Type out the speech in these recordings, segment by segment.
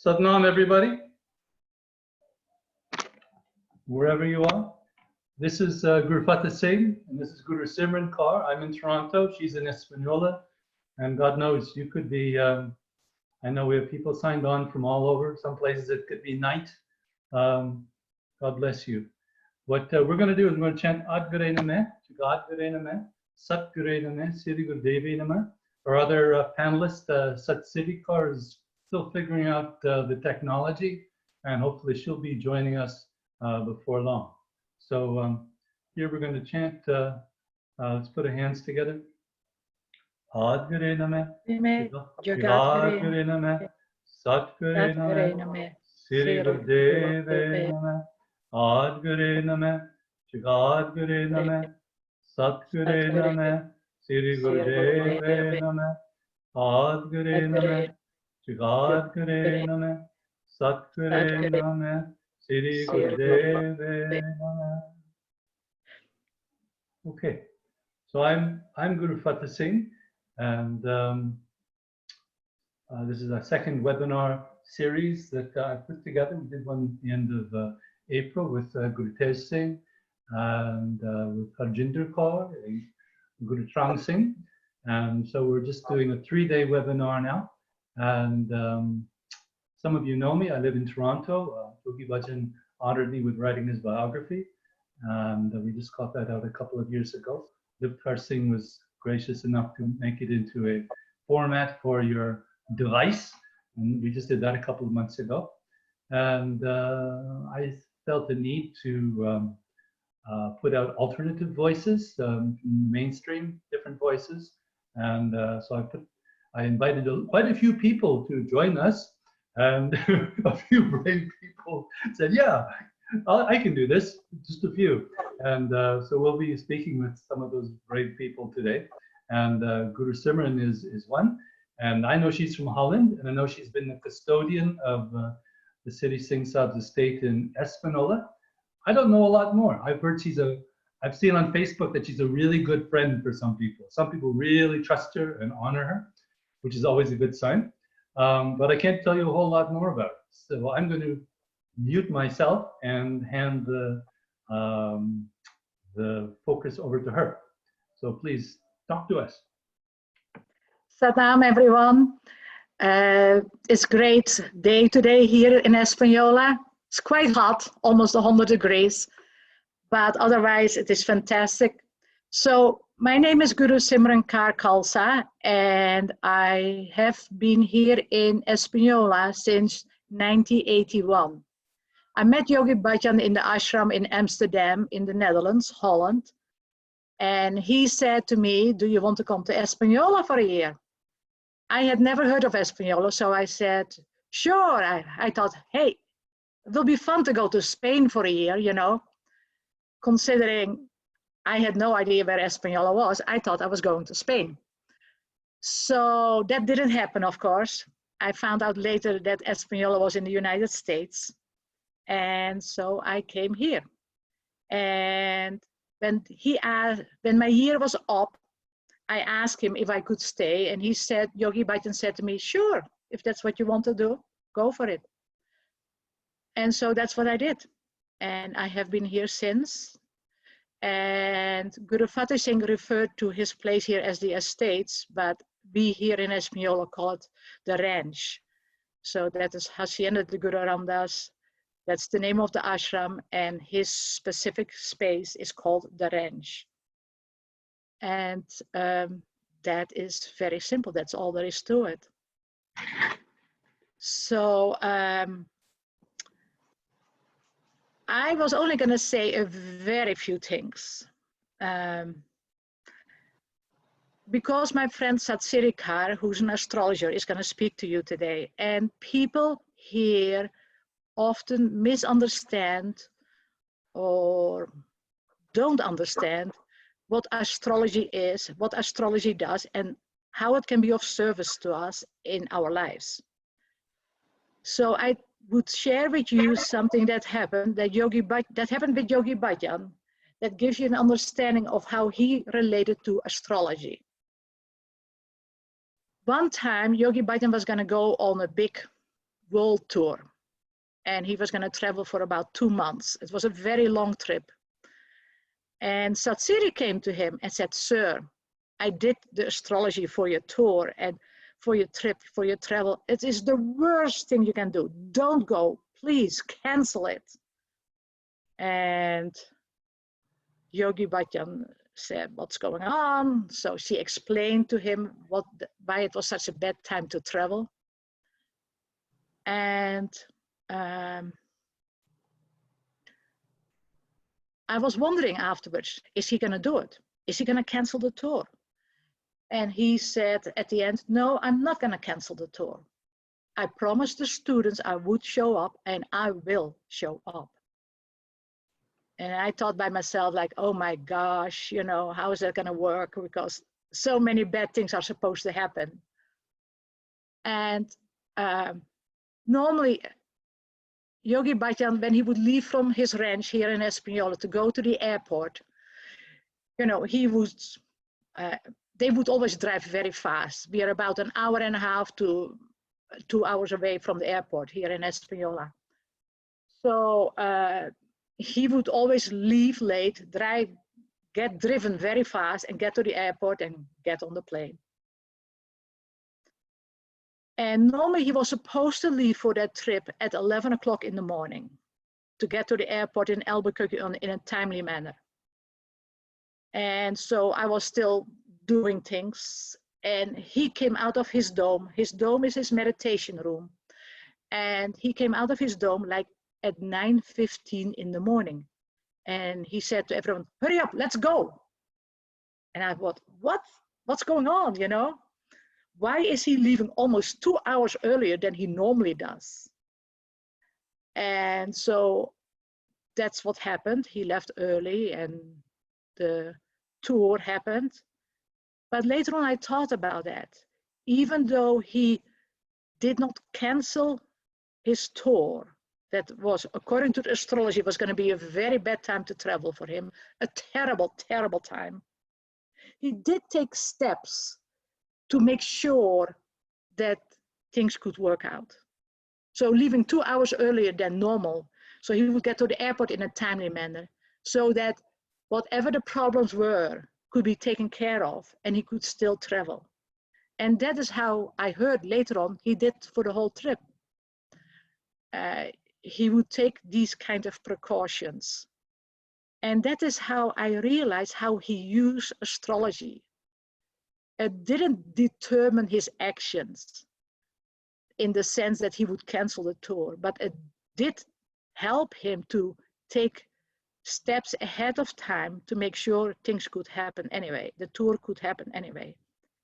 Satnam, everybody, wherever you are. This is Guru Fateh Singh, and this is Guru Simran Kaur. I'm in Toronto, she's in Espanola, and God knows, you could be, I know we have people signed on from all over. Some places it could be night. God bless you. What we're going to do is we're going to chant Ad Gure Namah, Jagad Gure Namah, Sat Gure Namah, Siri Gurudevi Namah. Our other panelist, Sat Siri Kaur, is still figuring out the technology, and hopefully she'll be joining us before long. So here we're going to chant, let's put our hands together. Ad Gure Namah, Jagad Gure Namah, Sat Gure Namah, Siri Gurudevi Namah. Ad Gure Namah, Jagad Gure Namah, Sat Gure Namah, Siri Gurudevi Namah. Ad Gure Namah, Jagad Gure Namah, Sat Gure Namah, Siri Gurudevi Namah. Okay, so I'm Guru Fateh Singh, and this is our second webinar series that I put together. We did one at the end of April with Guru Tej Singh and with Harjinder Kaur and Guru Trang Singh. And so we're just doing a 3-day webinar now. And some of you know me, I live in Toronto. Yogi Bhajan honored me with writing his biography. And we just got that out a couple of years ago. Lipkar Singh was gracious enough to make it into a format for your device. And we just did that a couple of months ago. And I felt the need to put out alternative voices from the mainstream, different voices. And so I invited quite a few people to join us, and a few brave people said, yeah, I can do this, just a few. And so we'll be speaking with some of those brave people today. And Guru Simran is one. And I know she's from Holland, and I know she's been the custodian of the city Singh Sab's estate in Espanola. I don't know a lot more. I've heard I've seen on Facebook that she's a really good friend for some people. Some people really trust her and honor her, which is always a good sign. But I can't tell you a whole lot more about it. So I'm going to mute myself and hand the focus over to her. So please talk to us. Salam, everyone. It's a great day today here in Espanola. It's quite hot, almost 100 degrees, but otherwise it is fantastic. So my name is Guru Simran Kaur Khalsa, and I have been here in Espanola since 1981. I met Yogi Bhajan in the ashram in Amsterdam, in the Netherlands, Holland. And he said to me, do you want to come to Espanola for a year? I had never heard of Espanola, so I said, sure. I thought, hey, it will be fun to go to Spain for a year, you know. Considering I had no idea where Espanola was, I thought I was going to Spain. So that didn't happen, of course. I found out later that Espanola was in the United States. And so I came here. And when my year was up, I asked him if I could stay, and he said, Yogi Bhajan said to me, sure, if that's what you want to do, go for it. And so that's what I did. And I have been here since. And Guru Fateh Singh referred to his place here as the estates, but we here in Espanola call it the ranch. So that is Hacienda de Guru Ramdas. That's the name of the ashram, and his specific space is called the ranch. And that is very simple. That's all there is to it. So I was only going to say a very few things. Because my friend Sat Siri Kaur, who's an astrologer, is going to speak to you today. And people here often misunderstand or don't understand what astrology is, what astrology does, and how it can be of service to us in our lives. So I would share with you something that happened with Yogi Bhajan, that gives you an understanding of how he related to astrology. One time, Yogi Bhajan was going to go on a big world tour. And he was going to travel for about 2 months. It was a very long trip. And Sat Siri came to him and said, "Sir, I did the astrology for your tour and for your trip, for your travel. It is the worst thing you can do. Don't go. Please cancel it." And Yogi Bhajan said, "What's going on?" So she explained to him why it was such a bad time to travel. And I was wondering afterwards, is he going to do it? Is he going to cancel the tour? And he said at the end, "No, I'm not going to cancel the tour. I promised the students I would show up, and I will show up." And I thought by myself, like, oh my gosh, you know, how is that going to work? Because so many bad things are supposed to happen. And normally, Yogi Bhajan, when he would leave from his ranch here in Espanola to go to the airport, you know, they would always drive very fast. We are about an hour and a half to 2 hours away from the airport here in Espanola. So he would always leave late, get driven very fast and get to the airport and get on the plane. And normally he was supposed to leave for that trip at 11 o'clock in the morning to get to the airport in Albuquerque in a timely manner. And so I was still doing things, and he came out of his dome. His dome is his meditation room. And he came out of his dome like at 9:15 in the morning. And he said to everyone, "Hurry up, let's go." And I thought, what's going on, you know? Why is he leaving almost 2 hours earlier than he normally does? And so that's what happened. He left early and the tour happened. But later on, I thought about that. Even though he did not cancel his tour, that was, according to the astrology, was going to be a very bad time to travel for him, a terrible, terrible time. He did take steps to make sure that things could work out. So leaving 2 hours earlier than normal, so he would get to the airport in a timely manner, so that whatever the problems were could be taken care of and he could still travel. And that is how I heard later on he did for the whole trip. He would take these kind of precautions. And that is how I realized how he used astrology. It didn't determine his actions in the sense that he would cancel the tour, but it did help him to take steps ahead of time to make sure things could happen anyway, the tour could happen anyway.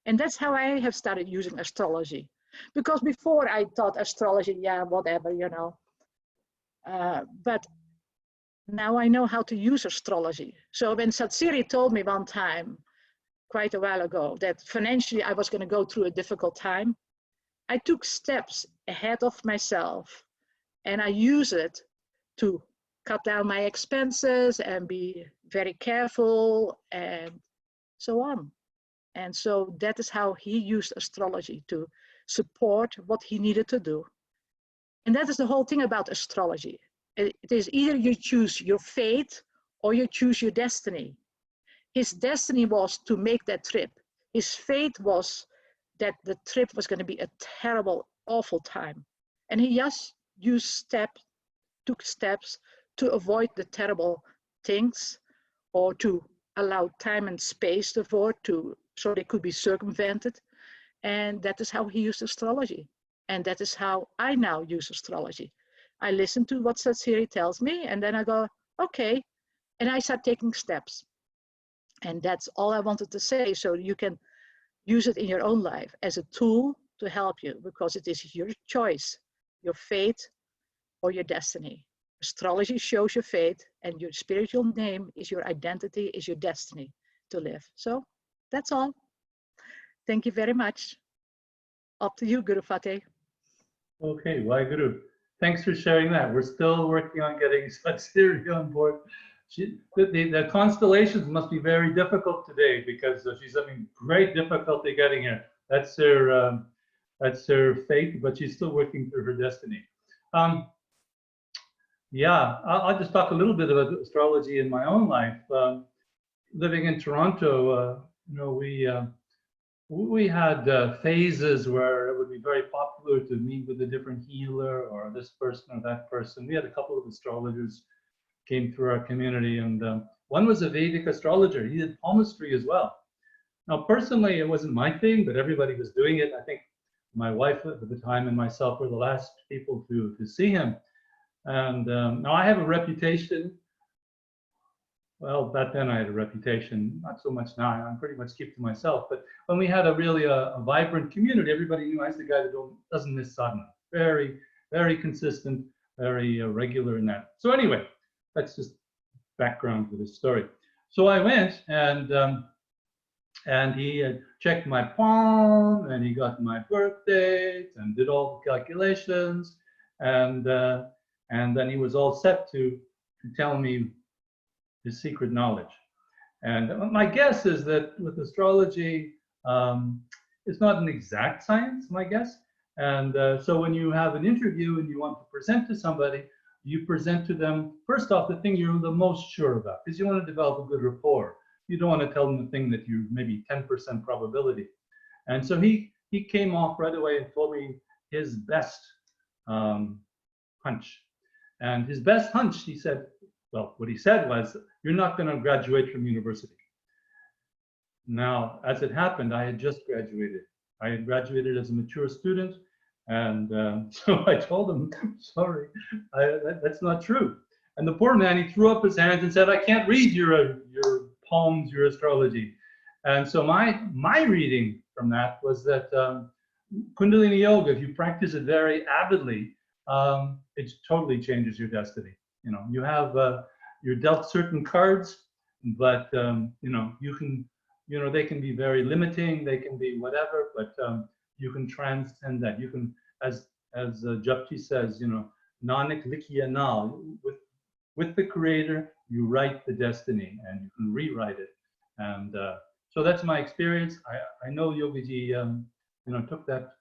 And that's how I have started using astrology. Because before I thought astrology, yeah, whatever, you know. But now I know how to use astrology. So when Sat Siri told me one time, quite a while ago, that financially I was going to go through a difficult time, I took steps ahead of myself and I use it to cut down my expenses and be very careful and so on. And so that is how he used astrology to support what he needed to do. And that is the whole thing about astrology. It is either you choose your fate or you choose your destiny. His destiny was to make that trip. His fate was that the trip was going to be a terrible, awful time. And he just took steps to avoid the terrible things or to allow time and space so they could be circumvented. And that is how he used astrology. And that is how I now use astrology. I listen to what Sat Siri tells me, and then I go, okay, and I start taking steps. And that's all I wanted to say. So you can use it in your own life as a tool to help you, because it is your choice, your fate or your destiny. Astrology shows your fate, and your spiritual name is your identity, is your destiny to live. So that's all. Thank you very much. Up to you, Guru Fateh. Okay, Waheguru. Thanks for sharing that. We're still working on getting Sat Siri on board. The constellations must be very difficult today because she's having great difficulty getting here. That's her that's her fate, but she's still working through her destiny. Yeah, I'll just talk a little bit about astrology in my own life. Living in Toronto, we had phases where it would be very popular to meet with a different healer or this person or that person. We had a couple of astrologers came through our community, and one was a Vedic astrologer. He did palmistry as well. Now, personally, it wasn't my thing, but everybody was doing it. I think my wife at the time and myself were the last people to see him. And now I have a reputation. Well, back then I had a reputation, not so much now. I'm pretty much keep to myself. But when we had a vibrant community, everybody knew I was the guy that doesn't miss sadhana. Very, very consistent, very regular in that. So anyway, that's just background for this story. So I went and he checked my palm and he got my birth date and did all the calculations, and then he was all set to tell me his secret knowledge. And my guess is that with astrology, it's not an exact science, my guess. And so when you have an interview and you want to present to somebody, you present to them, first off, the thing you're the most sure about, because you want to develop a good rapport. You don't want to tell them the thing that you maybe 10% probability. And so he came off right away and told me his best hunch. And his best hunch, he said, well, what he said was, you're not going to graduate from university. Now, as it happened, I had just graduated. I had graduated as a mature student. And so I told him, sorry, that's not true. And the poor man, he threw up his hands and said, I can't read your palms, your astrology. And so my reading from that was that Kundalini Yoga, if you practice it very avidly, it totally changes your destiny. You know, you have, you're dealt certain cards, but, you can, they can be very limiting, they can be whatever, but you can transcend that. You can, as Japji says, Nanak Likhiya Nal, with the Creator, you write the destiny and you can rewrite it. And so that's my experience. I know Yogiji, took that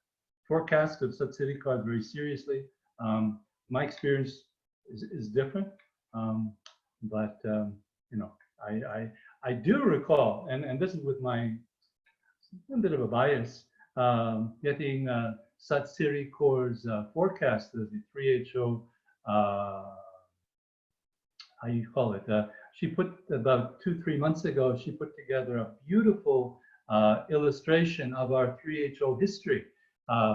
forecast of Sat Siri Kaur very seriously. My experience is different, but I do recall, and this is with my a bit of a bias, getting Sat Siri Kaur's forecast of the 3HO, how you call it? She put about 2-3 months ago, she put together a beautiful illustration of our 3HO history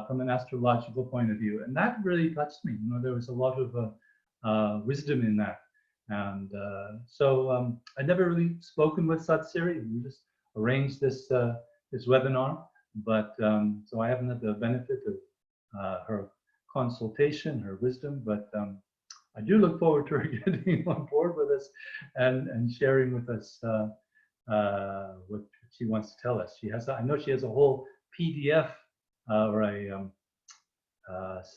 from an astrological point of view. And that really touched me. There was a lot of wisdom in that. And so I never really spoken with Sat Siri. We just arranged this webinar, but so I haven't had the benefit of her consultation, her wisdom, but I do look forward to her getting on board with us and sharing with us what she wants to tell us. I know she has a whole PDF or a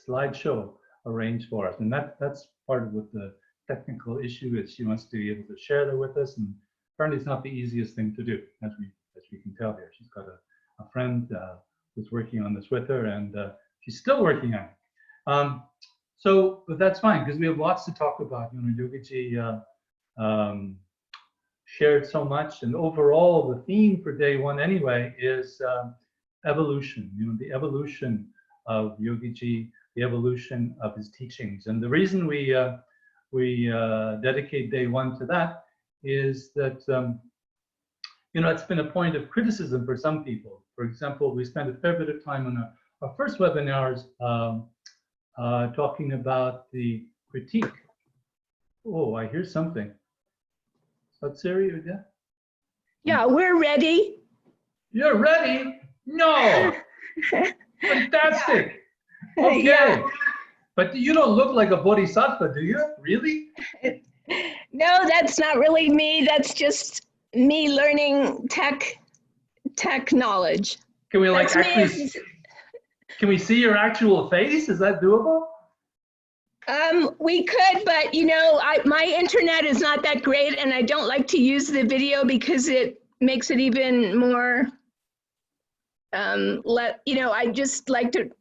slideshow arranged for us, and that's part of what the technical issue is. She wants to be able to share that with us, and apparently it's not the easiest thing to do, as we can tell here. She's got a friend who's working on this with her, and she's still working on it. But that's fine, because we have lots to talk about. Yogiji shared so much, and overall the theme for day one anyway is evolution. The evolution of Yogiji, the evolution of his teachings. And the reason we dedicate day one to that is that it's been a point of criticism for some people. For example, we spent a fair bit of time on our first webinars talking about the critique. Oh, I hear something. Sat Siri, are you there? Yeah, we're ready. You're ready? No. Fantastic. Okay. Yeah. But you don't look like a bodhisattva, do you? Really? No, that's not really me. That's just me learning tech knowledge. Can we can we see your actual face? Is that doable? We could, but my internet is not that great, and I don't like to use the video because it makes it even more I just like to,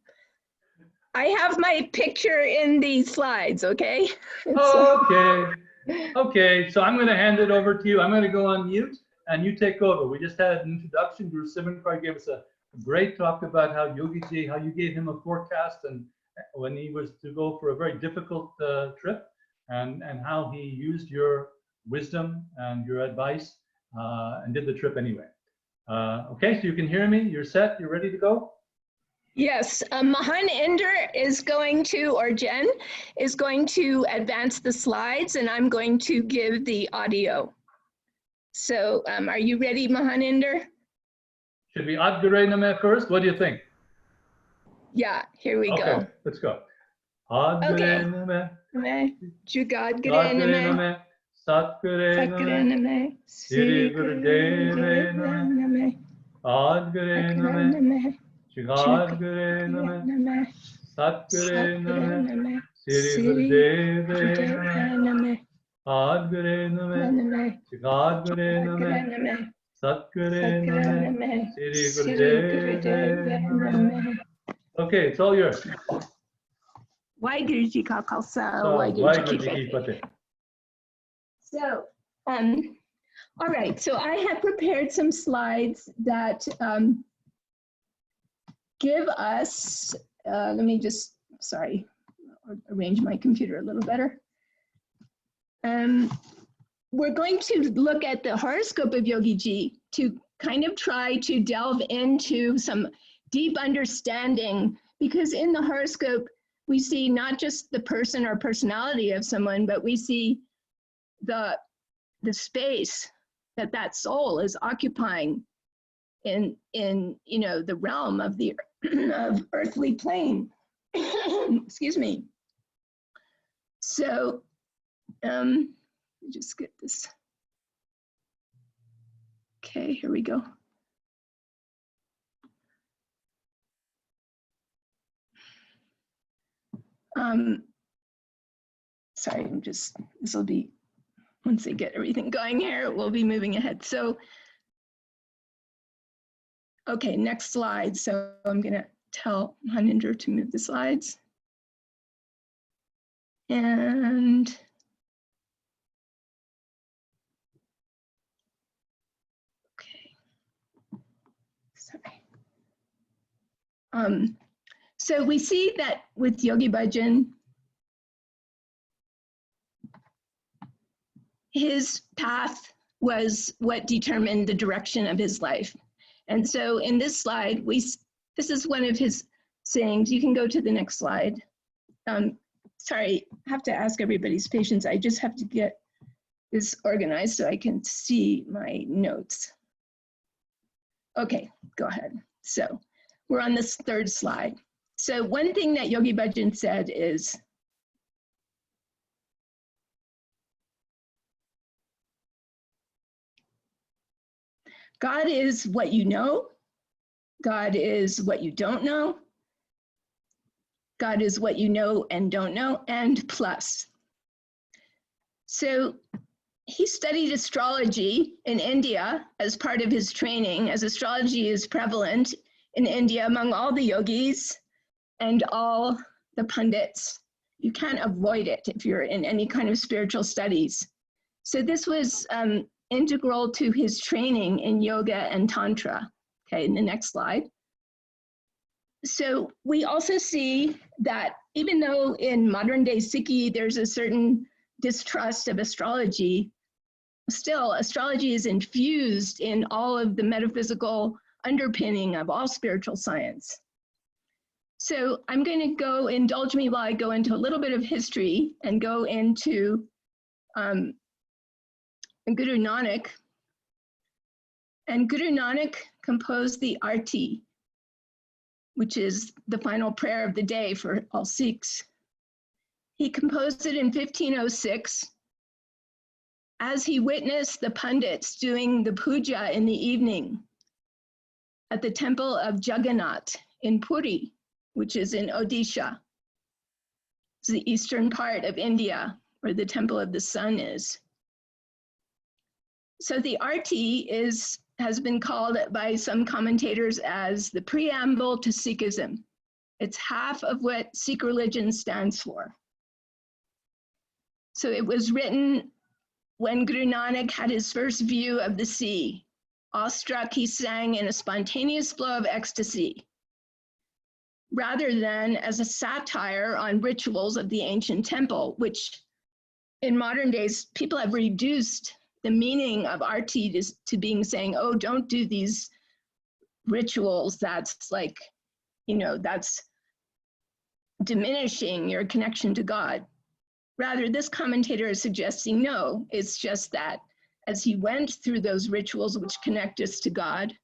I have my picture in these slides, okay? Okay. Okay, so I'm going to hand it over to you. I'm going to go on mute and you take over. We just had an introduction. Guru Simran Kaur gave us a great talk about how Yogiji, how you gave him a forecast and when he was to go for a very difficult trip and how he used your wisdom and your advice and did the trip anyway. Okay, so you can hear me. You're set. You're ready to go? Yes, Mahan Inder is going to, or Jen, is going to advance the slides and I'm going to give the audio. So are you ready, Mahan Inder? Should we Ad Gure Name first? What do you think? Yeah, here we go. Okay, let's go. Ad Gure Name, Jugad Ad Gure Gure Name, Sat Gure Name, Siri Gurudeve Name, Ad Gure Name, Jugad Gure Name, Sat Gure Name, Siri Gurudeve Name, Ad Gure Name, Jugad Gure Name, Sat Gure Name, Siri Gurudeve Name. Okay, it's all yours. Waheguru Ji Ka Khalsa, So, Waheguru Ji Ki Fateh. So, all right, so I have prepared some slides that give us, let me just, sorry, arrange my computer a little better. We're going to look at the horoscope of Yogiji to kind of try to delve into some deep understanding, because in the horoscope, we see not just the person or personality of someone, but we see the space that that soul is occupying in the realm of the of earthly plane. Excuse me. So let me just get this. Okay, here we go. Sorry, this will be, once they get everything going here, we'll be moving ahead. So, okay, next slide. So I'm gonna tell Haninder to move the slides. And okay, sorry. So we see that with Yogi Bhajan, his path was what determined the direction of his life. And so in this slide, this is one of his sayings. You can go to the next slide. Sorry, I have to ask everybody's patience. I just have to get this organized so I can see my notes. Okay, go ahead. So we're on this third slide. So one thing that Yogi Bhajan said is, God is what you know, God is what you don't know, God is what you know and don't know, and plus. So he studied astrology in India as part of his training, as astrology is prevalent in India among all the yogis and all the pundits. You can't avoid it if you're in any kind of spiritual studies. So this was integral to his training in yoga and tantra. Okay, in the next slide. So we also see that even though in modern day Sikhi, there's a certain distrust of astrology, still astrology is infused in all of the metaphysical underpinning of all spiritual science. So I'm going to go, indulge me while I go into a little bit of history and go into Guru Nanak. And Guru Nanak composed the Arti, which is the final prayer of the day for all Sikhs. He composed it in 1506 as he witnessed the pundits doing the puja in the evening at the temple of Jagannath in Puri, which is in Odisha. It's the eastern part of India where the temple of the sun is. So the Arti is has been called by some commentators as the preamble to Sikhism. It's half of what Sikh religion stands for. So it was written when Guru Nanak had his first view of the sea. Awestruck, he sang in a spontaneous flow of ecstasy, rather than as a satire on rituals of the ancient temple, which in modern days, people have reduced the meaning of arti to being saying, oh, don't do these rituals. That's like, you know, that's diminishing your connection to God. Rather, this commentator is suggesting, no, it's just that as he went through those rituals which connect us to God,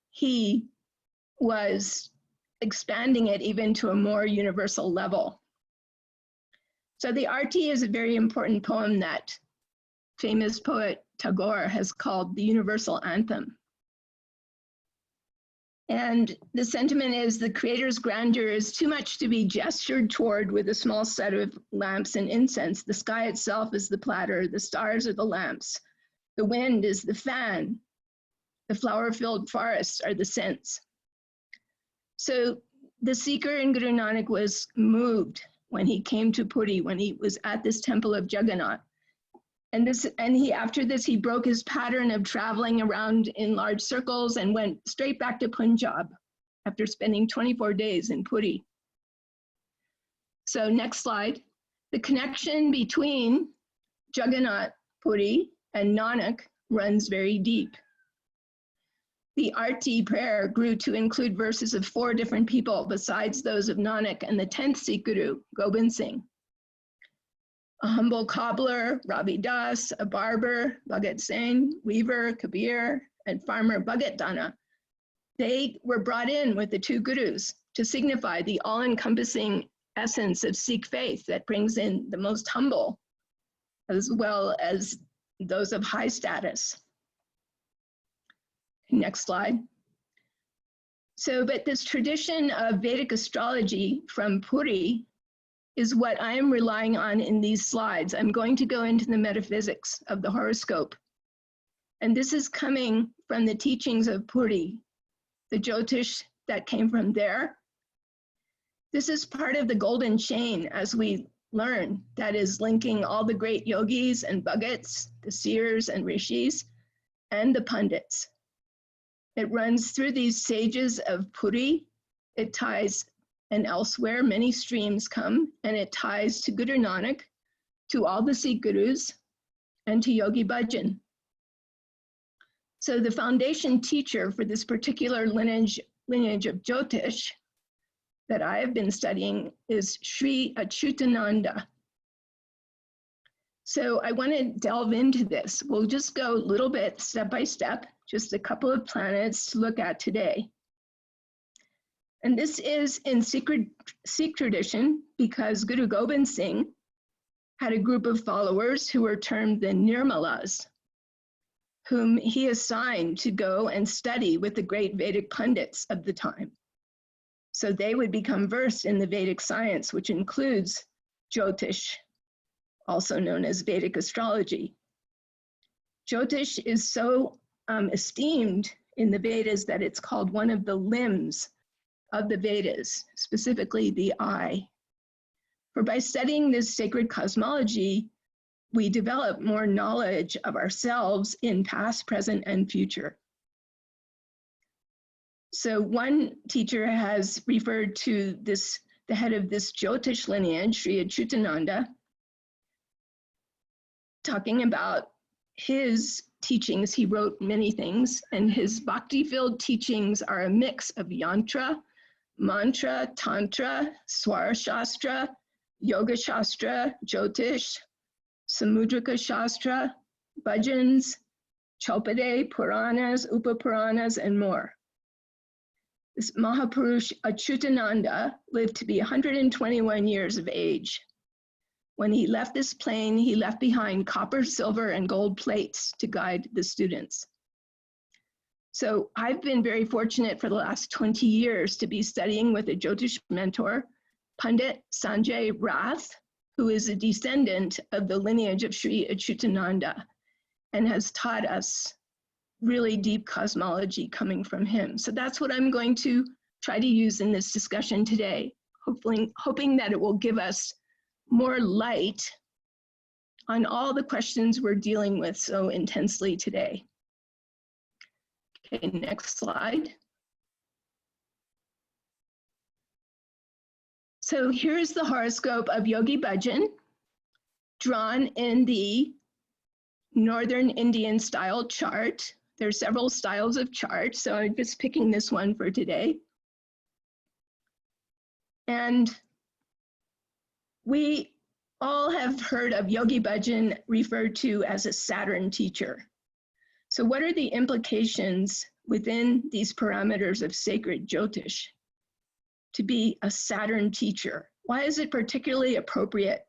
he was expanding it even to a more universal level. So the Arti is a very important poem that famous poet Tagore has called the universal anthem. And the sentiment is the creator's grandeur is too much to be gestured toward with a small set of lamps and incense. The sky itself is the platter, the stars are the lamps, the wind is the fan, the flower-filled forests are the scents. So the seeker in Guru Nanak was moved when he came to Puri, when he was at this temple of Jagannath. And after this, he broke his pattern of traveling around in large circles and went straight back to Punjab after spending 24 days in Puri. So next slide. The connection between Jagannath Puri and Nanak runs very deep. The Arti prayer grew to include verses of 4 different people besides those of Nanak and the 10th Sikh Guru, Gobind Singh. A humble cobbler, Ravi Das, a barber, Bhagat Singh, weaver, Kabir, and farmer Bhagat Dana. They were brought in with the 2 gurus to signify the all-encompassing essence of Sikh faith that brings in the most humble as well as those of high status. Next slide. So, but this tradition of Vedic astrology from Puri is what I am relying on in these slides. I'm going to go into the metaphysics of the horoscope. And this is coming from the teachings of Puri, the Jyotish that came from there. This is part of the golden chain, as we learn, that is linking all the great yogis and bhagats, the seers and rishis, and the pundits. It runs through these sages of Puri. It ties, and elsewhere many streams come, and it ties to Guru Nanak, to all the Sikh Gurus, and to Yogi Bhajan. So the foundation teacher for this particular lineage of Jyotish that I have been studying is Sri Achyutananda. So I want to delve into this. We'll just go a little bit step by step, just a couple of planets to look at today. And this is in Sikh tradition because Guru Gobind Singh had a group of followers who were termed the Nirmalas, whom he assigned to go and study with the great Vedic pundits of the time. So they would become versed in the Vedic science, which includes Jyotish, also known as Vedic astrology. Jyotish is so esteemed in the Vedas that it's called one of the limbs of the Vedas, specifically the eye. For by studying this sacred cosmology, we develop more knowledge of ourselves in past, present, and future. So one teacher has referred to this, the head of this Jyotish lineage, Sri Achyutananda, talking about his teachings. He wrote many things, and his bhakti-filled teachings are a mix of yantra, mantra, tantra, swara shastra, yoga shastra, jyotish, samudrika shastra, bhajans, chopade, puranas, upapuranas, and more. This Mahapurush Achyutananda lived to be 121 years of age. When he left this plane, he left behind copper, silver, and gold plates to guide the students. So I've been very fortunate for the last 20 years to be studying with a Jyotish mentor, Pandit Sanjay Rath, who is a descendant of the lineage of Sri Achyutananda and has taught us really deep cosmology coming from him. So that's what I'm going to try to use in this discussion today, hoping that it will give us more light on all the questions we're dealing with so intensely today. Okay, next slide. So here's the horoscope of Yogi Bhajan, drawn in the Northern Indian style chart. There are several styles of chart, so I'm just picking this one for today. And we all have heard of Yogi Bhajan referred to as a Saturn teacher. So what are the implications within these parameters of sacred Jyotish to be a Saturn teacher? Why is it particularly appropriate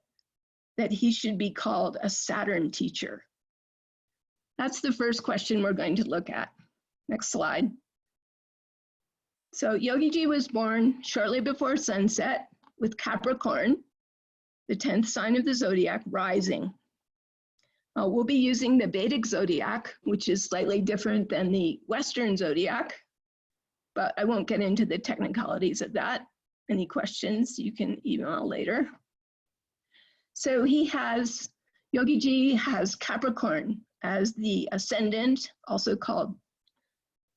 that he should be called a Saturn teacher? That's the first question we're going to look at. Next slide. So Yogiji was born shortly before sunset with Capricorn, the 10th sign of the zodiac, rising. We'll be using the Vedic zodiac, which is slightly different than the Western zodiac, but I won't get into the technicalities of that. Any questions, you can email later. So Yogiji has Capricorn as the ascendant, also called,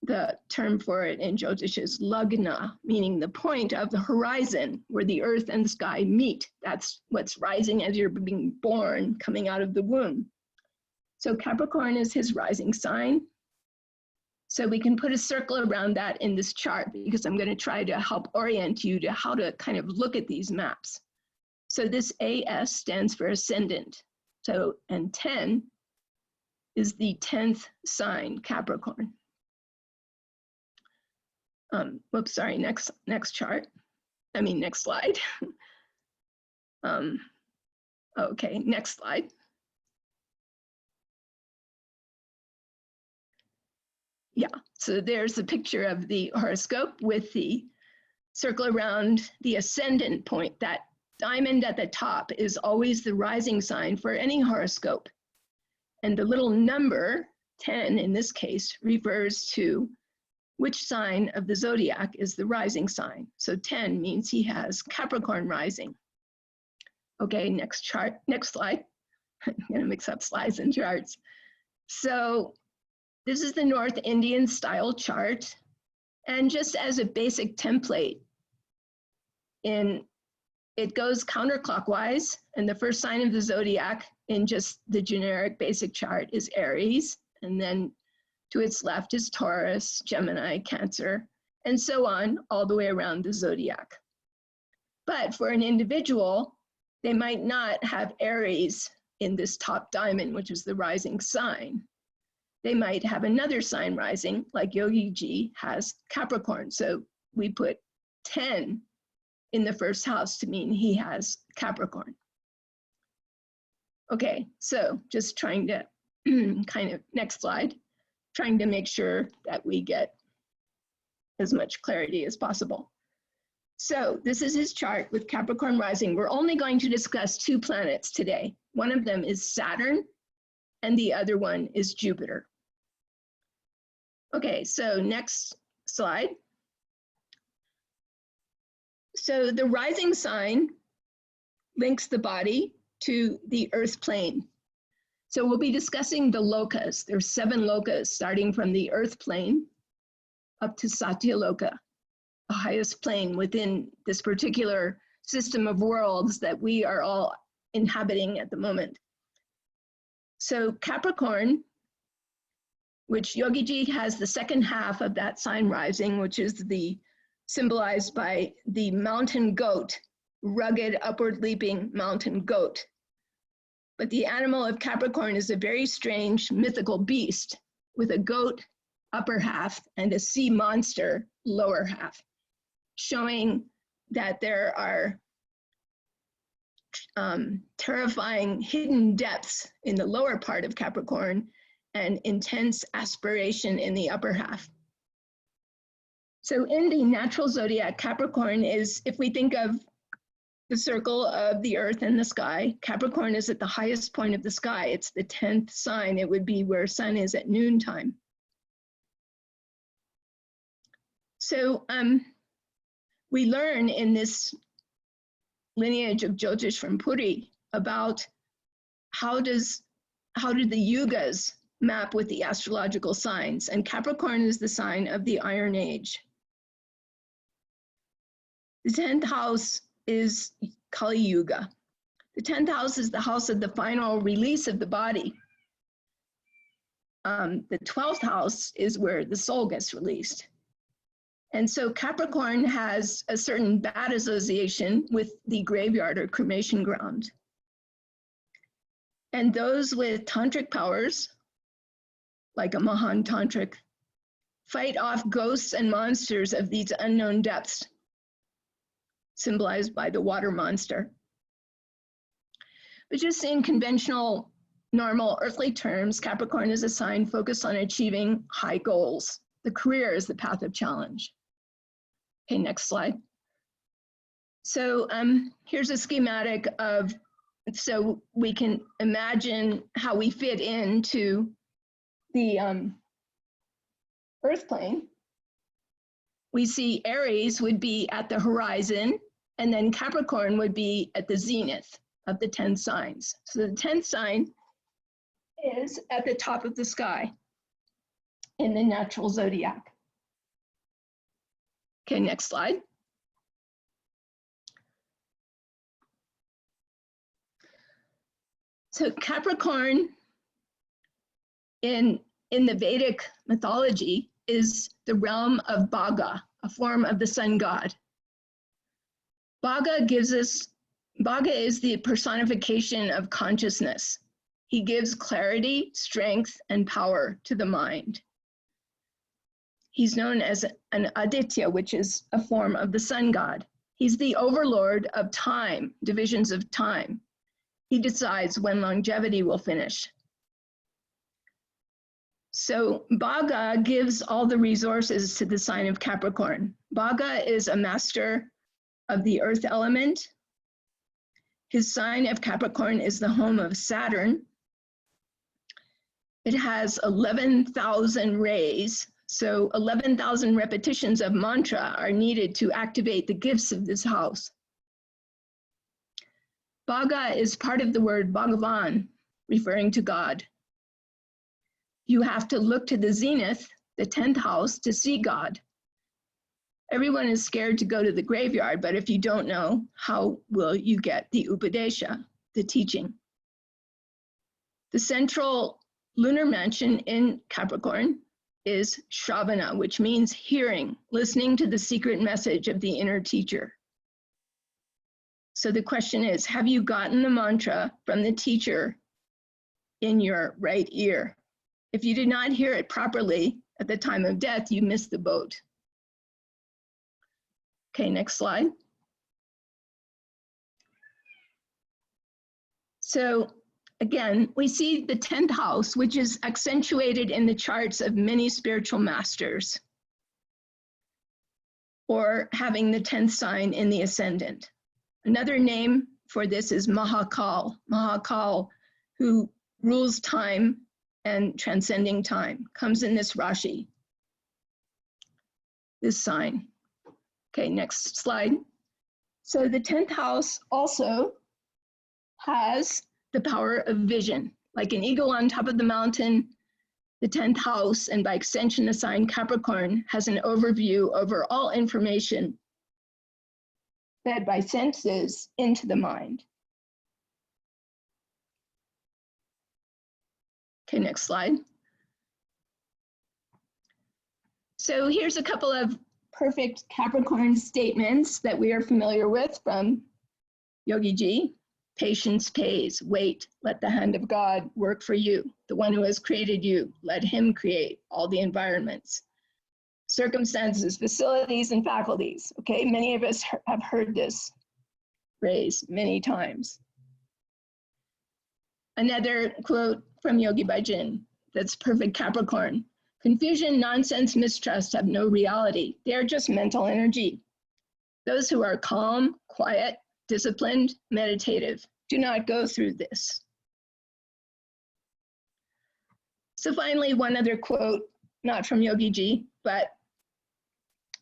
the term for it in Jyotish is Lagna, meaning the point of the horizon where the earth and the sky meet. That's what's rising as you're being born, coming out of the womb. So Capricorn is his rising sign. So we can put a circle around that in this chart because I'm going to try to help orient you to how to kind of look at these maps. So this AS stands for ascendant. So, and 10 is the 10th sign, Capricorn. Whoops, sorry, next chart. Next slide. Okay, next slide. Yeah, so there's a picture of the horoscope with the circle around the ascendant point. That diamond at the top is always the rising sign for any horoscope. And the little number, 10 in this case, refers to which sign of the zodiac is the rising sign. So 10 means he has Capricorn rising. Okay, next chart, next slide. I'm gonna mix up slides and charts. So this is the North Indian style chart. And just as a basic template, it goes counterclockwise, and the first sign of the zodiac in just the generic basic chart is Aries, and then to its left is Taurus, Gemini, Cancer, and so on, all the way around the zodiac. But for an individual, they might not have Aries in this top diamond, which is the rising sign. They might have another sign rising, like Yogiji has Capricorn. So we put 10 in the first house to mean he has Capricorn. Okay, so just trying to next slide, trying to make sure that we get as much clarity as possible. So this is his chart with Capricorn rising. We're only going to discuss two planets today. One of them is Saturn, and the other one is Jupiter. Okay, so next slide. So the rising sign links the body to the earth plane. So we'll be discussing the lokas. There's 7 lokas starting from the earth plane up to Satyaloka, the highest plane within this particular system of worlds that we are all inhabiting at the moment. So Capricorn, which Yogiji has the second half of that sign rising, which is symbolized by the mountain goat, rugged, upward leaping mountain goat. But the animal of Capricorn is a very strange mythical beast with a goat upper half and a sea monster lower half, showing that there are terrifying hidden depths in the lower part of Capricorn and intense aspiration in the upper half. So in the natural zodiac, Capricorn is, if we think of the circle of the earth and the sky, Capricorn is at the highest point of the sky. It's the 10th sign. It would be where sun is at noontime. So we learn in this lineage of Jyotish from Puri about how do the yugas map with the astrological signs, and Capricorn is the sign of the Iron Age. The 10th house is Kali Yuga. The 10th house is the house of the final release of the body. The 12th house is where the soul gets released. And so Capricorn has a certain bad association with the graveyard or cremation ground. And those with tantric powers, like a Mahan Tantric, fight off ghosts and monsters of these unknown depths, symbolized by the water monster. But just in conventional, normal earthly terms, Capricorn is a sign focused on achieving high goals. The career is the path of challenge. Okay, next slide. So here's a schematic of, so we can imagine how we fit into the earth plane. We see Aries would be at the horizon, and then Capricorn would be at the zenith of the 10 signs. So the 10th sign is at the top of the sky in the natural zodiac. Okay, next slide. So Capricorn in the Vedic mythology is the realm of Bhaga, a form of the sun god. Bhaga is the personification of consciousness. He gives clarity, strength, and power to the mind. He's known as an Aditya, which is a form of the sun god. He's the overlord of time, divisions of time. He decides when longevity will finish. So Bhaga gives all the resources to the sign of Capricorn. Bhaga is a master of the earth element. His sign of Capricorn is the home of Saturn. It has 11,000 rays, so 11,000 repetitions of mantra are needed to activate the gifts of this house. Bhaga is part of the word Bhagavan, referring to God. You have to look to the zenith, the 10th house, to see God. Everyone is scared to go to the graveyard, but if you don't know, how will you get the Upadesha, the teaching? The central lunar mansion in Capricorn is Shravana, which means hearing, listening to the secret message of the inner teacher. So the question is, have you gotten the mantra from the teacher in your right ear? If you did not hear it properly at the time of death, you missed the boat. Okay, next slide. So again, we see the 10th house, which is accentuated in the charts of many spiritual masters, or having the 10th sign in the ascendant. Another name for this is Mahakal. Mahakal, who rules time and transcending time, comes in this Rashi, this sign. Okay, next slide. So the 10th house also has the power of vision. Like an eagle on top of the mountain, the 10th house, and by extension the sign Capricorn, has an overview over all information fed by senses into the mind. Okay, next slide. So here's a couple of perfect Capricorn statements that we are familiar with from Yogiji. Patience pays, wait, let the hand of God work for you. The one who has created you, let him create all the environments. Circumstances, facilities, and faculties. Okay, many of us have heard this phrase many times. Another quote from Yogi Bhajan that's perfect Capricorn. Confusion, nonsense, mistrust have no reality. They are just mental energy. Those who are calm, quiet, disciplined, meditative do not go through this. So finally, one other quote, not from Yogiji, but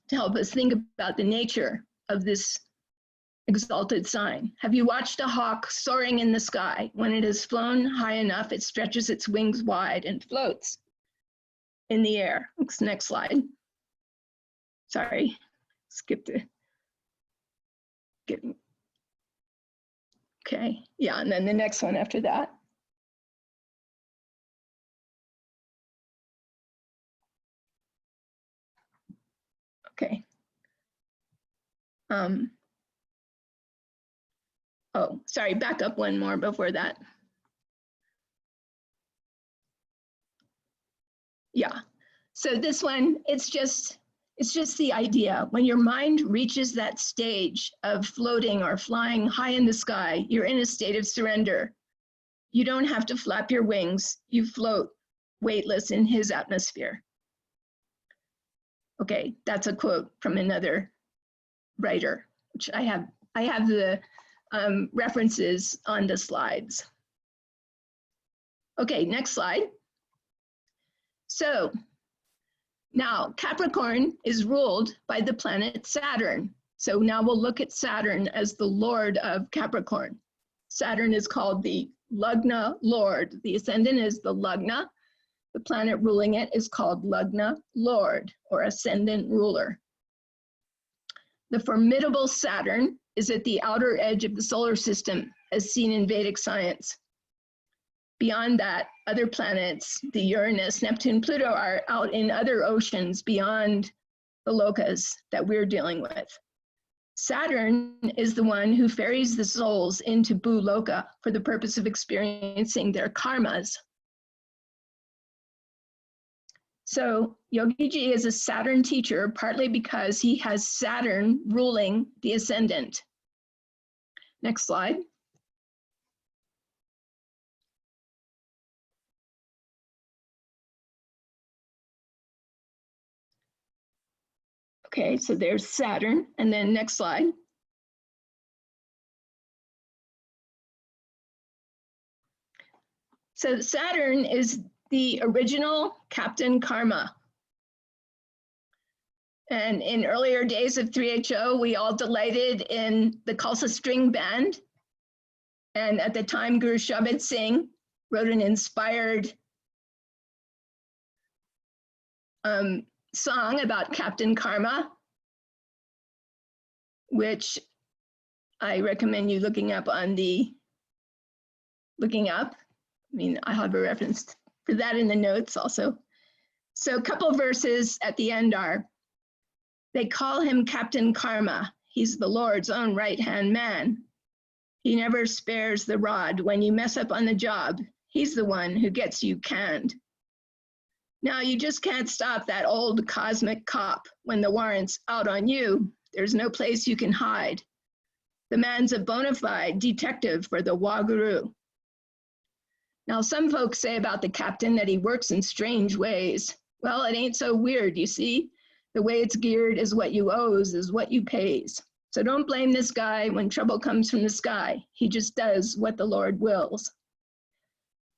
to help us think about the nature of this exalted sign. Have you watched a hawk soaring in the sky? When it has flown high enough, it stretches its wings wide and floats in the air. Next slide. Sorry, skipped it. Okay, yeah, and then the next one after that. Okay. Oh, sorry, back up one more before that. Yeah, so this one, it's just the idea. When your mind reaches that stage of floating or flying high in the sky, you're in a state of surrender. You don't have to flap your wings. You float weightless in his atmosphere. Okay, that's a quote from another writer, which I have the references on the slides. Okay, next slide. So now Capricorn is ruled by the planet Saturn. So now we'll look at Saturn as the lord of Capricorn. Saturn is called the Lugna Lord. The ascendant is the Lugna. The planet ruling it is called Lugna Lord, or ascendant ruler. The formidable Saturn is at the outer edge of the solar system, as seen in Vedic science. Beyond that, other planets, the Uranus, Neptune, Pluto, are out in other oceans beyond the lokas that we're dealing with. Saturn is the one who ferries the souls into Bhuvaloka for the purpose of experiencing their karmas. So Yogiji is a Saturn teacher, partly because he has Saturn ruling the ascendant. Next slide. Okay, so there's Saturn, and then next slide. So Saturn is the original Captain Karma. And in earlier days of 3HO, we all delighted in the Khalsa String Band. And at the time, Guru Shabad Singh wrote an inspired song about Captain Karma, which I recommend you looking up. I mean, I have a reference for that in the notes also. So a couple verses at the end are, they call him Captain Karma. He's the Lord's own right-hand man. He never spares the rod. When you mess up on the job, he's the one who gets you canned. Now, you just can't stop that old cosmic cop. When the warrant's out on you, there's no place you can hide. The man's a bona fide detective for the Wahguru. Now, some folks say about the captain that he works in strange ways. Well, it ain't so weird, you see. The way it's geared is what you owes is what you pays. So don't blame this guy when trouble comes from the sky. He just does what the Lord wills.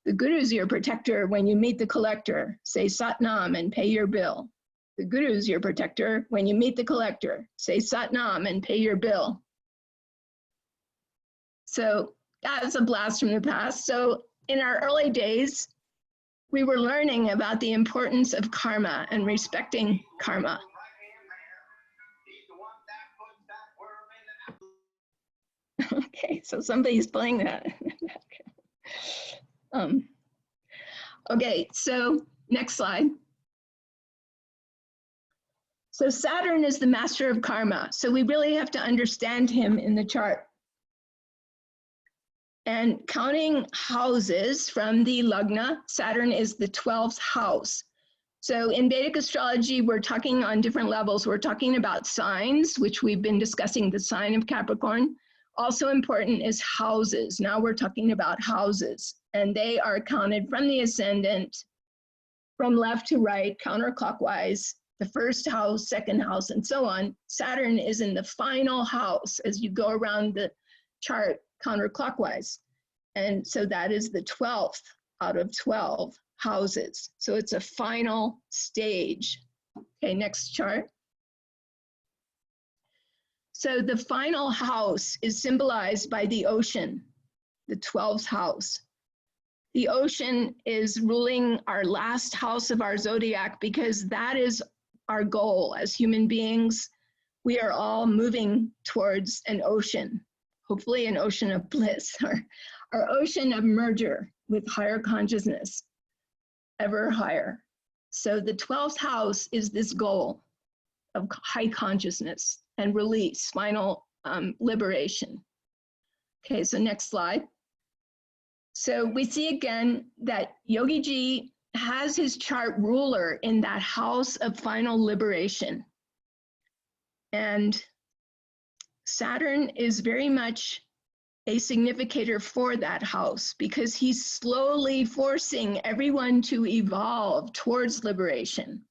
The Guru's your protector when you meet the collector. Say Sat Nam and pay your bill. The Guru's your protector when you meet the collector. Say Sat Nam and pay your bill. So that's a blast from the past. So in our early days, we were learning about the importance of karma and respecting karma. Okay, so somebody's playing that. Okay, so next slide. So Saturn is the master of karma. So we really have to understand him in the chart. And counting houses from the Lugna, Saturn is the 12th house. So in Vedic astrology, we're talking on different levels. We're talking about signs, which we've been discussing, the sign of Capricorn. Also important is houses. Now we're talking about houses, and they are counted from the ascendant, from left to right, counterclockwise, the first house, second house, and so on. Saturn is in the final house as you go around the chart counterclockwise. And so that is the 12th out of 12 houses. So it's a final stage. Okay, next chart. So the final house is symbolized by the ocean, the 12th house. The ocean is ruling our last house of our zodiac because that is our goal as human beings. We are all moving towards an ocean, hopefully an ocean of bliss, our ocean of merger with higher consciousness, ever higher. So the 12th house is this goal of high consciousness and release, final liberation. Okay, so next slide. So we see again that Yogiji has his chart ruler in that house of final liberation. And Saturn is very much a significator for that house because he's slowly forcing everyone to evolve towards liberation.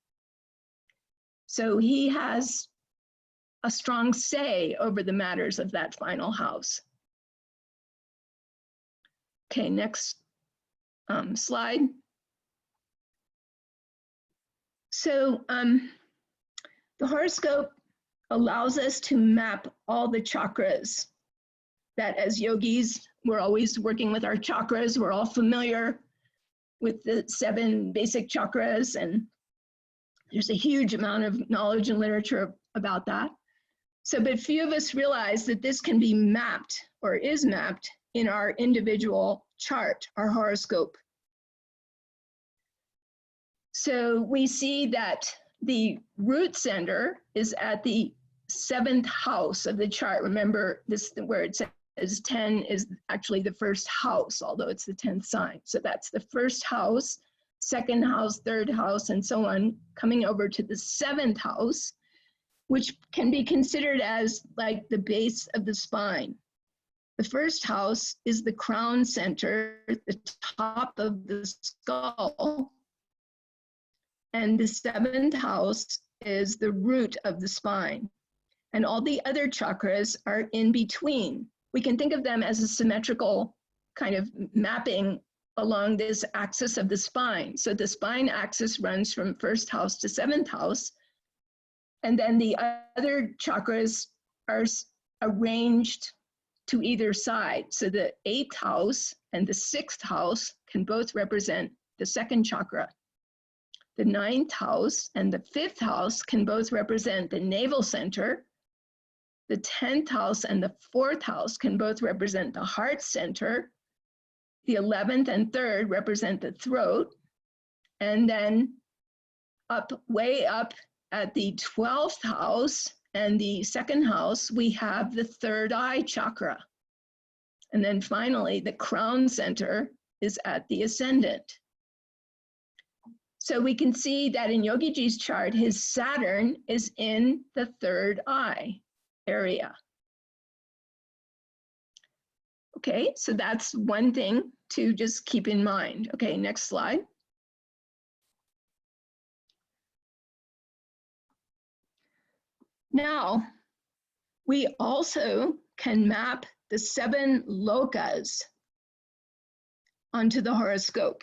So he has a strong say over the matters of that final house. Okay, next slide. So the horoscope allows us to map all the chakras that as yogis, we're always working with our chakras. We're all familiar with the 7 basic chakras, and there's a huge amount of knowledge and literature about that. So, but few of us realize that this can be mapped or is mapped in our individual chart, our horoscope. So we see that the root center is at the 7th house of the chart. Remember this, where it says 10 is actually the first house, although it's the 10th sign. So that's the first house, 2nd house, 3rd house, and so on, coming over to the 7th house, which can be considered as like the base of the spine. The first house is the crown center, the top of the skull. And the 7th house is the root of the spine. And all the other chakras are in between. We can think of them as a symmetrical kind of mapping along this axis of the spine. So the spine axis runs from 1st house to 7th house. And then the other chakras are arranged to either side. So the 8th house and the 6th house can both represent the 2nd chakra. The 9th house and the 5th house can both represent the navel center. The 10th house and the 4th house can both represent the heart center. The 11th and 3rd represent the throat. And then way up at the 12th house and the 2nd house, we have the 3rd eye chakra. And then finally, the crown center is at the ascendant. So we can see that in Yogiji's chart, his Saturn is in the 3rd eye area. Okay, so that's one thing to just keep in mind. Okay, next slide. Now, we also can map the 7 lokas onto the horoscope.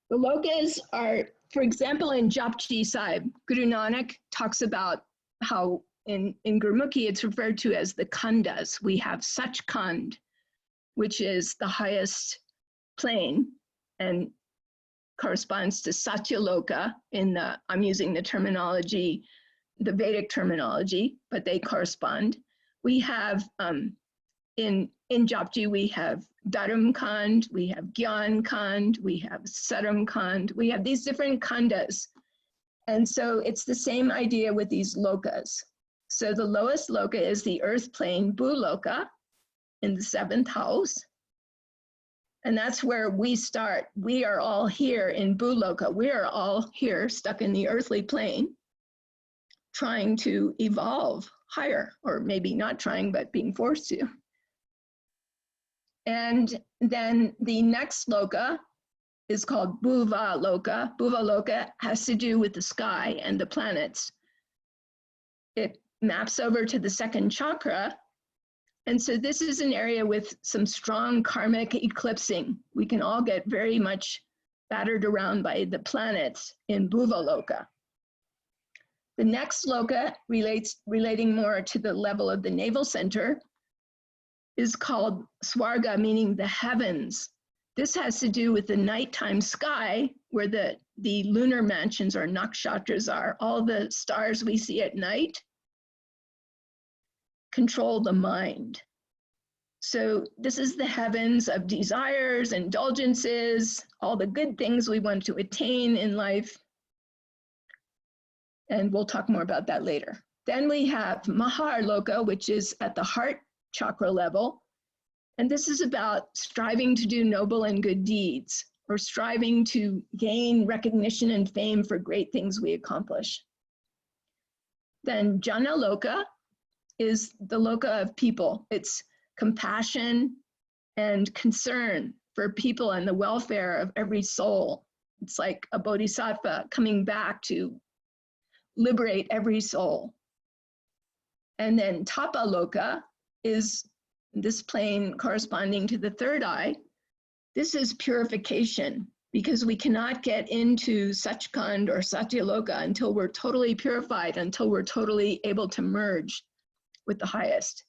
The lokas are, for example, in Japji Sahib, Guru Nanak talks about how in Gurmukhi it's referred to as the khandas. We have Sachkhand, which is the highest plane and corresponds to Satyaloka in the, I'm using the terminology, the Vedic terminology, but they correspond. We have, in Japji, we have Dharam Khand, we have Gyan Khand, we have Saram Khand, we have these different khandas. And so it's the same idea with these lokas. So the lowest loka is the earth plane, Bhuvaloka, in the 7th house. And that's where we start. We are all here in Bhuvaloka. We are all here stuck in the earthly plane, trying to evolve higher, or maybe not trying, but being forced to. And then the next loka is called Bhuvaloka. Bhuvaloka has to do with the sky and the planets. It maps over to the 2nd chakra. And so this is an area with some strong karmic eclipsing. We can all get very much battered around by the planets in Bhuvaloka. The next loka relating more to the level of the navel center is called Swarga, meaning the heavens. This has to do with the nighttime sky where the lunar mansions or Nakshatras are. All the stars we see at night control the mind. So this is the heavens of desires, indulgences, all the good things we want to attain in life. And we'll talk more about that later. Then we have Mahar Loka, which is at the heart chakra level. And this is about striving to do noble and good deeds, or striving to gain recognition and fame for great things we accomplish. Then Jana Loka is the loka of people. It's compassion and concern for people and the welfare of every soul. It's like a bodhisattva coming back to liberate every soul. And then Tapa Loka is this plane corresponding to the third eye. This is purification, because we cannot get into Sachkhand or Satyaloka until we're totally purified, until we're totally able to merge with the highest.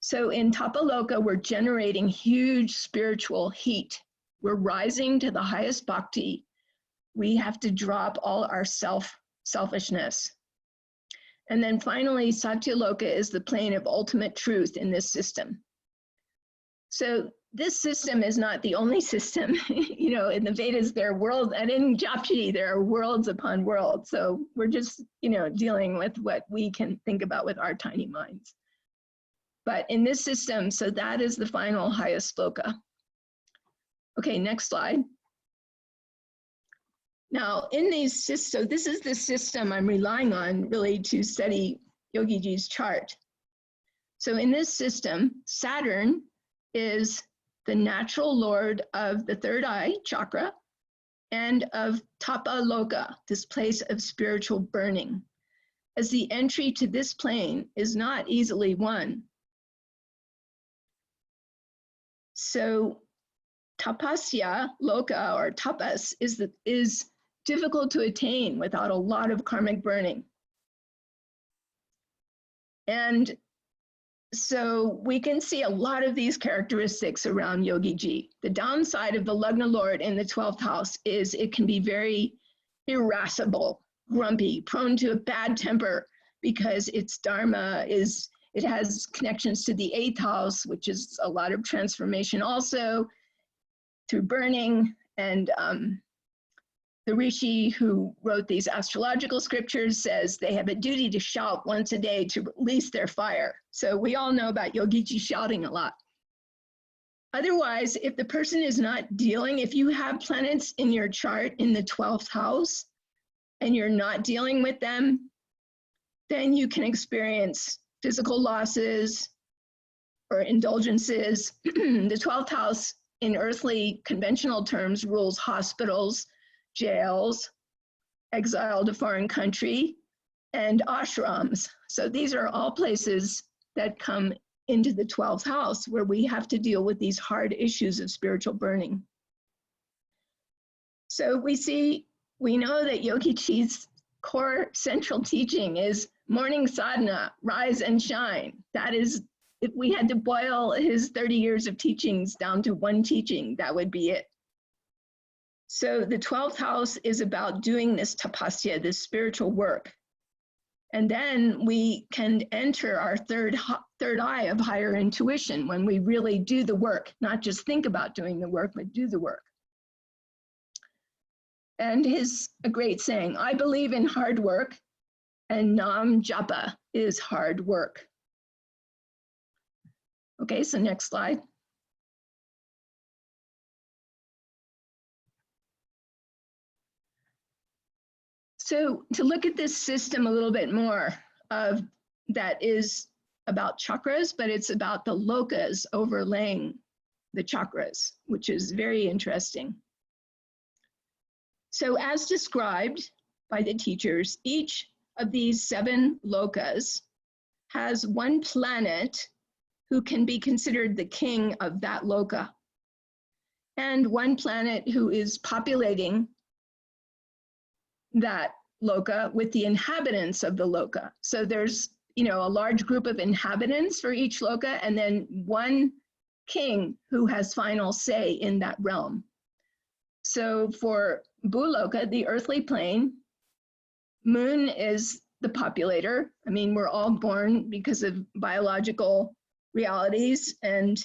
So in Tapaloka, we're generating huge spiritual heat. We're rising to the highest bhakti. We have to drop all our selfishness. And then finally, Satyaloka is the plane of ultimate truth in this system. So this system is not the only system. You know, in the Vedas, there are worlds, and in Japji, there are worlds upon worlds. So we're just, you know, dealing with what we can think about with our tiny minds. But in this system, so that is the final highest sloka. Okay, next slide. Now, in these systems, so this is the system I'm relying on really to study Yogiji's chart. So in this system, Saturn is the natural lord of the third eye chakra and of Tapa Loka, this place of spiritual burning, as the entry to this plane is not easily won. So Tapasya Loka, or tapas, is difficult to attain without a lot of karmic burning. And so we can see a lot of these characteristics around Yogiji. The downside of the Lagna Lord in the 12th house is it can be very irascible, grumpy, prone to a bad temper, because its dharma is, it has connections to the 8th house, which is a lot of transformation also through burning. And the Rishi who wrote these astrological scriptures says they have a duty to shout once a day to release their fire. So we all know about Yogiji shouting a lot. Otherwise, if the person is not dealing, if you have planets in your chart in the 12th house and you're not dealing with them, then you can experience physical losses or indulgences. The 12th house in earthly conventional terms rules hospitals, jails, exile to foreign country, and ashrams. So these are all places that come into the 12th house where we have to deal with these hard issues of spiritual burning. So we know that Yogiji's core central teaching is morning sadhana, rise and shine. That is, if we had to boil his 30 years of teachings down to one teaching, that would be it. So the 12th house is about doing this tapasya, this spiritual work. And then we can enter our third eye of higher intuition when we really do the work, not just think about doing the work, but do the work. And a great saying, I believe in hard work, and Nam Japa is hard work. Okay, so next slide. So to look at this system a little bit more, that is about chakras, but it's about the lokas overlaying the chakras, which is very interesting. So as described by the teachers, each of these 7 lokas has one planet who can be considered the king of that loka, and one planet who is populating that loka with the inhabitants of the loka. So there's, you know, a large group of inhabitants for each loka, and then one king who has final say in that realm. So for Bhuvaloka, the earthly plane, moon is the populator. I mean, we're all born because of biological realities, and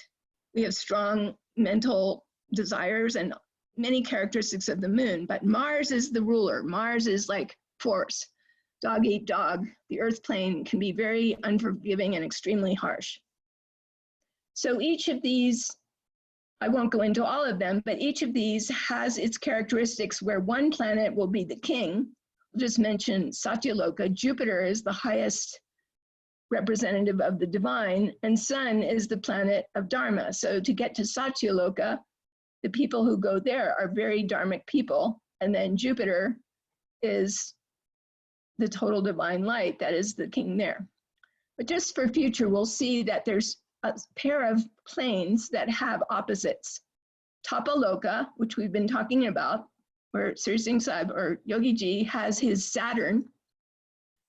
we have strong mental desires and many characteristics of the moon, but Mars is the ruler. Mars is like force, dog eat dog. The earth plane can be very unforgiving and extremely harsh. So each of these, I won't go into all of them, but each of these has its characteristics where one planet will be the king. I'll just mention Satyaloka. Jupiter is the highest representative of the divine, and Sun is the planet of Dharma. So to get to Satyaloka, the people who go there are very dharmic people, and then Jupiter is the total divine light, that is the king there. But just for future, we'll see that there's a pair of planes that have opposites. Tapaloka, which we've been talking about, where Sri Singh Sahib or Yogiji has his Saturn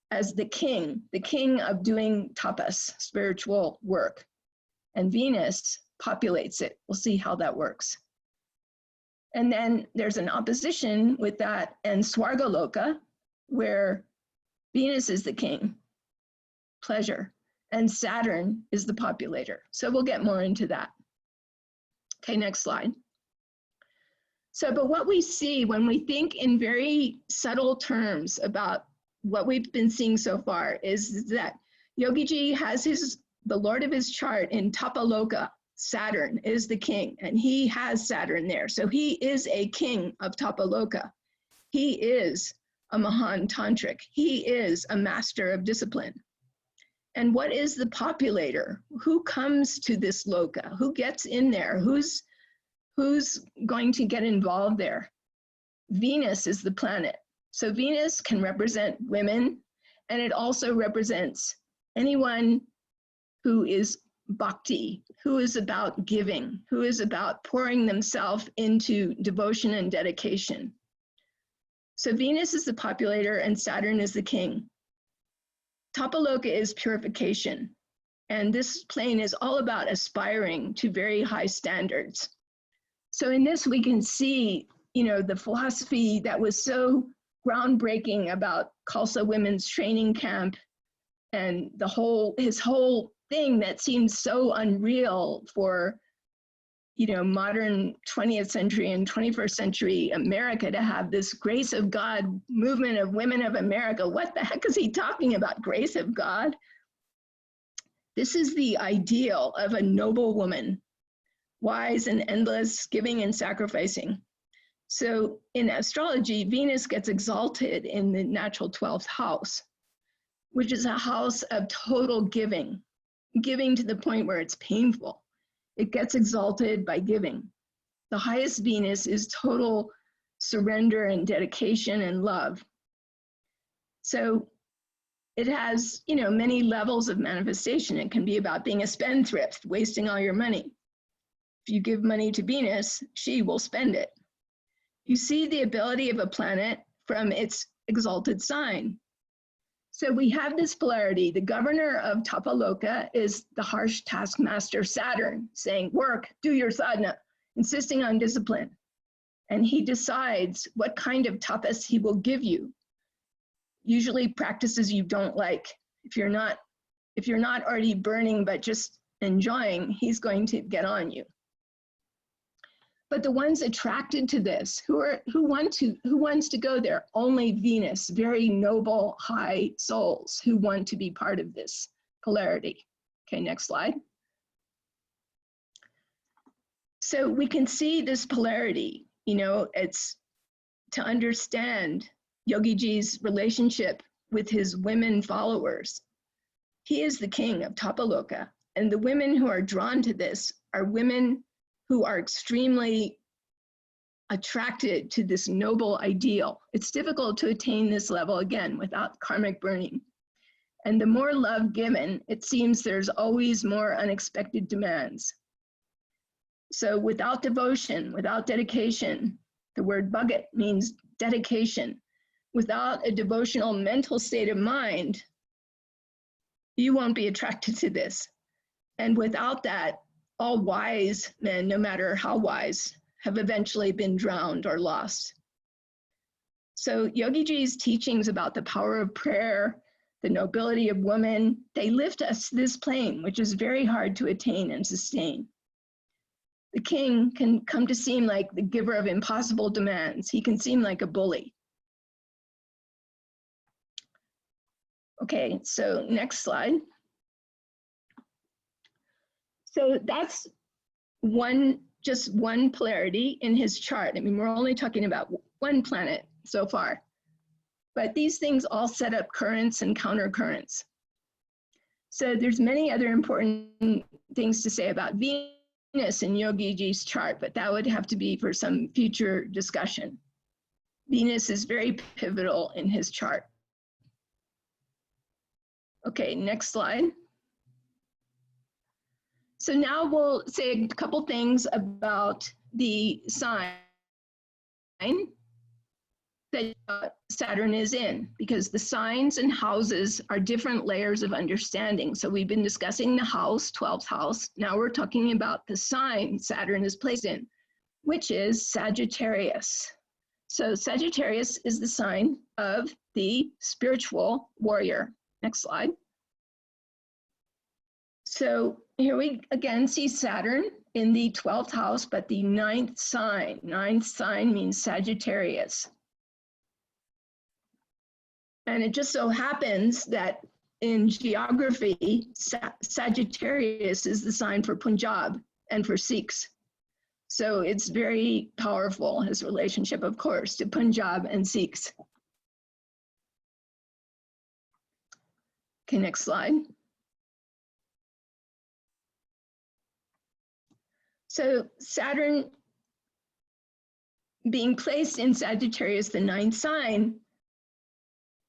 as the king of doing tapas, spiritual work. And Venus populates it. We'll see how that works. And then there's an opposition with that and Swarga, where Venus is the king, pleasure, and Saturn is the populator. So we'll get more into that. Okay, next slide. So, but what we see when we think in very subtle terms about what we've been seeing so far is that Yogiji has the lord of his chart in Tapaloka. Saturn is the king, and he has Saturn there. So he is a king of Tapaloka. He is a Mahan Tantric. He is a master of discipline. And what is the populator? Who comes to this loka? Who gets in there? Who's going to get involved there? Venus is the planet. So Venus can represent women, and it also represents anyone who is bhakti, who is about giving, who is about pouring themselves into devotion and dedication. So Venus is the populator and Saturn is the king. Tapaloka is purification. And this plane is all about aspiring to very high standards. So in this, we can see, you know, the philosophy that was so groundbreaking about Khalsa Women's Training Camp and his whole thing that seems so unreal for, you know, modern 20th century and 21st century America to have this grace of God movement of women of America. What the heck is he talking about, grace of God? This is the ideal of a noble woman, wise and endless, giving and sacrificing. So in astrology, Venus gets exalted in the natural 12th house, which is a house of total giving to the point where it's painful. It gets exalted by giving. The highest Venus is total surrender and dedication and love. So it has, you know, many levels of manifestation. It can be about being a spendthrift, wasting all your money. If you give money to Venus, she will spend it. You see the ability of a planet from its exalted sign. So we have this polarity. The governor of Tapaloka is the harsh taskmaster Saturn, saying, work, do your sadhana, insisting on discipline. And he decides what kind of tapas he will give you. Usually practices you don't like. If you're not already burning but just enjoying, he's going to get on you. But the ones attracted to this, who wants to go there? Only Venus, very noble, high souls who want to be part of this polarity. Okay, next slide. So we can see this polarity, you know, it's to understand Yogiji's relationship with his women followers. He is the king of Tapaloka, and the women who are drawn to this are women who are extremely attracted to this noble ideal. It's difficult to attain this level, again, without karmic burning. And the more love given, it seems there's always more unexpected demands. So without devotion, without dedication, the word bhagat means dedication. without a devotional mental state of mind, you won't be attracted to this. And without that, all wise men, no matter how wise, have eventually been drowned or lost. So Yogiji's teachings about the power of prayer, the nobility of woman, they lift us to this plane, which is very hard to attain and sustain. The king can come to seem like the giver of impossible demands. He can seem like a bully. Okay, so next slide. So that's just one polarity in his chart. I mean, we're only talking about one planet so far, but these things all set up currents and counter currents. So there's many other important things to say about Venus in Yogiji's chart, but that would have to be for some future discussion. Venus is very pivotal in his chart. Okay, next slide. So now we'll say a couple things about the sign that Saturn is in, because the signs and houses are different layers of understanding. So we've been discussing the house, 12th house. Now we're talking about the sign Saturn is placed in, which is Sagittarius. So Sagittarius is the sign of the spiritual warrior. Next slide. So here we again see Saturn in the 12th house, but the 9th sign. 9th sign means Sagittarius. And it just so happens that in geography, Sagittarius is the sign for Punjab and for Sikhs. So it's very powerful, his relationship, of course, to Punjab and Sikhs. Okay, next slide. So Saturn being placed in Sagittarius, the 9th sign,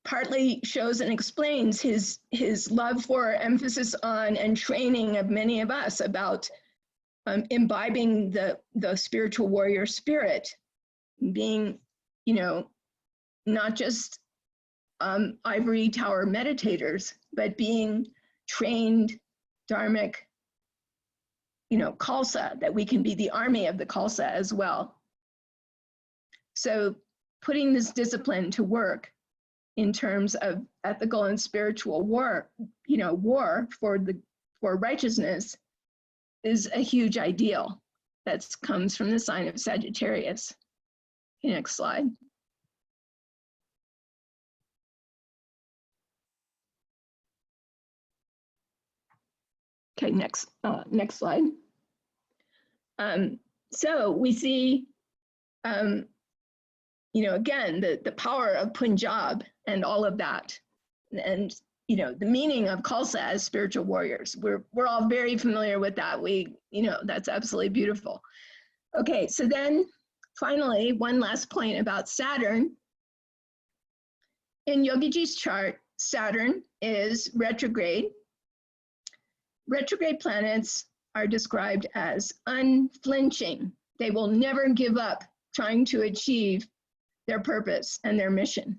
partly shows and explains his love for, emphasis on, and training of many of us about imbibing the spiritual warrior spirit, being, not just ivory tower meditators, but being trained dharmic, Khalsa, that we can be the army of the Khalsa as well. So putting this discipline to work in terms of ethical and spiritual war, war for righteousness is a huge ideal that comes from the sign of Sagittarius. Okay, next slide. Okay, next slide. So we see, again, the power of Punjab and all of that, and the meaning of Khalsa as spiritual warriors. We're all very familiar with that. That's absolutely beautiful. Okay, so then finally, one last point about Saturn. In Yogiji's chart, Saturn is retrograde. Retrograde planets are described as unflinching. They will never give up trying to achieve their purpose and their mission.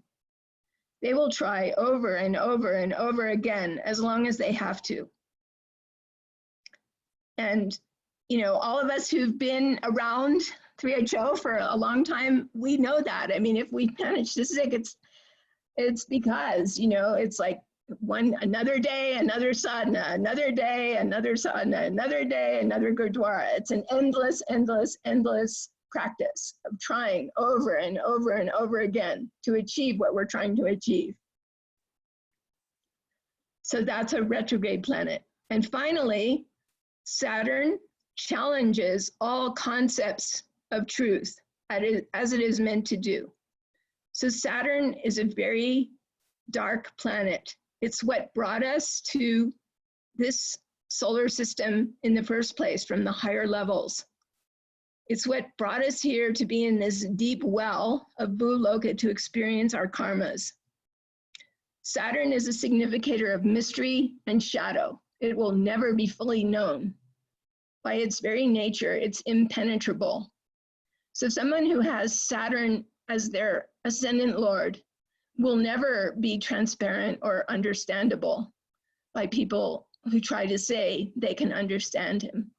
They will try over and over and over again as long as they have to. And, all of us who've been around 3HO for a long time, we know that. I mean, if we manage to stick, it's because, it's like another day, another sadhana, another day, another sadhana, another day, another gurdwara. It's an endless, endless, endless practice of trying over and over and over again to achieve what we're trying to achieve. So that's a retrograde planet. And finally, Saturn challenges all concepts of truth as it is meant to do. So Saturn is a very dark planet. It's what brought us to this solar system in the first place from the higher levels. It's what brought us here to be in this deep well of Bhuvaloka to experience our karmas. Saturn is a significator of mystery and shadow. It will never be fully known. By its very nature, it's impenetrable. So someone who has Saturn as their ascendant lord will never be transparent or understandable by people who try to say they can understand him.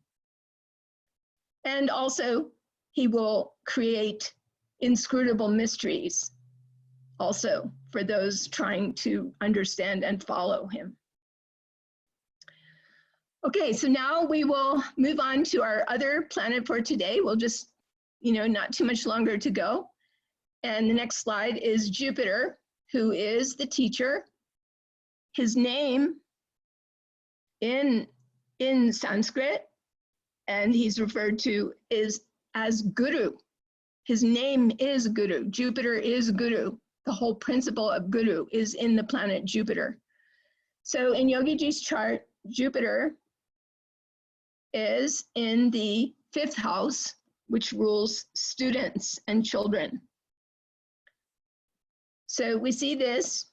And also, he will create inscrutable mysteries also for those trying to understand and follow him. Okay, so now we will move on to our other planet for today. We'll just, not too much longer to go. And the next slide is Jupiter, who is the teacher. His name in Sanskrit, and he's referred to as Guru. His name is Guru. Jupiter is Guru. The whole principle of Guru is in the planet Jupiter. So in Yogiji's chart, Jupiter is in the 5th house, which rules students and children. So we see this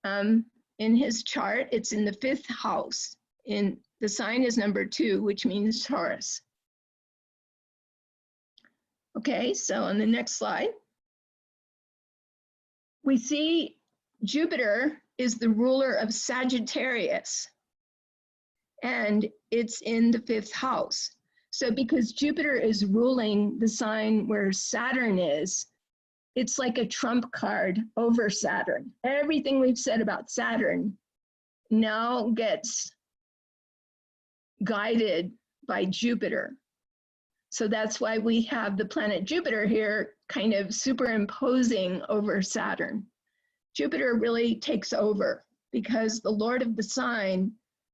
in his chart. It's in the 5th house. The sign is number 2, which means Taurus. Okay, so on the next slide, we see Jupiter is the ruler of Sagittarius, and it's in the 5th house. So because Jupiter is ruling the sign where Saturn is, it's like a trump card over Saturn. Everything we've said about Saturn now gets guided by Jupiter. So that's why we have the planet Jupiter here kind of superimposing over Saturn. Jupiter really takes over because the Lord of the sign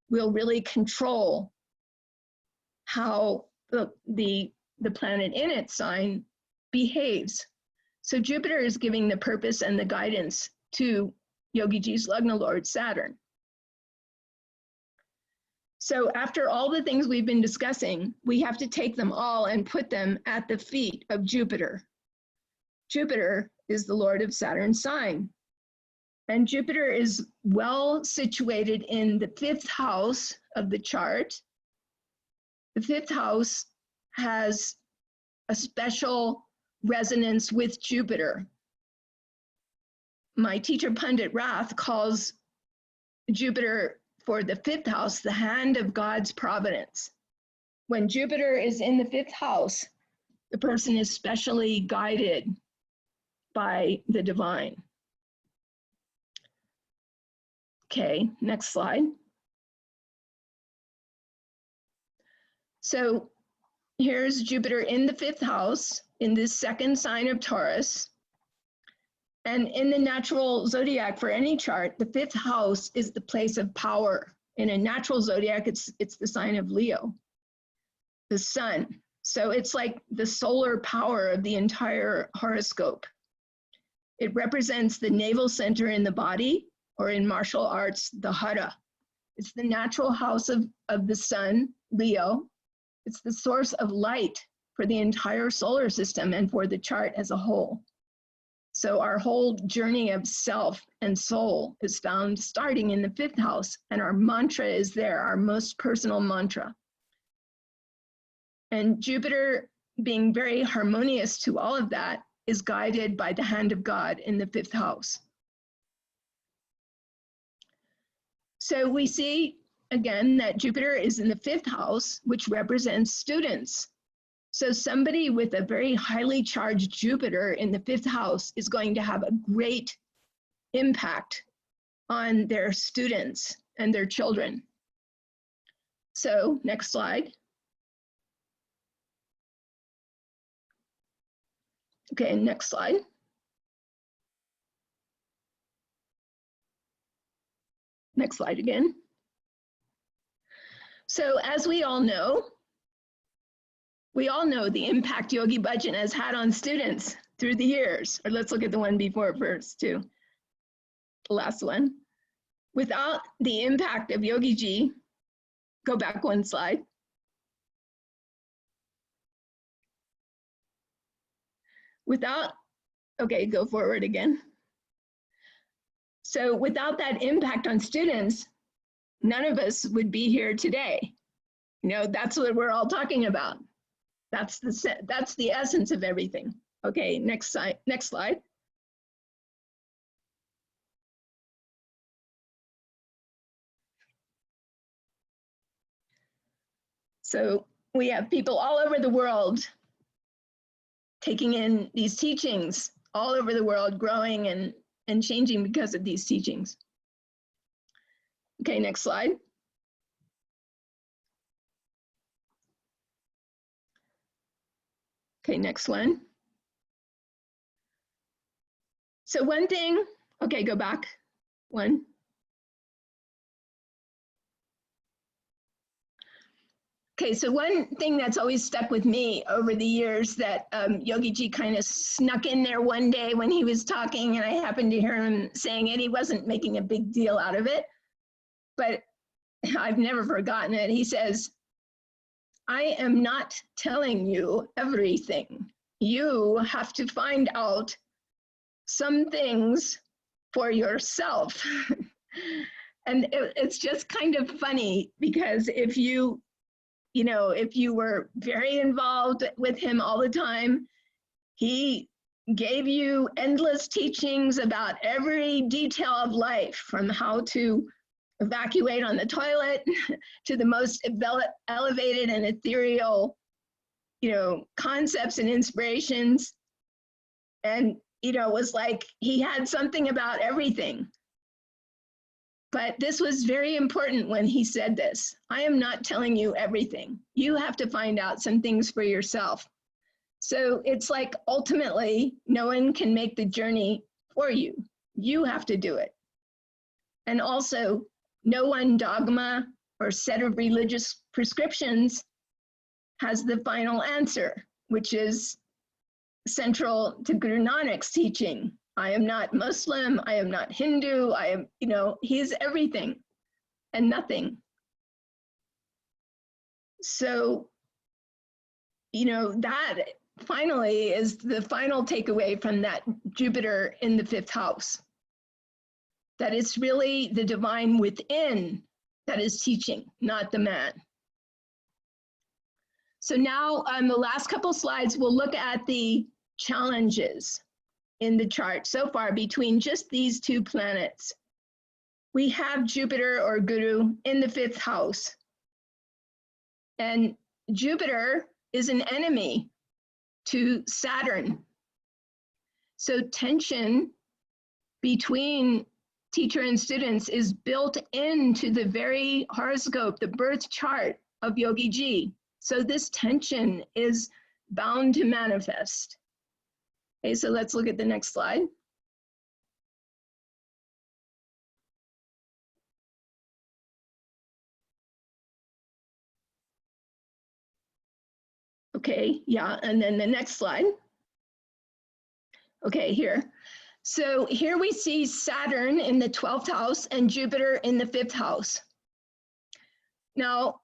will really control how the planet in its sign behaves. So Jupiter is giving the purpose and the guidance to Yogiji's Lagna Lord Saturn. So after all the things we've been discussing, we have to take them all and put them at the feet of Jupiter. Jupiter is the Lord of Saturn's sign. And Jupiter is well situated in the 5th house of the chart. The 5th house has a special resonance with Jupiter. My teacher Pundit Rath calls Jupiter for the 5th house the hand of God's providence. When Jupiter is in the 5th house, the person is specially guided by the divine. Okay, next slide. So here's Jupiter in the 5th house, in this 2nd sign of Taurus. And in the natural zodiac for any chart, the 5th house is the place of power. In a natural zodiac, it's the sign of Leo, the sun. So it's like the solar power of the entire horoscope. It represents the navel center in the body, or in martial arts, the hara. It's the natural house of the sun, Leo. It's the source of light for the entire solar system and for the chart as a whole. So our whole journey of self and soul is found starting in the 5th house, and our mantra is there, our most personal mantra. And Jupiter, being very harmonious to all of that, is guided by the hand of God in the 5th house. So we see again that Jupiter is in the 5th house, which represents students. So somebody with a very highly charged Jupiter in the 5th house is going to have a great impact on their students and their children. So next slide. Okay, next slide. Next slide again. So as we all know the impact Yogi Bhajan has had on students through the years. Or let's look at the one before first too, the last one. Without the impact of Yogiji, go back one slide. Okay, go forward again. So without that impact on students, none of us would be here today. That's what we're all talking about. That's the essence of everything. Okay, next slide. So we have people all over the world taking in these teachings, all over the world, growing and changing because of these teachings. Okay, next slide. Okay, next one. So one thing, okay, go back one. Okay, so one thing that's always stuck with me over the years that Yogiji kind of snuck in there one day when he was talking, and I happened to hear him saying it. He wasn't making a big deal out of it, but I've never forgotten it. He says, I am not telling you everything. You have to find out some things for yourself. And it's just kind of funny because if you were very involved with him all the time, he gave you endless teachings about every detail of life, from how to evacuate on the toilet to the most elevated and ethereal, concepts and inspirations. And, it was like he had something about everything. But this was very important when he said this. I am not telling you everything. You have to find out some things for yourself. So it's like ultimately, no one can make the journey for you. You have to do it. And also, no one dogma or set of religious prescriptions has the final answer, which is central to Guru Nanak's teaching. I am not Muslim, I am not Hindu, I am, he's everything and nothing. So, that finally is the final takeaway from that Jupiter in the 5th house. That it's really the divine within that is teaching, not the man. So now on the last couple slides, we'll look at the challenges in the chart so far between just these two planets. We have Jupiter or Guru in the 5th house. And Jupiter is an enemy to Saturn. So tension between teacher and students is built into the very horoscope, the birth chart of Yogiji. So this tension is bound to manifest. Okay, so let's look at the next slide. Okay, yeah, and then the next slide. Okay, here. So here we see Saturn in the 12th house and Jupiter in the 5th house. Now,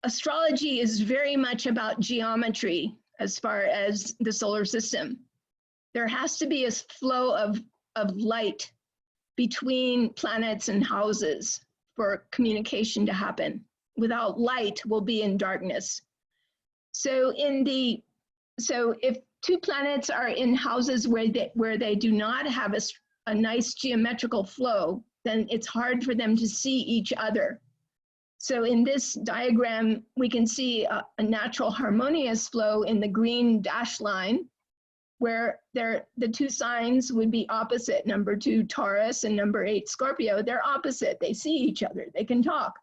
astrology is very much about geometry as far as the solar system. There has to be a flow of light between planets and houses for communication to happen. Without light, we'll be in darkness. So if two planets are in houses where they do not have a nice geometrical flow, then it's hard for them to see each other. So in this diagram, we can see a natural harmonious flow in the green dashed line, where the two signs would be opposite. Number 2, Taurus, and number 8, Scorpio. They're opposite. They see each other. They can talk.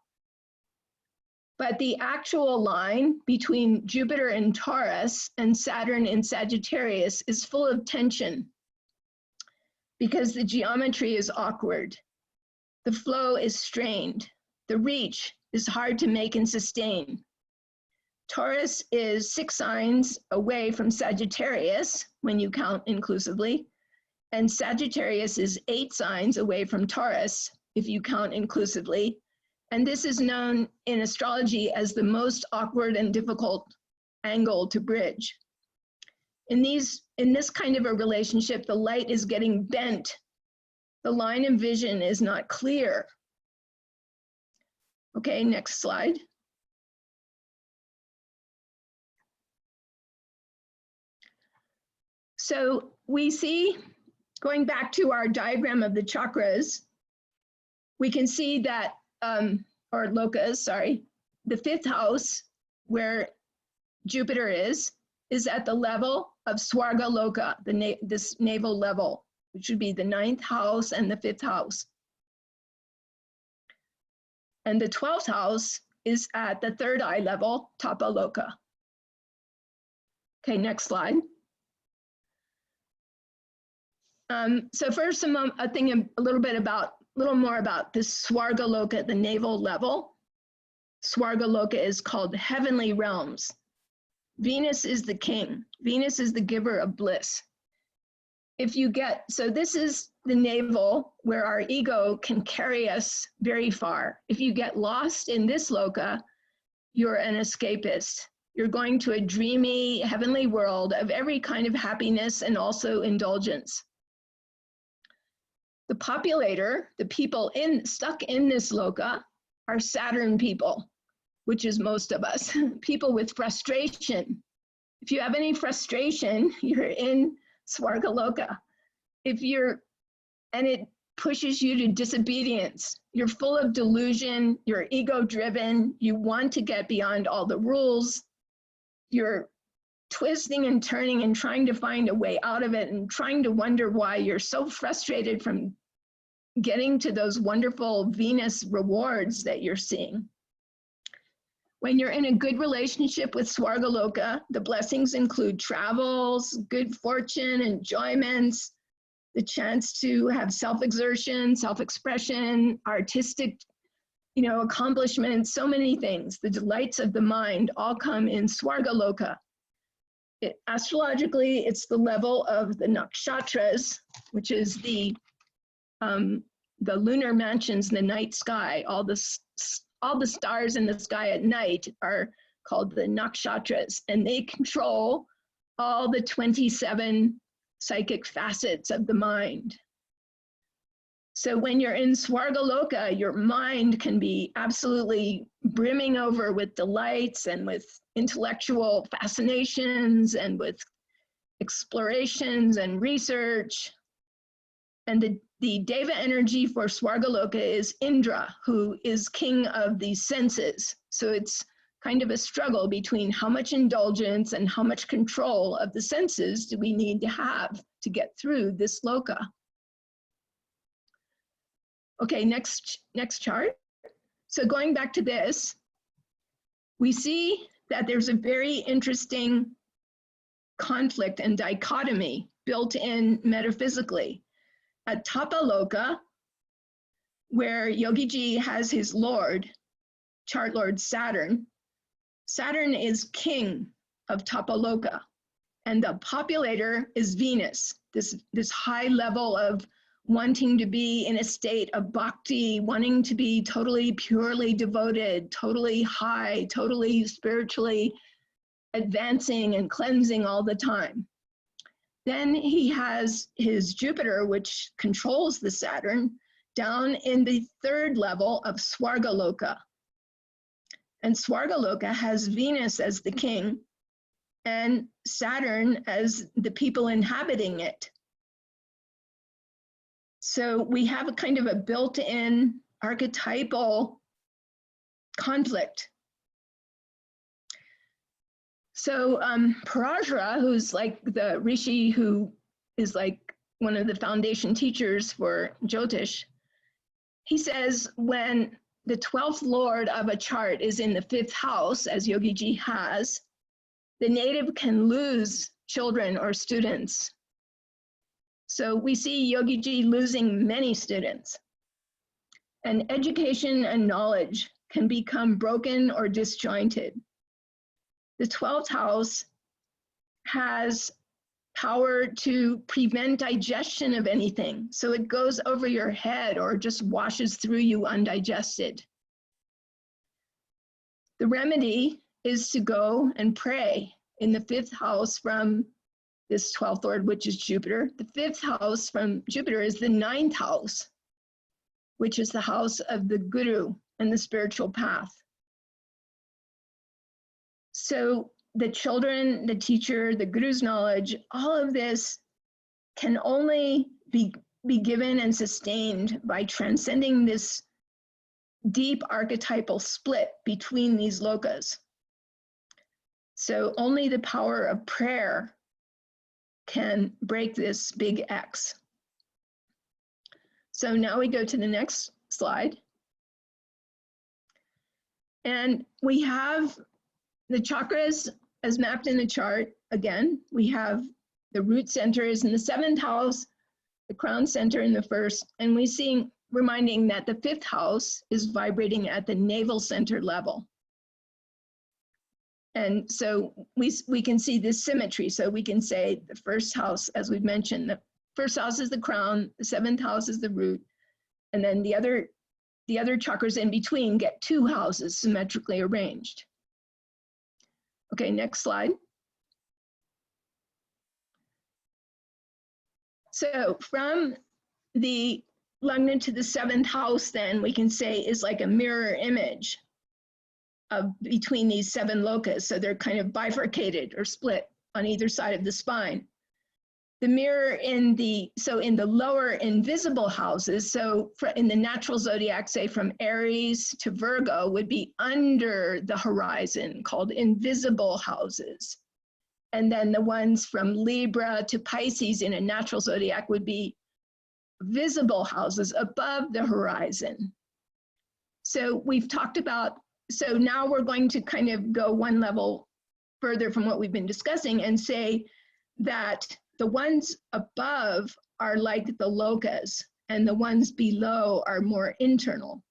But the actual line between Jupiter in Taurus and Saturn in Sagittarius is full of tension because the geometry is awkward. The flow is strained. The reach is hard to make and sustain. Taurus is 6 signs away from Sagittarius when you count inclusively, and Sagittarius is 8 signs away from Taurus if you count inclusively. And this is known in astrology as the most awkward and difficult angle to bridge. In this kind of a relationship, the light is getting bent. The line of vision is not clear. Okay, next slide. So we see, going back to our diagram of the chakras, we can see that, or lokas, sorry, the fifth house, where Jupiter is at the level of Swarga Loka, this navel level, which would be the 9th house and the 5th house. And the 12th house is at the 3rd eye level, Tapa Loka. Okay, next slide. So first, a little more about this Swarga Loka at the navel level. Swarga Loka is called heavenly realms. Venus is the king. Venus is the giver of bliss. So this is the navel where our ego can carry us very far. If you get lost in this loka, you're an escapist. You're going to a dreamy heavenly world of every kind of happiness and also indulgence. The populator, the people stuck in this loka, are Saturn people, which is most of us, people with frustration. If you have any frustration, you're in Swarga Loka. And it pushes you to disobedience. You're full of delusion, you're ego-driven, you want to get beyond all the rules, you're twisting and turning and trying to find a way out of it and trying to wonder why you're so frustrated from getting to those wonderful Venus rewards that you're seeing. When you're in a good relationship with Swarga Loka, the blessings include travels, good fortune, enjoyments, the chance to have self-exertion, self-expression, artistic, accomplishments, so many things. The delights of the mind all come in Swarga Loka. Astrologically, it's the level of the Nakshatras, which is the lunar mansions in the night sky. All the stars in the sky at night are called the Nakshatras, and they control all the 27 psychic facets of the mind. So when you're in Swarga Loka, your mind can be absolutely brimming over with delights and with intellectual fascinations and with explorations and research. And the Deva energy for Swarga Loka is Indra, who is king of the senses. So it's kind of a struggle between how much indulgence and how much control of the senses do we need to have to get through this loka. Okay, next chart. So going back to this, we see that there's a very interesting conflict and dichotomy built in metaphysically. At Tapa Loka, where Yogiji has his lord, chart lord Saturn, Saturn is king of Tapa Loka, and the populator is Venus, this high level of wanting to be in a state of bhakti, wanting to be totally purely devoted, totally high, totally spiritually advancing and cleansing all the time. Then he has his Jupiter, which controls the Saturn, down in the 3rd level of Swarga Loka. And Swarga Loka has Venus as the king and Saturn as the people inhabiting it. So we have a kind of a built-in archetypal conflict. So Parajara, who's like the rishi who is like one of the foundation teachers for Jyotish, he says when the 12th lord of a chart is in the 5th house, as Yogiji has, the native can lose children or students. So we see Yogiji losing many students. And education and knowledge can become broken or disjointed. The 12th house has power to prevent digestion of anything. So it goes over your head or just washes through you undigested. The remedy is to go and pray in the 5th house from this 12th lord, which is Jupiter. The 5th house from Jupiter is the 9th house, which is the house of the guru and the spiritual path. So the children, the teacher, the guru's knowledge, all of this can only be given and sustained by transcending this deep archetypal split between these lokas. So only the power of prayer can break this big X. So now we go to the next slide. And we have the chakras as mapped in the chart. Again, we have the root center is in the 7th house, the crown center in the 1st, and we see reminding that the 5th house is vibrating at the navel center level. And so we can see this symmetry. So we can say the 1st house, as we've mentioned, the 1st house is the crown, the 7th house is the root, and then the other chakras in between get 2 houses symmetrically arranged. Okay, next slide. So from the Lagna to the 7th house, then we can say is like a mirror image of between these 7 lokas. So they're kind of bifurcated or split on either side of the spine. The mirror in the lower invisible houses, so in the natural zodiac, say from Aries to Virgo, would be under the horizon, called invisible houses. And then the ones from Libra to Pisces in a natural zodiac would be visible houses above the horizon. So we've talked about, so now we're going to kind of go one level further from what we've been discussing and say that the ones above are like the lokas and the ones below are more internal.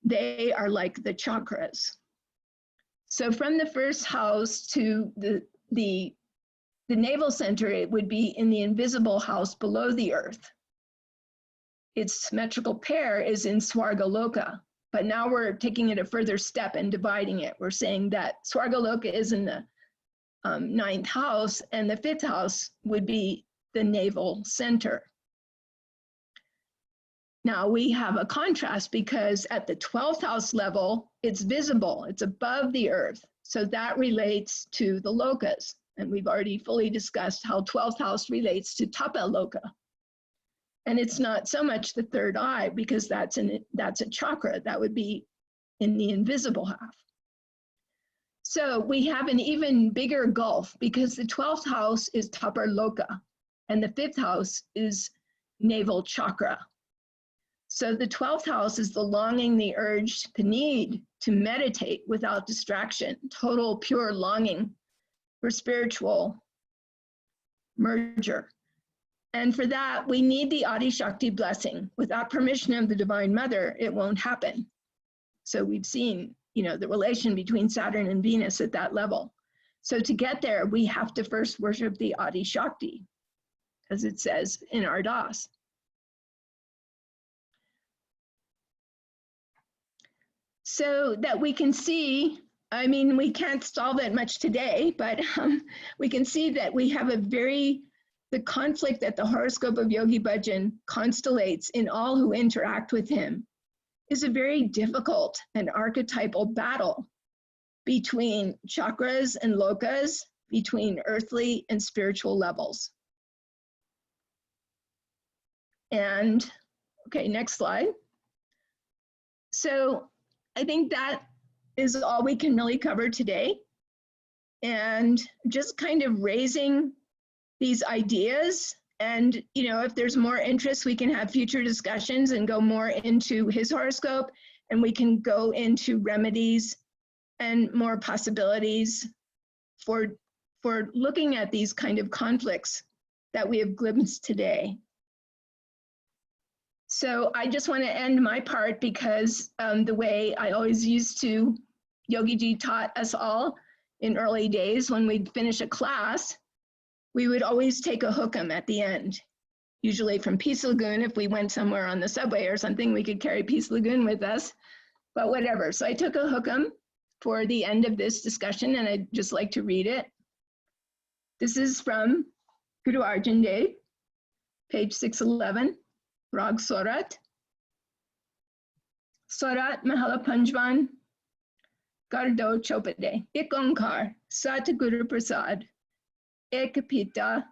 They are like the chakras. So from the 1st house to the navel center, it would be in the invisible house below the earth. Its symmetrical pair is in Swarga Loka, but now we're taking it a further step and dividing it. We're saying that Swarga Loka is in the 9th house, and the 5th house would be the navel center. Now we have a contrast because at the 12th house level, it's visible, it's above the earth. So that relates to the lokas. And we've already fully discussed how 12th house relates to Tapa Loka. And it's not so much the 3rd eye because that's a chakra that would be in the invisible half. So we have an even bigger gulf because the 12th house is Tapa Loka and the 5th house is navel chakra. So the 12th house is the longing, the urge, the need to meditate without distraction, total pure longing for spiritual merger. And for that, we need the Adi Shakti blessing. Without permission of the Divine Mother, it won't happen. So we've seen, the relation between Saturn and Venus at that level. So to get there, we have to first worship the Adi Shakti, as it says in our Das. So that we can see, we can't solve it much today, but we can see that we have the conflict that the horoscope of Yogi Bhajan constellates in all who interact with him is a very difficult and archetypal battle between chakras and lokas, between earthly and spiritual levels. And, okay, next slide. So I think that is all we can really cover today. And just kind of raising these ideas. And, if there's more interest, we can have future discussions and go more into his horoscope, and we can go into remedies and more possibilities for looking at these kind of conflicts that we have glimpsed today. So I just want to end my part because the way I always used to, Yogiji taught us all in early days when we'd finish a class, we would always take a hook'em at the end, usually from Peace Lagoon. If we went somewhere on the subway or something, we could carry Peace Lagoon with us, but whatever. So I took a hook'em for the end of this discussion, and I'd just like to read it. This is from Guru Arjan Dev, page 611, Rag Sorat. Sorat Mahala Panjvan, Gardo Chopade, Ik Onkar, Sat Guru Prasad, Ek Pita,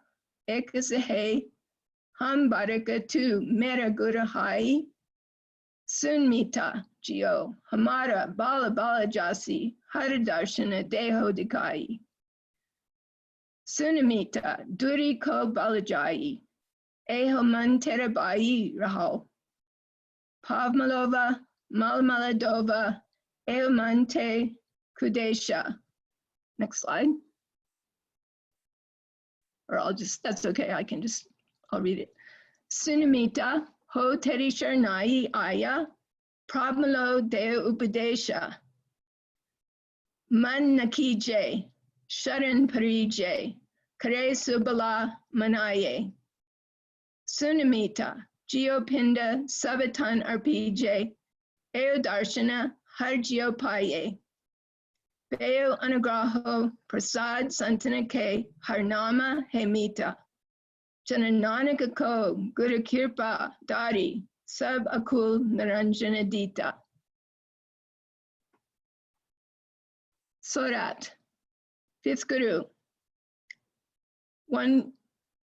Ek Sahe, Ham Baraka Tu, Mera Guru Hai, Sunmita Jio Hamara Bala Bala Jasi Haridarshana Deho Dikai. Sunamita Duri Ko Balajai Ehoman Terabai Raho. Pavmalova Malmaladova Eomante Kudesha. Next slide. Or that's okay, I'll read it. Sunamita Ho Terisharnai Aya Pavmalo De Upadesha. Man Nakije Sharan Parije Kare Subala Manaye. Sunamita Geopinda Savatan Arpije Eodarshana Harjiopaye. Beo Anugraho Prasad Santanake Harnama Hemita. Janananaka Ko Gurukirpa Dari Sab Akul Naranjanadita. Sorat, fifth Guru. One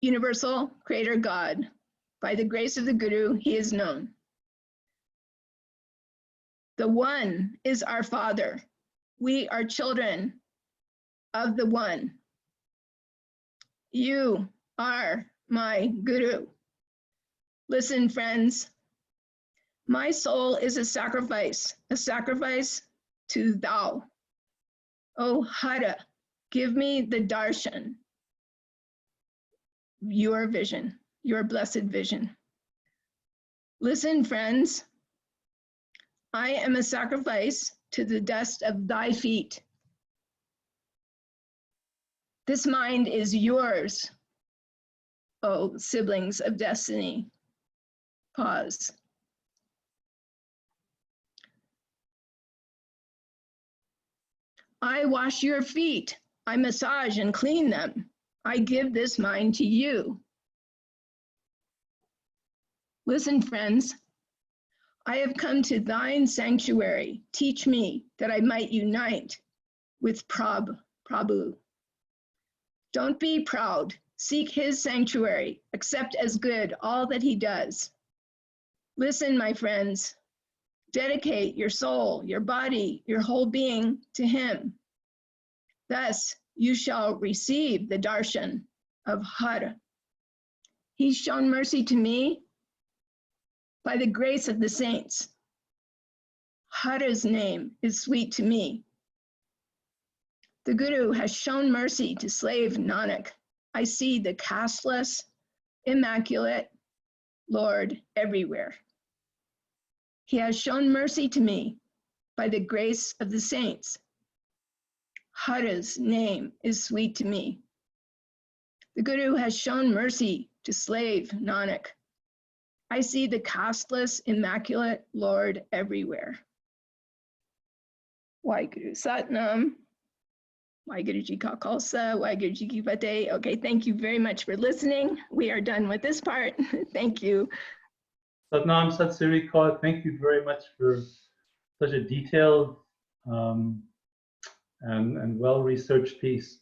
universal creator God. By the grace of the Guru, he is known. The One is our Father. We are children of the One. You are my Guru. Listen, friends. My soul is a sacrifice to thou. Oh, Hara, give me the darshan, your vision, your blessed vision. Listen, friends. I am a sacrifice to the dust of thy feet. This mind is yours, oh siblings of destiny. Pause. I wash your feet. I massage and clean them. I give this mind to you. Listen, friends. I have come to thine sanctuary. Teach me that I might unite with Prabhu. Don't be proud. Seek his sanctuary. Accept as good all that he does. Listen, my friends. Dedicate your soul, your body, your whole being to him. Thus, you shall receive the darshan of Hara. He's shown mercy to me by the grace of the saints. Hara's name is sweet to me. The Guru has shown mercy to slave Nanak. I see the casteless, immaculate Lord everywhere. He has shown mercy to me by the grace of the saints. Hara's name is sweet to me. The Guru has shown mercy to slave Nanak. I see the casteless, immaculate Lord everywhere. Waheguru Satnam, Waheguru Ji Ka Khalsa, Waheguru Ji Ki Fateh. Okay, thank you very much for listening. We are done with this part. Thank you. Satnam, Sat Siri Kaur, thank you very much for such a detailed and well-researched piece.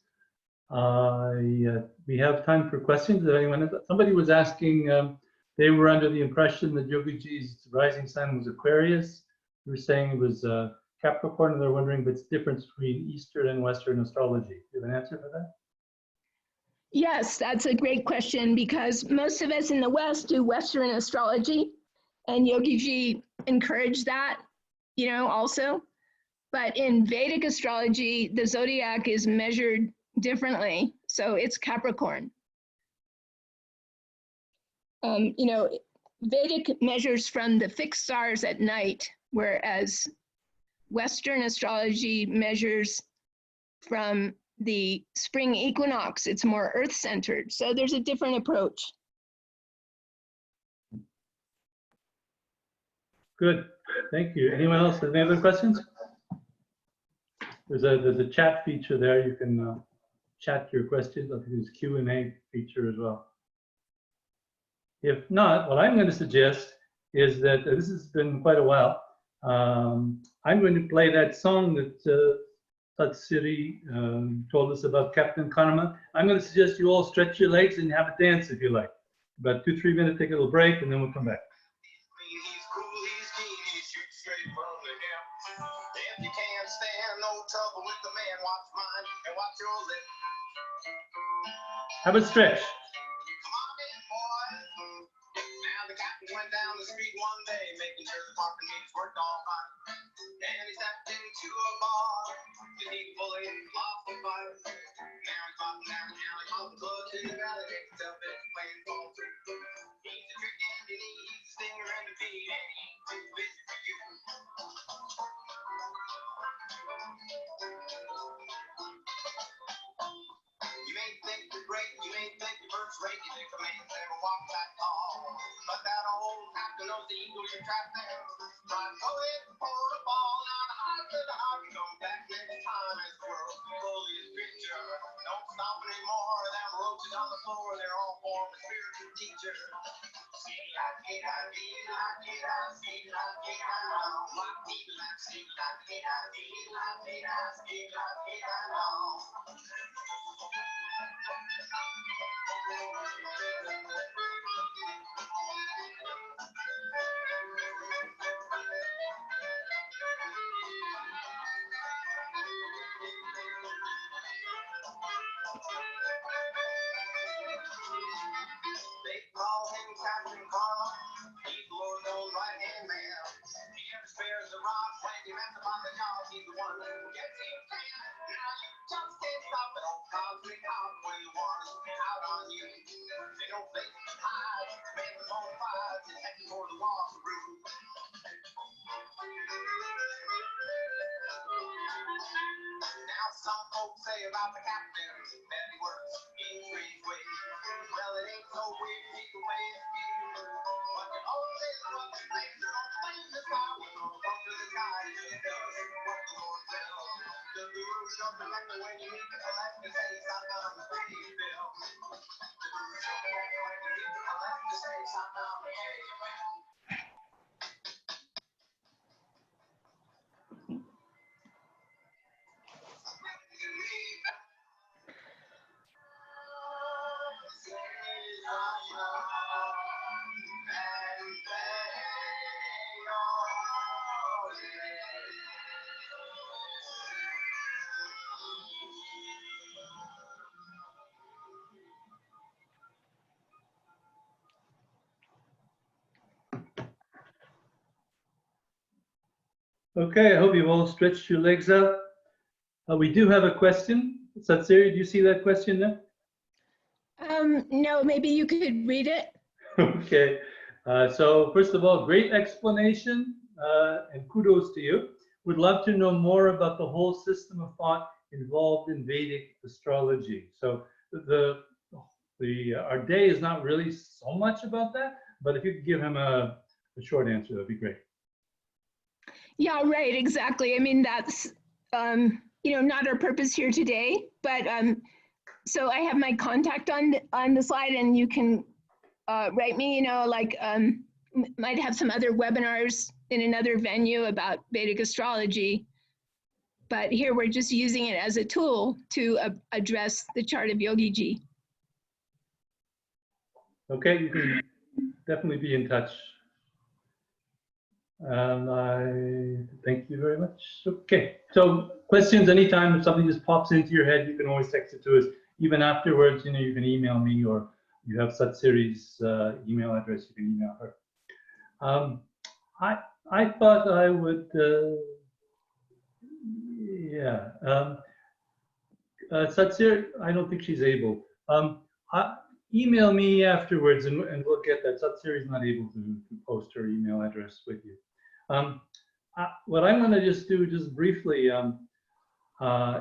We have time for questions. If anyone, somebody was asking, they were under the impression that Yogiji's rising sign was Aquarius. You were saying it was Capricorn, and they're wondering if it's difference between Eastern and Western astrology. Do you have an answer for that? Yes, that's a great question, because most of us in the West do Western astrology, and Yogiji encouraged that, also. But in Vedic astrology, the zodiac is measured differently, so it's Capricorn. Vedic measures from the fixed stars at night, whereas Western astrology measures from the spring equinox. It's more earth-centered, so there's a different approach. Good, thank you. Anyone else have any other questions? There's a chat feature there. You can chat your questions. I think there's a Q&A feature as well. If not, what I'm going to suggest is that this has been quite a while. I'm going to play that song that Sat Siri told us about Captain Karma. I'm going to suggest you all stretch your legs and have a dance if you like. About 2-3 minutes, take a little break, and then we'll come back. He's cool, he's genius. a man, watch mine and watch your lip. Have a stretch. Come on in, boys. Now the captain went down the street one day, making sure the parking meters worked all fine. And he stepped into a bar to eat fully off the fire. Now he's popping down the alley, off the blood to the valley, makes himself in playing ball too. He's a trick and he's a stinger and a bee, and he ain't too busy for you. You may think you're great, you may think you're first rate, you think a man never walk that tall. But that old captain knows the eagle you're trapped there. Try to go in for the ball, now the heart to the heart, come back next time as the world's bulliest picture. Don't stop anymore, them roaches on the floor, they're all form a spiritual teacher. They call him Captain Karma. He's the Lord's own right-hand man. He never spares the rod when he messes upon the job. He's the one who gets him can. Now you just can't stop it. Old cosmic cop when the water's out on you. They don't think to hide. Man with on fire. He's heading for the lost room. Now some folks say about the captain that he works in strange ways. Well, it ain't so weird, people way it's you. But you always run the things that don't play in the sky. We're gonna go to the sky and it does what the Lord will. The guru's your protector when you need to collect the say Satan on the pay bill. The guru's your protector when you need to collect the say Satan on the pay bill. Okay, I hope you've all stretched your legs out. We do have a question. Sat Siri, do you see that question there? No, maybe you could read it. Okay, so first of all, great explanation and kudos to you. Would love to know more about the whole system of thought involved in Vedic astrology. So our day is not really so much about that, but if you could give him a short answer, that'd be great. Yeah, right, exactly. I mean, that's, not our purpose here today, but so I have my contact on the slide and you can write me, might have some other webinars in another venue about Vedic astrology, but here we're just using it as a tool to address the chart of Yogiji. Okay, you can definitely be in touch. I thank you very much. Okay, so questions anytime. If something just pops into your head, you can always text it to us. Even afterwards, you can email me, or you have Sat Siri's email address. You can email her. I thought I would, Sat Siri, I don't think she's able. Email me afterwards, and we'll get that. Sat Siri's not able to post her email address with you. What I'm going to just do, just briefly,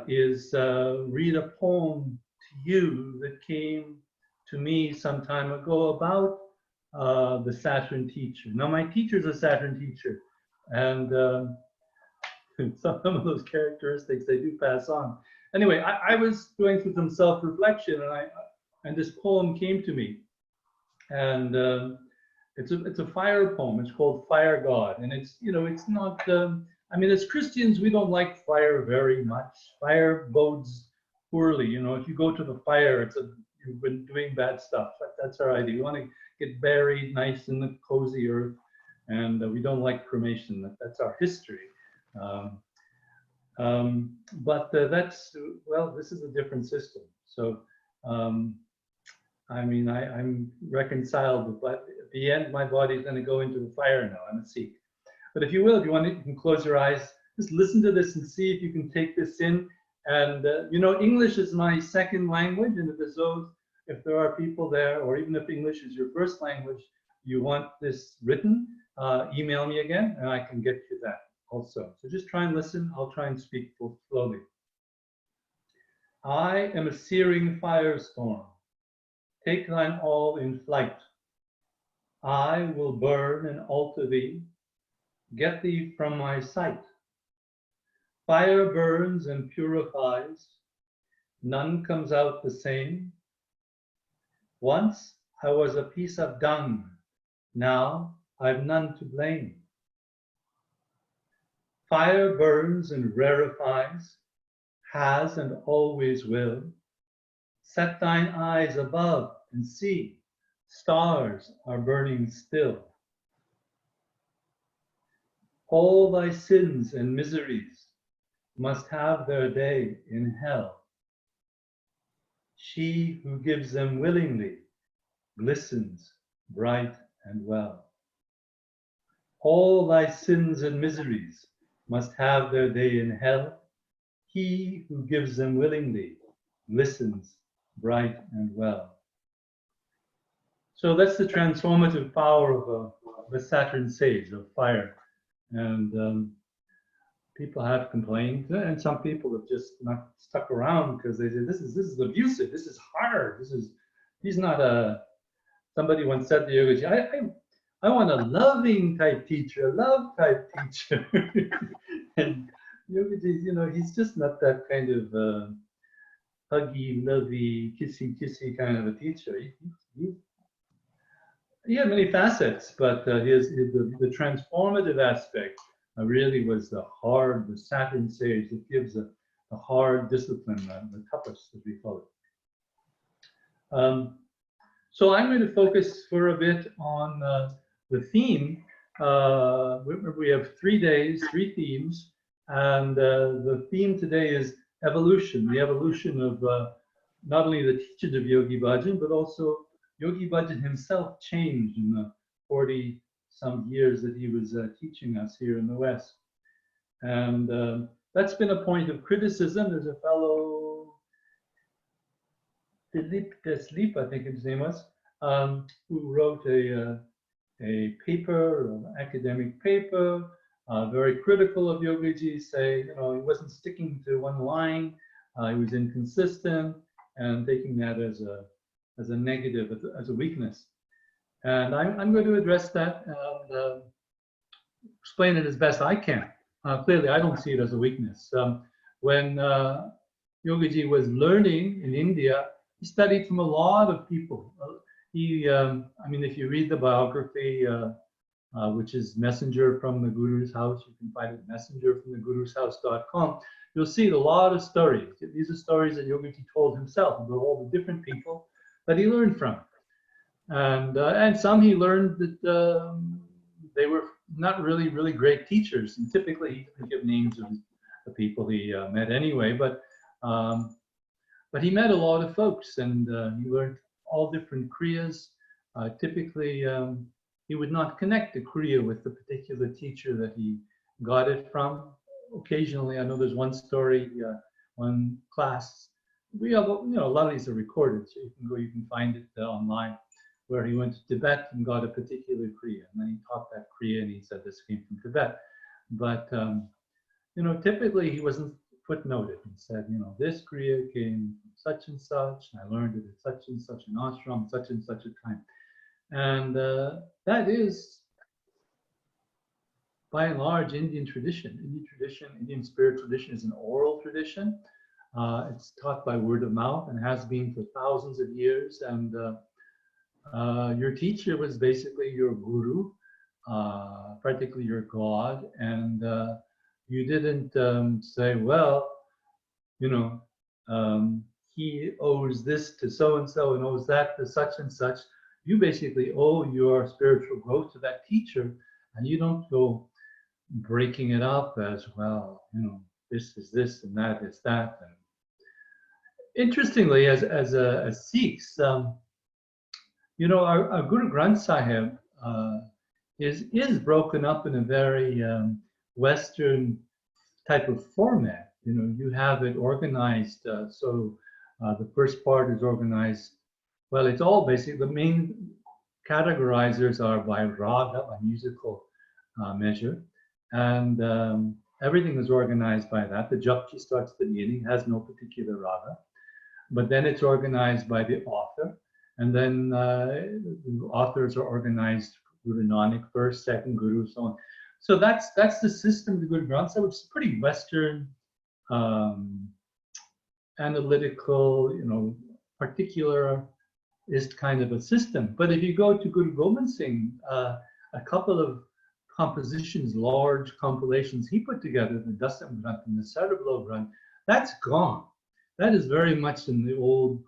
is read a poem to you that came to me some time ago about the Saturn teacher. Now, my teacher's a Saturn teacher, and some of those characteristics they do pass on. Anyway, I was going through some self-reflection, and this poem came to me, and it's a fire poem. It's called Fire God, and it's not. I mean, as Christians, we don't like fire very much. Fire bodes poorly. If you go to the fire, you've been doing bad stuff. That's our idea. We want to get buried nice in the cozy earth, and we don't like cremation. That's our history. But that's, well, this is a different system. So, I mean, I'm reconciled, but at the end, my body's going to go into the fire now. I'm a Sikh. But if you will, if you want to, you can close your eyes. Just listen to this and see if you can take this in. And, you know, English is my second language. And if there are people there, or even if English is your first language, you want this written, email me again, and I can get you that also. So just try and listen. I'll try and speak slowly. I am a searing firestorm. Take thine all in flight. I will burn and alter thee. Get thee from my sight. Fire burns and purifies. None comes out the same. Once I was a piece of dung. Now I've none to blame. Fire burns and rarefies, has and always will. Set thine eyes above and see, stars are burning still. All thy sins and miseries must have their day in hell. She who gives them willingly glistens bright and well. All thy sins and miseries must have their day in hell. He who gives them willingly glistens bright and well. So that's the transformative power of a Saturn sage, of fire. And people have complained, and some people have just not stuck around because they say, this is abusive, this is hard, he's not a, somebody once said to Yogi, I want a loving type teacher, a love type teacher. And Yogi, you know, he's just not that kind of huggy, lovey, kissy kind of a teacher. He had many facets, but the transformative aspect really was the Saturn sage that gives a hard discipline, the tapas, as we call it. So I'm going to focus for a bit on the theme. We have 3 days, 3 themes, and the theme today is evolution, the evolution of not only the teachings of Yogi Bhajan, but also Yogi Bhajan himself changed in the 40-some years that he was teaching us here in the West. And that's been a point of criticism. There's a fellow, Philippe Deslip, I think his name was, who wrote a paper, an academic paper, very critical of Yogiji, say, you know, he wasn't sticking to one line, he was inconsistent, and taking that as a negative, as a weakness. And I'm going to address that and explain it as best I can. Clearly, I don't see it as a weakness. When Yogiji was learning in India, he studied from a lot of people. I mean, if you read the biography, which is Messenger from the Guru's House, you can find it messengerfromtheguru'shouse.com. You'll see a lot of stories. These are stories that Yogiji told himself about all the different people that he learned from. And some he learned that they were not really great teachers. And typically he didn't give names of the people he met anyway, but he met a lot of folks, and he learned all different kriyas. Typically, he would not connect the kriya with the particular teacher that he got it from. Occasionally, I know there's one story, one class. We have, you know, a lot of these are recorded, so you can find it online, where he went to Tibet and got a particular kriya, and then he taught that kriya, and he said this came from Tibet. But you know, typically he wasn't footnoted and said, you know, this kriya came from such and such, and I learned it at such and such an ashram, such and such a time. And that is, by and large, Indian tradition. Indian spirit tradition is an oral tradition. It's taught by word of mouth and has been for thousands of years. And your teacher was basically your guru, practically your God. And you didn't say, well, you know, he owes this to so-and-so and owes that to such and such. You basically owe your spiritual growth to that teacher, and you don't go breaking it up as, well, you know, this is this and that is that. And interestingly, as Sikhs, you know, our Guru Granth Sahib is broken up in a very Western type of format. You know, you have it organized. The first part is organized. Well, it's all basically the main categorizers are by raga, by musical measure, and everything is organized by that. The japji starts at the beginning, has no particular raga, but then it's organized by the author, and then the authors are organized Guru Nanak first, second Guru, so on. So that's the system of the Guru Granth Sahib, which is pretty Western, analytical, you know, particularist kind of a system. But if you go to Guru Gobind Singh, a couple of compositions, large compilations he put together, the Dasam Granth and the Cerebral Granth, that's gone. That is very much in the old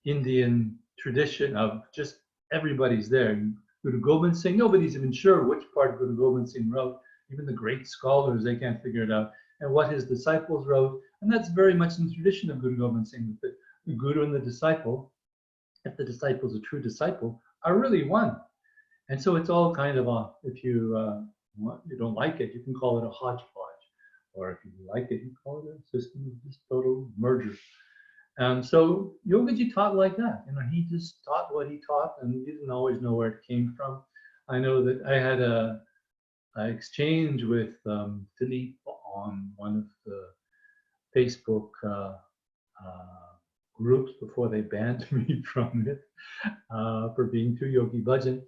Indian tradition of just everybody's there. Guru Gobind Singh, nobody's even sure which part Guru Gobind Singh wrote. Even the great scholars, they can't figure it out. And what his disciples wrote, and that's very much in the tradition of Guru Gobind Singh. The Guru and the disciple, if the disciple is a true disciple, are really one. And so it's all kind of a, if you don't like it, you can call it a hodgepodge. Or if you like it, you call it a system of just total merger. And so Yogiji taught like that. You know, he just taught what he taught, and he didn't always know where it came from. I know that I had a exchange with Philippe on one of the Facebook groups before they banned me from it for being too Yogi Bhajan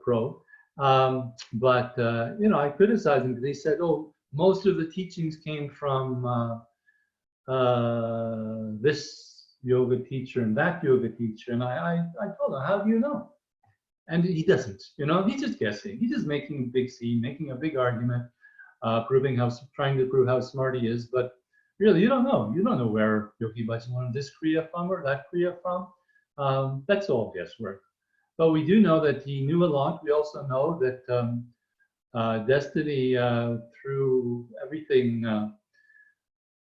pro. But you know, I criticized him because he said, "Oh, most of the teachings came from this yoga teacher and that yoga teacher." And I told him, "How do you know?" And he doesn't. You know, he's just guessing. He's just making a big scene, making a big argument, trying to prove how smart he is. But really, you don't know. You don't know where Yogi Bhajan learned this kriya from or that kriya from. That's all guesswork. But we do know that he knew a lot. We also know that destiny, through everything,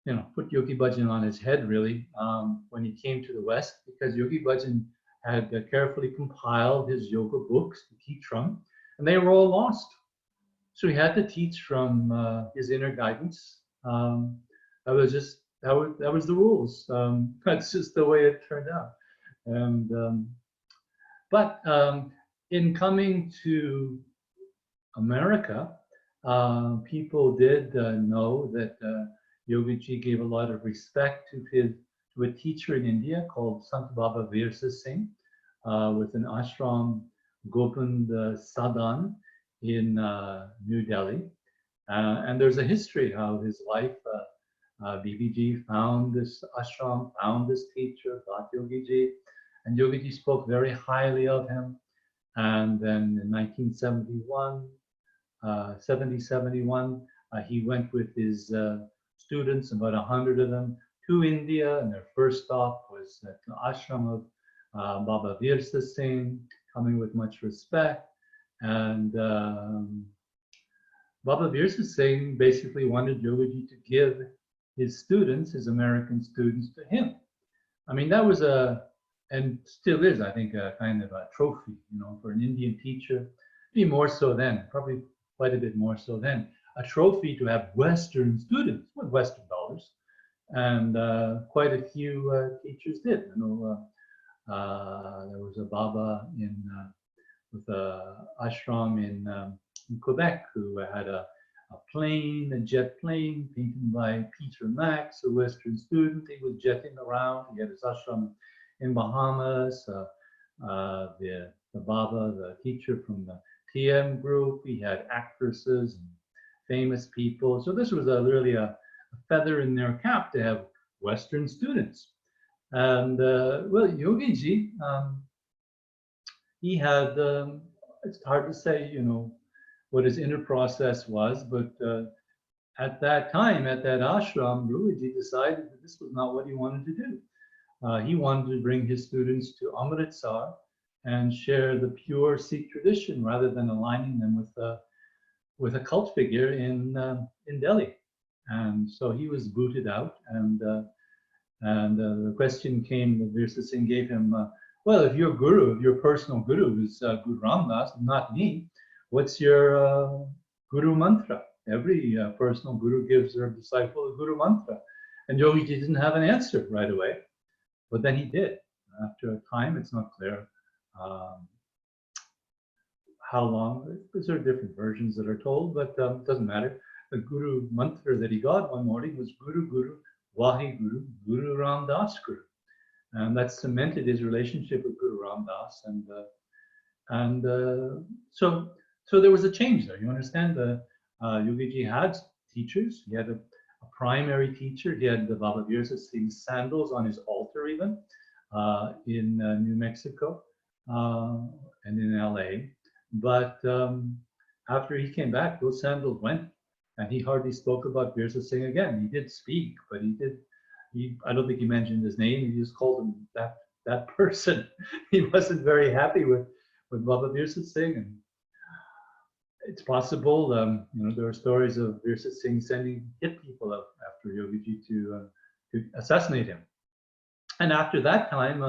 you know, put Yogi Bhajan on his head, really, when he came to the West, because Yogi Bhajan had carefully compiled his yoga books to teach from, and they were all lost. So he had to teach from his inner guidance. That was the rules. That's just the way it turned out. And but in coming to America, people did know that Yogiji gave a lot of respect to a teacher in India called Sant Baba Virsa Singh, with an ashram, Gobind Sadan, in New Delhi. And there's a history how his wife, BBG, found this ashram, found this teacher, got Yogiji, and Yogiji spoke very highly of him. And then in 1971, 71, he went with his students, about 100 of them, to India, and their first stop was at the ashram of Baba Virsa Singh, coming with much respect. And Baba Virsa Singh basically wanted Yogiji to give his students, his American students, to him. I mean, that was and still is, I think, a kind of a trophy, you know, for an Indian teacher. Maybe more so then, probably quite a bit more so then. A trophy to have Western students with Western dollars, and quite a few teachers did. You know, there was a Baba with a ashram in Quebec who had a jet plane painted by Peter Max, a Western student. He was jetting around. He had his ashram in Bahamas. The Baba, the teacher from the TM group, he had actresses and famous people. So this was really a feather in their cap to have Western students. And well, Yogiji, he had, it's hard to say, you know, what his inner process was, but at that time, at that ashram, Yogiji decided that this was not what he wanted to do. He wanted to bring his students to Amritsar and share the pure Sikh tradition rather than aligning them with a cult figure in Delhi. And so he was booted out, and the question came that Virsa Singh gave him, well, if your guru, if your personal guru is Guru Ramdas, not me, what's your guru mantra? Every personal guru gives their disciple a guru mantra. And Yogiji didn't have an answer right away, but then he did. After a time, it's not clear how long. There are different versions that are told, but it doesn't matter. The guru mantra that he got one morning was Guru Guru, Wahi Guru, Guru Ramdas Guru. And that cemented his relationship with Guru Ramdas. So there was a change there. You understand? Yogiji had teachers. He had a primary teacher. He had the Baba Virsa Singh's sandals on his altar even in New Mexico and in LA. But after he came back, those sandals went, and he hardly spoke about Virsa Singh again. He did speak, but I don't think he mentioned his name. He just called him that person. He wasn't very happy with Baba Virsa Singh, and it's possible. There are stories of Virsa Singh sending hit people out after Yogiji to assassinate him. And after that time,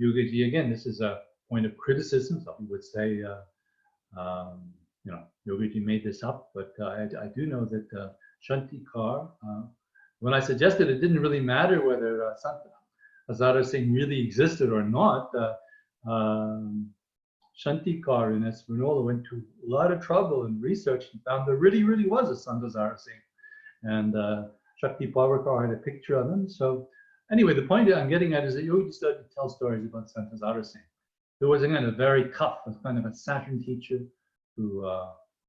Yogiji, again, this is a point of criticism. Some would say, Yogiji made this up, but I do know that Shanti Kaur, when I suggested it didn't really matter whether Sant Hazara Singh really existed or not, Shanti Kaur in Espanola went to a lot of trouble and research and found there really, really was a Sant Hazara Singh. And Shakti Pawar had a picture of him. So anyway, the point I'm getting at is that Yogi started to tell stories about Sant Hazara Singh. There was, again, a very tough, kind of a Saturn teacher who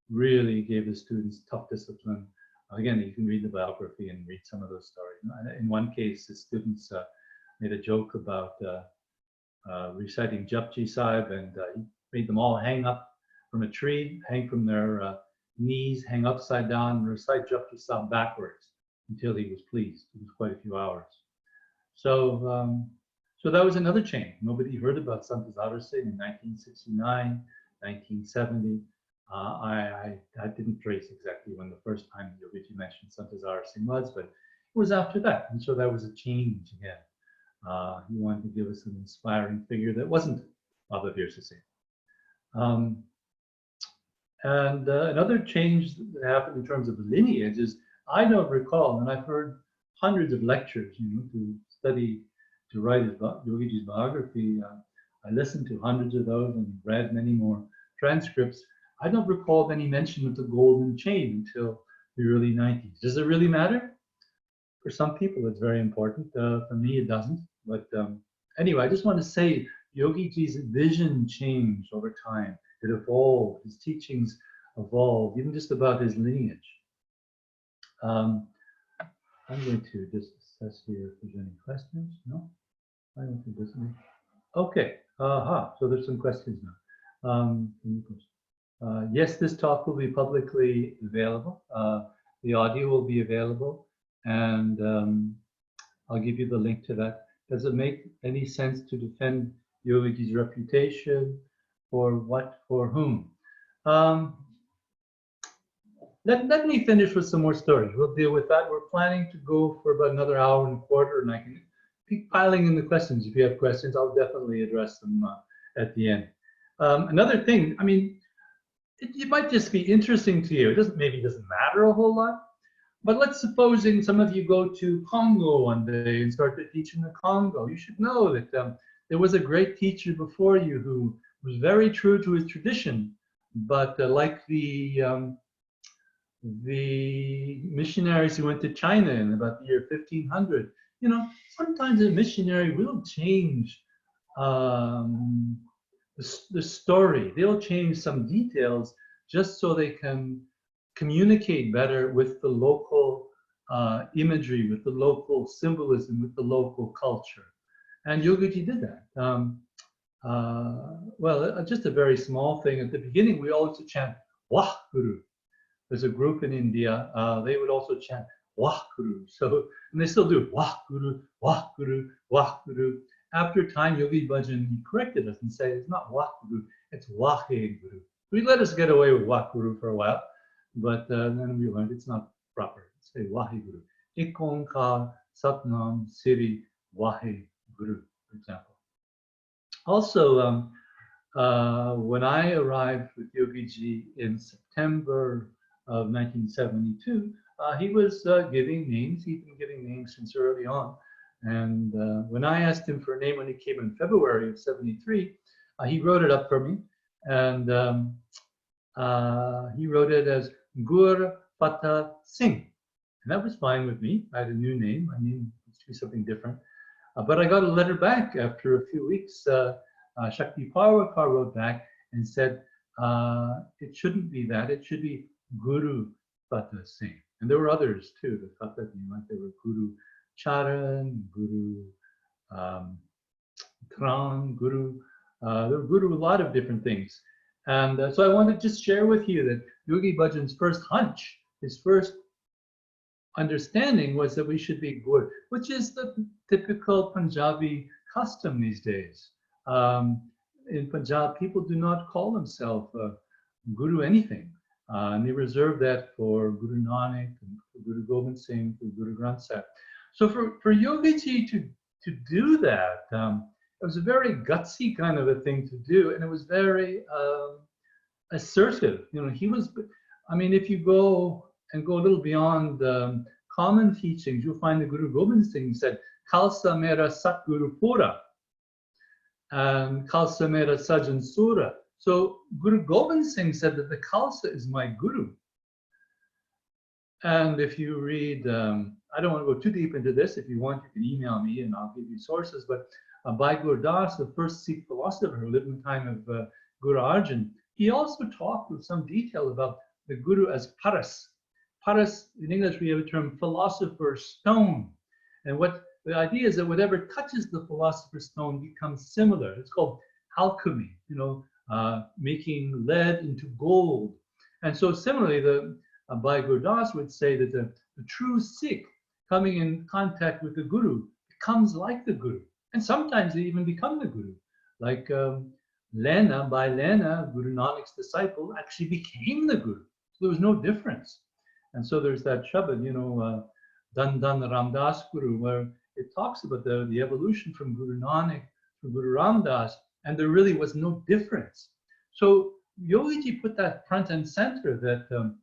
really gave his students tough discipline. Again, you can read the biography and read some of those stories. In one case, his students made a joke about reciting Japji Sahib, and he made them all hang up from a tree, hang from their knees, hang upside down, and recite Japji Sahib backwards until he was pleased. It was quite a few hours. So that was another change. Nobody heard about Sant Hazara Singh in 1969, 1970. I didn't trace exactly when the first time Yogiji mentioned Sant Hazara Singh was, but it was after that. And so that was a change again. He wanted to give us an inspiring figure that wasn't Baba Virsa Singh. And another change that happened in terms of the lineage is, I don't recall, and I've heard hundreds of lectures, to write Yogiji's biography. I listened to hundreds of those and read many more transcripts. I don't recall any mention of the golden chain until the early 90s. Does it really matter? For some people, it's very important. For me, it doesn't. But anyway, I just want to say Yogiji's vision changed over time. It evolved. His teachings evolved, even just about his lineage. I'm going to just assess here if there's any questions. No? I don't think there's any. Okay. So there's some questions now. Yes, this talk will be publicly available. The audio will be available, and I'll give you the link to that. Does it make any sense to defend Yogiji's reputation? For what? For whom? Let me finish with some more stories. We'll deal with that. We're planning to go for about another hour and a quarter, and I can keep piling in the questions. If you have questions, I'll definitely address them at the end. Another thing, I mean, it might just be interesting to you. It maybe doesn't matter a whole lot, but let's supposing some of you go to Congo one day and start to teach in the Congo. You should know that there was a great teacher before you who was very true to his tradition, but like the missionaries who went to China in about the year 1500, sometimes a missionary will change the story. They'll change some details just so they can communicate better with the local imagery, with the local symbolism, with the local culture. And Yogiji did that. Just a very small thing. At the beginning, we always chant Wah Guru. There's a group in India, they would also chant Wah Guru. So, and they still do Wah Guru, Wah Guru, Wah Guru. After time, Yogi Bhajan corrected us and said, it's not Wah Guru, it's Wahe Guru. We let us get away with Wah Guru for a while, but then we learned it's not proper. It's say Waheguru. Ik Onkar Satnam Siri Waheguru, for example. Also, when I arrived with Yogiji in September of 1972, he was giving names. He'd been giving names since early on. And when I asked him for a name when he came in February of 73, he wrote it up for me. And he wrote it as Gur Fatah Singh. And that was fine with me. I had a new name. My name was to be something different. But I got a letter back after a few weeks. Shakti Parwakar wrote back and said, it shouldn't be that. It should be Guru Fatah Singh. And there were others too. The Fatah name, like there were Guru Charan, Guru Tran, Guru. There were Guru, a lot of different things. And so I wanted to just share with you that Yogi Bhajan's first hunch, his first understanding was that we should be good, which is the typical Punjabi custom these days. In Punjab, people do not call themselves Guru anything. And they reserve that for Guru Nanak, and for Guru Gobind Singh, for Guru Granth Sahib. So for Yogiji to do that, it was a very gutsy kind of a thing to do, and it was very assertive. You know, he was, I mean, if you go a little beyond common teachings, you'll find the Guru Gobind Singh said, Khalsa Mera Satguru Pura, and Khalsa Mera Sajan Sura. So Guru Gobind Singh said that the Khalsa is my Guru. And if you read, I don't want to go too deep into this. If you want, you can email me and I'll give you sources. But Bhai Gurdas, the first Sikh philosopher who lived in the time of Guru Arjan, he also talked with some detail about the Guru as Paras. Paras, in English, we have a term philosopher's stone. And what the idea is that whatever touches the philosopher's stone becomes similar. It's called alchemy, you know, making lead into gold. And so similarly, the Bhai Gurdas would say that the true Sikh coming in contact with the Guru becomes like the Guru. And sometimes they even become the Guru. Like Lena, Bhai Lena, Guru Nanak's disciple, actually became the Guru. So there was no difference. And so there's that Shabad, you know, Dan Dan Ramdas Guru, where it talks about the evolution from Guru Nanak to Guru Ramdas, and there really was no difference. So Yogiji put that front and center, that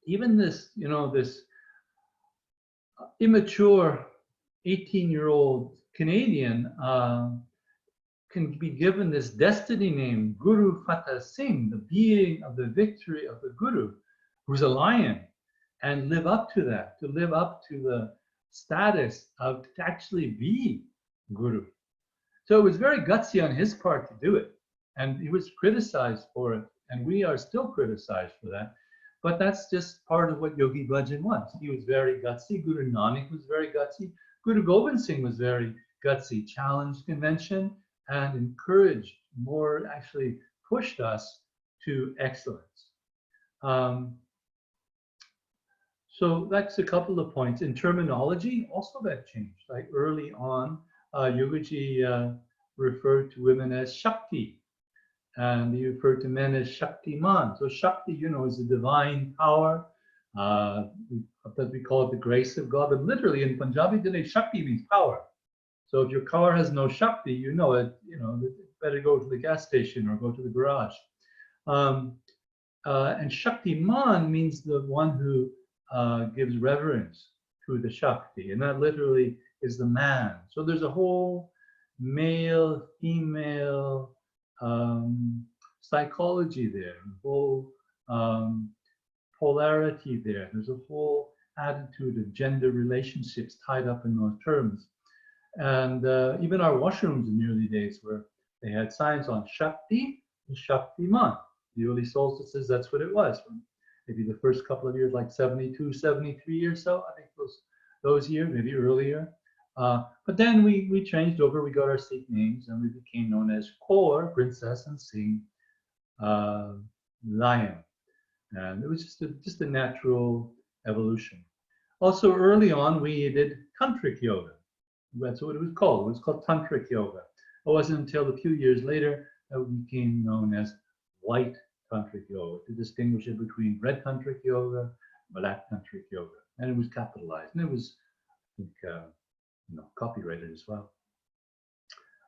even this, you know, this immature 18-year-old Canadian can be given this destiny name, Guru Fatah Singh, the being of the victory of the Guru, who's a lion, and live up to that, to live up to the status of to actually be Guru. So it was very gutsy on his part to do it. And he was criticized for it. And we are still criticized for that. But that's just part of what Yogi Bhajan was. He was very gutsy. Guru Nanak was very gutsy. Guru Gobind Singh was very gutsy, challenged convention and encouraged, more actually pushed us to excellence. So that's a couple of points. In terminology, also that changed. Like early on, Yogiji referred to women as Shakti, and he referred to men as Shaktiman. So Shakti, you know, is the divine power. That we call it the grace of God. But literally in Punjabi today, Shakti means power. So if your car has no Shakti, you know it. You know, better go to the gas station or go to the garage. And Shaktiman means the one who gives reverence to the Shakti, and that literally is the man. So there's a whole male, female psychology there, a whole polarity there. There's a whole attitude of gender relationships tied up in those terms. And even our washrooms in the early days, where they had signs on Shakti and Shaktiman. The early solstices, that's what it was. Maybe the first couple of years, like 72, 73 or so, I think those years, maybe earlier. But then we changed over, we got our Sikh names, and we became known as Kaur, princess, and Singh, lion. And it was just a natural evolution. Also early on, we did tantric yoga. That's what it was called. It was called tantric yoga. It wasn't until a few years later that we became known as white tantric yoga, to distinguish it between red tantric yoga, black tantric yoga. and it was capitalized, and it was, I think, copyrighted as well.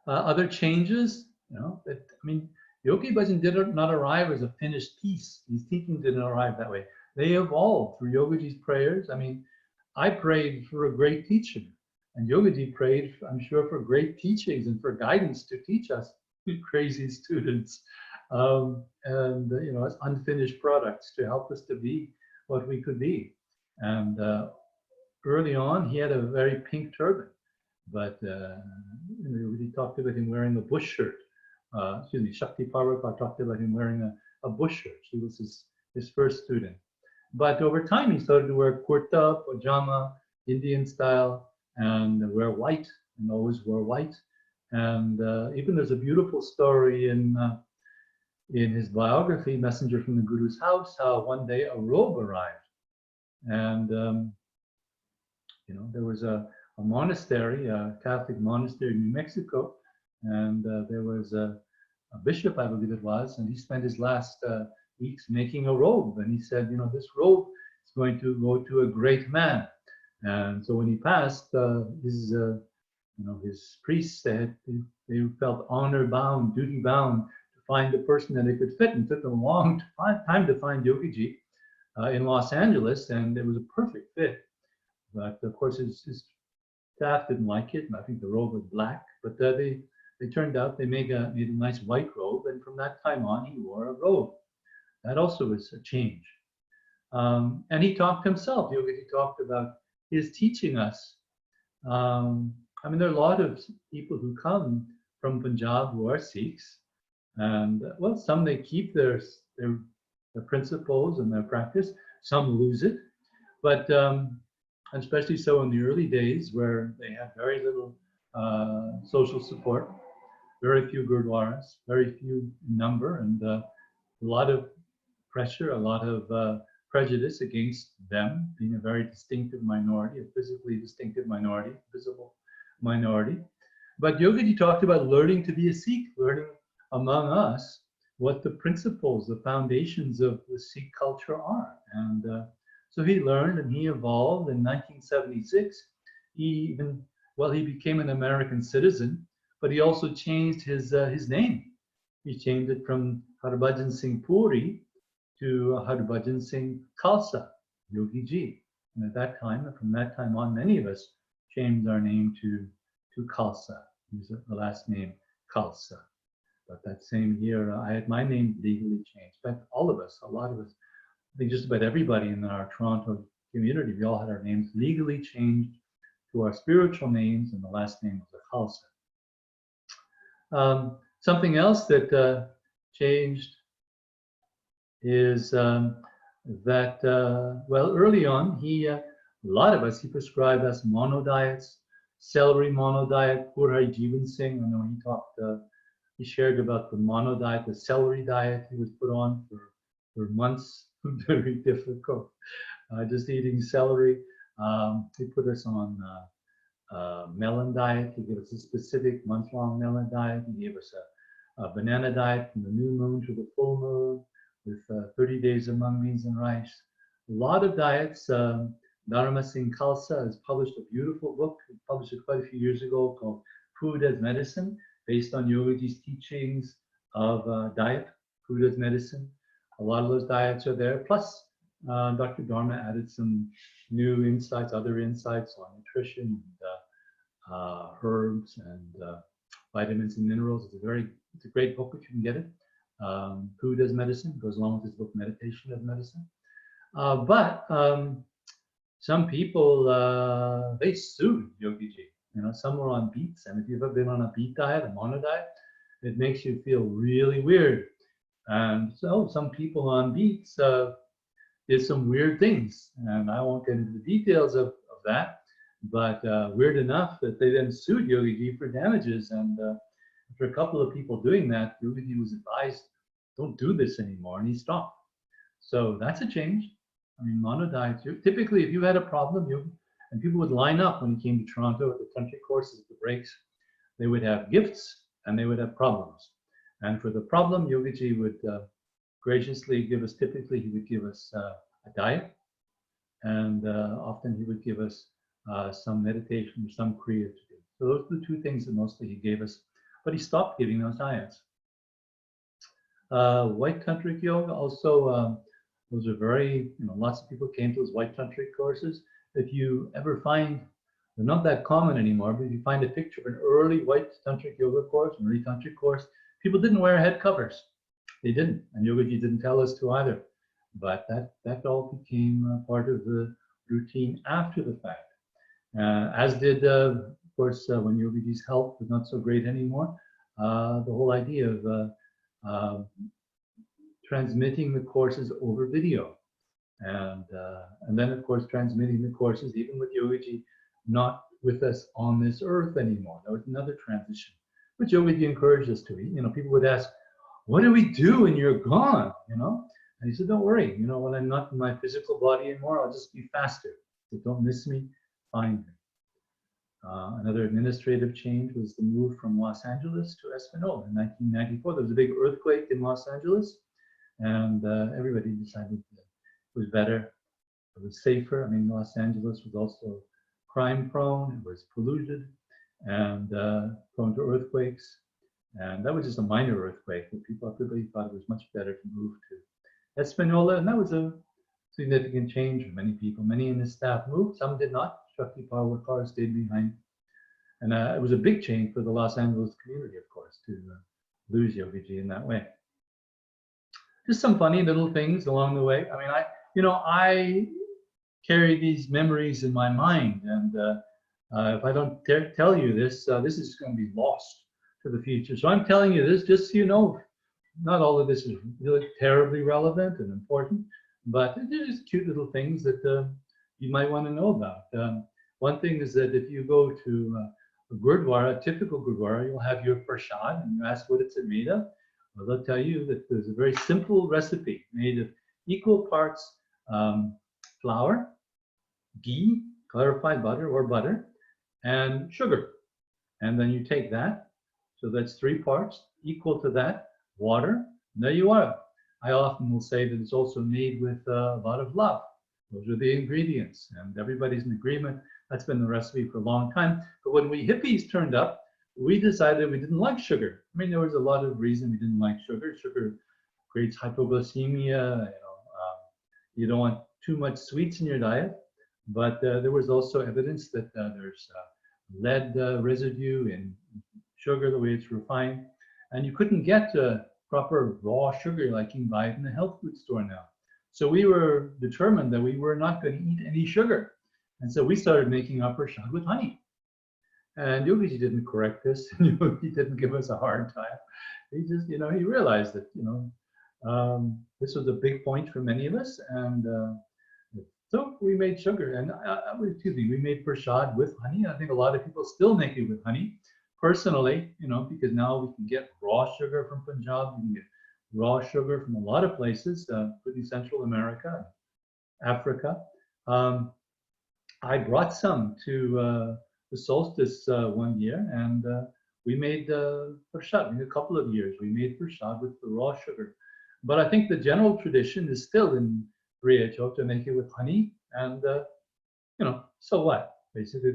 Other changes, Yogi Bhajan did not arrive as a finished piece. His teaching didn't arrive that way. They evolved through Yogiji's prayers. I prayed for a great teacher, and Yogiji prayed, I'm sure, for great teachings and for guidance to teach us crazy students, as unfinished products to help us to be what we could be. And early on, he had a very pink turban, but we talked about him wearing a bush shirt. Shakti Parvaka talked about him wearing a bush shirt. She was his first student. But over time, he started to wear kurta, pajama, Indian style, and wear white, and always wore white. And even there's a beautiful story in his biography, Messenger from the Guru's House, how one day a robe arrived. And, there was a monastery, a Catholic monastery in New Mexico, and there was a bishop, I believe it was, and he spent his last weeks making a robe. And he said, this robe is going to go to a great man. And so when he passed, his priests, they felt honor bound, duty bound to find the person that they could fit, and took them a long time to find Yogiji in Los Angeles, and it was a perfect fit. But of course, his staff didn't like it, and I think the robe was black. But they turned out they made a nice white robe, and from that time on, he wore a robe. That also was a change. And he talked himself. Yogiji talked about his teaching us. There are a lot of people who come from Punjab who are Sikhs, and some they keep their principles and their practice. Some lose it, but especially so in the early days where they had very little social support, very few gurdwaras, very few in number, and a lot of pressure, a lot of prejudice against them, being a very distinctive minority, a physically distinctive minority, visible minority. But Yogiji talked about learning to be a Sikh, learning among us what the principles, the foundations of the Sikh culture are. And so he learned and he evolved. In 1976, he became an American citizen, but he also changed his name. He changed it from Harbhajan Singh Puri to Harbhajan Singh Khalsa, Yogiji. And at that time, from that time on, many of us changed our name to Khalsa. Use the last name Khalsa. But that same year, I had my name legally changed. But all of us, a lot of us, I think just about everybody in our Toronto community, we all had our names legally changed to our spiritual names, and the last name was Khalsa. Something else that changed is that, early on, a lot of us, he prescribed us mono diets, celery mono diet, Purhai Jivan Singh. I know he shared about the mono diet, the celery diet he was put on for months, very difficult, just eating celery. He put us on melon diet. He gave us a specific month-long melon diet. He gave us a banana diet from the new moon to the full moon, with 30 days of mung beans and rice. A lot of diets. Dharma Singh Khalsa has published a beautiful book. He published it quite a few years ago called Food as Medicine, based on Yogiji's teachings of diet, food as medicine. A lot of those diets are there. Plus, Dr. Dharma added some new insights, other insights on nutrition, and herbs, and vitamins and minerals. It's a great book if you can get it. Food as Medicine goes along with his book Meditation as Medicine. But some people, they sued Yogiji. Some were on beets, and if you've ever been on a beet diet, a mono diet, it makes you feel really weird. And so some people on beets did some weird things, and I won't get into the details of that, but weird enough that they then sued Yogiji for damages. And after a couple of people doing that, Yogiji was advised, don't do this anymore, and he stopped. So that's a change. Mono diets, typically if you had a problem, and people would line up when he came to Toronto at the country courses, the breaks, they would have gifts and they would have problems. And for the problem, Yogiji would graciously give us, typically he would give us a diet, and often he would give us some meditation or some kriya to do. So those are the two things that mostly he gave us, but he stopped giving those ayats. White Tantric Yoga also, those are very, lots of people came to those White Tantric courses. If you ever find, they're not that common anymore, but if you find a picture of an early White Tantric Yoga course, an early Tantric course, people didn't wear head covers. They didn't, and Yogaji didn't tell us to either. But that all became part of the routine after the fact. As did, of course, when Yogaji's health was not so great anymore, the whole idea of transmitting the courses over video. And then, of course, transmitting the courses, even with Yogaji not with us on this earth anymore. That was another transition, which Yogaji encouraged us to. People would ask, what do we do when you're gone? And he said, don't worry, when I'm not in my physical body anymore, I'll just be faster. So don't miss me, find me. Another administrative change was the move from Los Angeles to Espanola in 1994. There was a big earthquake in Los Angeles, and everybody decided that it was better, it was safer. I mean, Los Angeles was also crime prone, it was polluted, and prone to earthquakes. And that was just a minor earthquake, but everybody thought it was much better to move to Espanola, and that was a significant change for many people. Many in the staff moved, some did not. Shakti Power stayed behind. And it was a big change for the Los Angeles community, of course, to lose Yogiji in that way. Just some funny little things along the way. I mean, I carry these memories in my mind, and if I don't tell you this, this is going to be lost to the future. So I'm telling you this just so you know. Not all of this is really terribly relevant and important, but they're just cute little things that you might want to know about. One thing is that if you go to a Gurdwara, a typical Gurdwara, you'll have your prasad, and you ask what it's made of. Well, they'll tell you that there's a very simple recipe made of equal parts flour, ghee, clarified butter or butter, and sugar. And then you take that, so that's 3 parts, equal to that, water, and there you are. I often will say that it's also made with a lot of love. Those are the ingredients, and everybody's in agreement. That's been the recipe for a long time. But when we hippies turned up, we decided we didn't like sugar. I mean, there was a lot of reason we didn't like sugar. Sugar creates hypoglycemia. You don't want too much sweets in your diet. But there was also evidence that there's lead residue in sugar, the way it's refined. And you couldn't get proper raw sugar like you can buy it in the health food store now. So we were determined that we were not going to eat any sugar. And so we started making our prasad with honey. And Yogiji didn't correct this. He didn't give us a hard time. He just, he realized that, this was a big point for many of us. And so we made sugar. And we made prasad with honey. I think a lot of people still make it with honey. Personally, because now we can get raw sugar from Punjab, we can get raw sugar from a lot of places, including Central America, Africa. I brought some to the solstice one year, and we made prasad. In a couple of years, we made prasad with the raw sugar. But I think the general tradition is still in Riacho to make it with honey, and so what? Basically,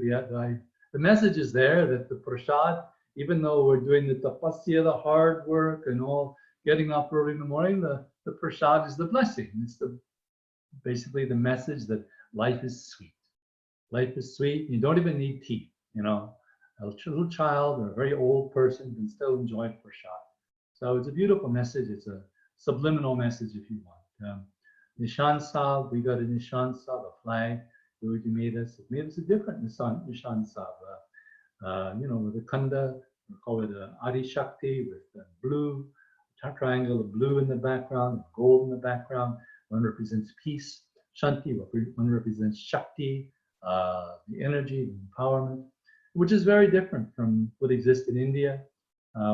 the message is there that the prasad, even though we're doing the tapasya, the hard work, and all, getting up early in the morning, the prasad is the blessing. It's basically the message that life is sweet. Life is sweet. You don't even need tea. A little child or a very old person can still enjoy prasad. So it's a beautiful message. It's a subliminal message, if you want. Nishan Sab, we got a Nishan Sab, a flag. Yogi made us a different Nishan Sab. With a Khanda, we call it Adi Shakti with blue, triangle of blue in the background, gold in the background. One represents peace. Shanti, one represents Shakti, the energy, the empowerment, which is very different from what exists in India.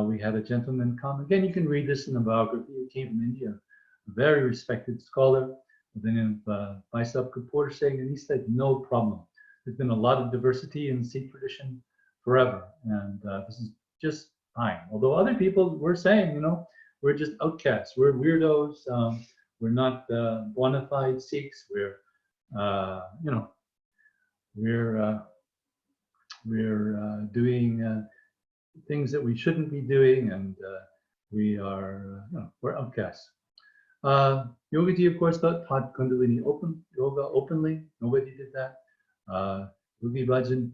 We had a gentleman come. Again, you can read this in the biography. He came from India, a very respected scholar, the name of Vaisab Kapoor Singh, and he said, no problem. There's been a lot of diversity in the Sikh tradition forever, and this is just fine. Although other people were saying, we're just outcasts, we're weirdos, we're not bona fide Sikhs, we're you know, we're doing things that we shouldn't be doing, and we are, you know, we're outcasts. Yogiji, of course, taught Kundalini yoga openly. Nobody did that. Yogi Bhajan.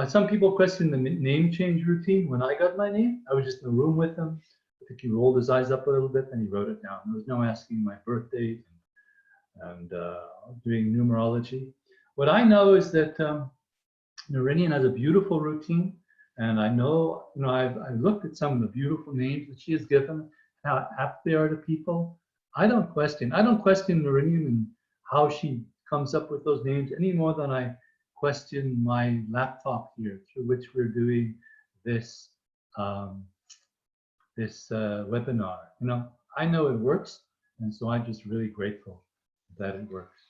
Some people question the name change routine. When I got my name, I was just in the room with him. I think he rolled his eyes up a little bit and he wrote it down. There was no asking my birth date and doing numerology. What I know is that Narinian has a beautiful routine, and I know, you know, I've looked at some of the beautiful names that she has given, how apt they are to people. I don't question Narinian and how she comes up with those names any more than I question my laptop here through which we're doing this webinar. You know, I know it works, and so I'm just really grateful that it works.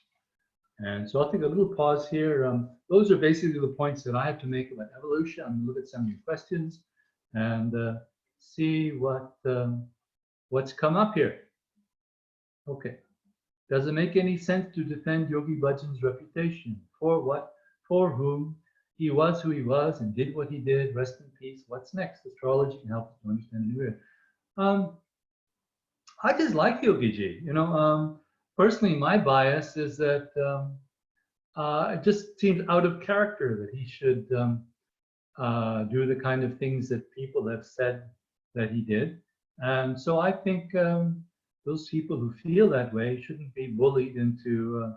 And so I'll take a little pause here. Those are basically the points that I have to make about evolution. I'm going to look at some of your questions and see what's come up here. Okay. Does it make any sense to defend Yogi Bhajan's reputation? For what? For whom? He was who he was and did what he did. Rest in peace. What's next? Astrology can help us to understand the new era. I just like Yogiji. You know, personally, my bias is that it just seems out of character that he should do the kind of things that people have said that he did. And so I think those people who feel that way shouldn't be bullied into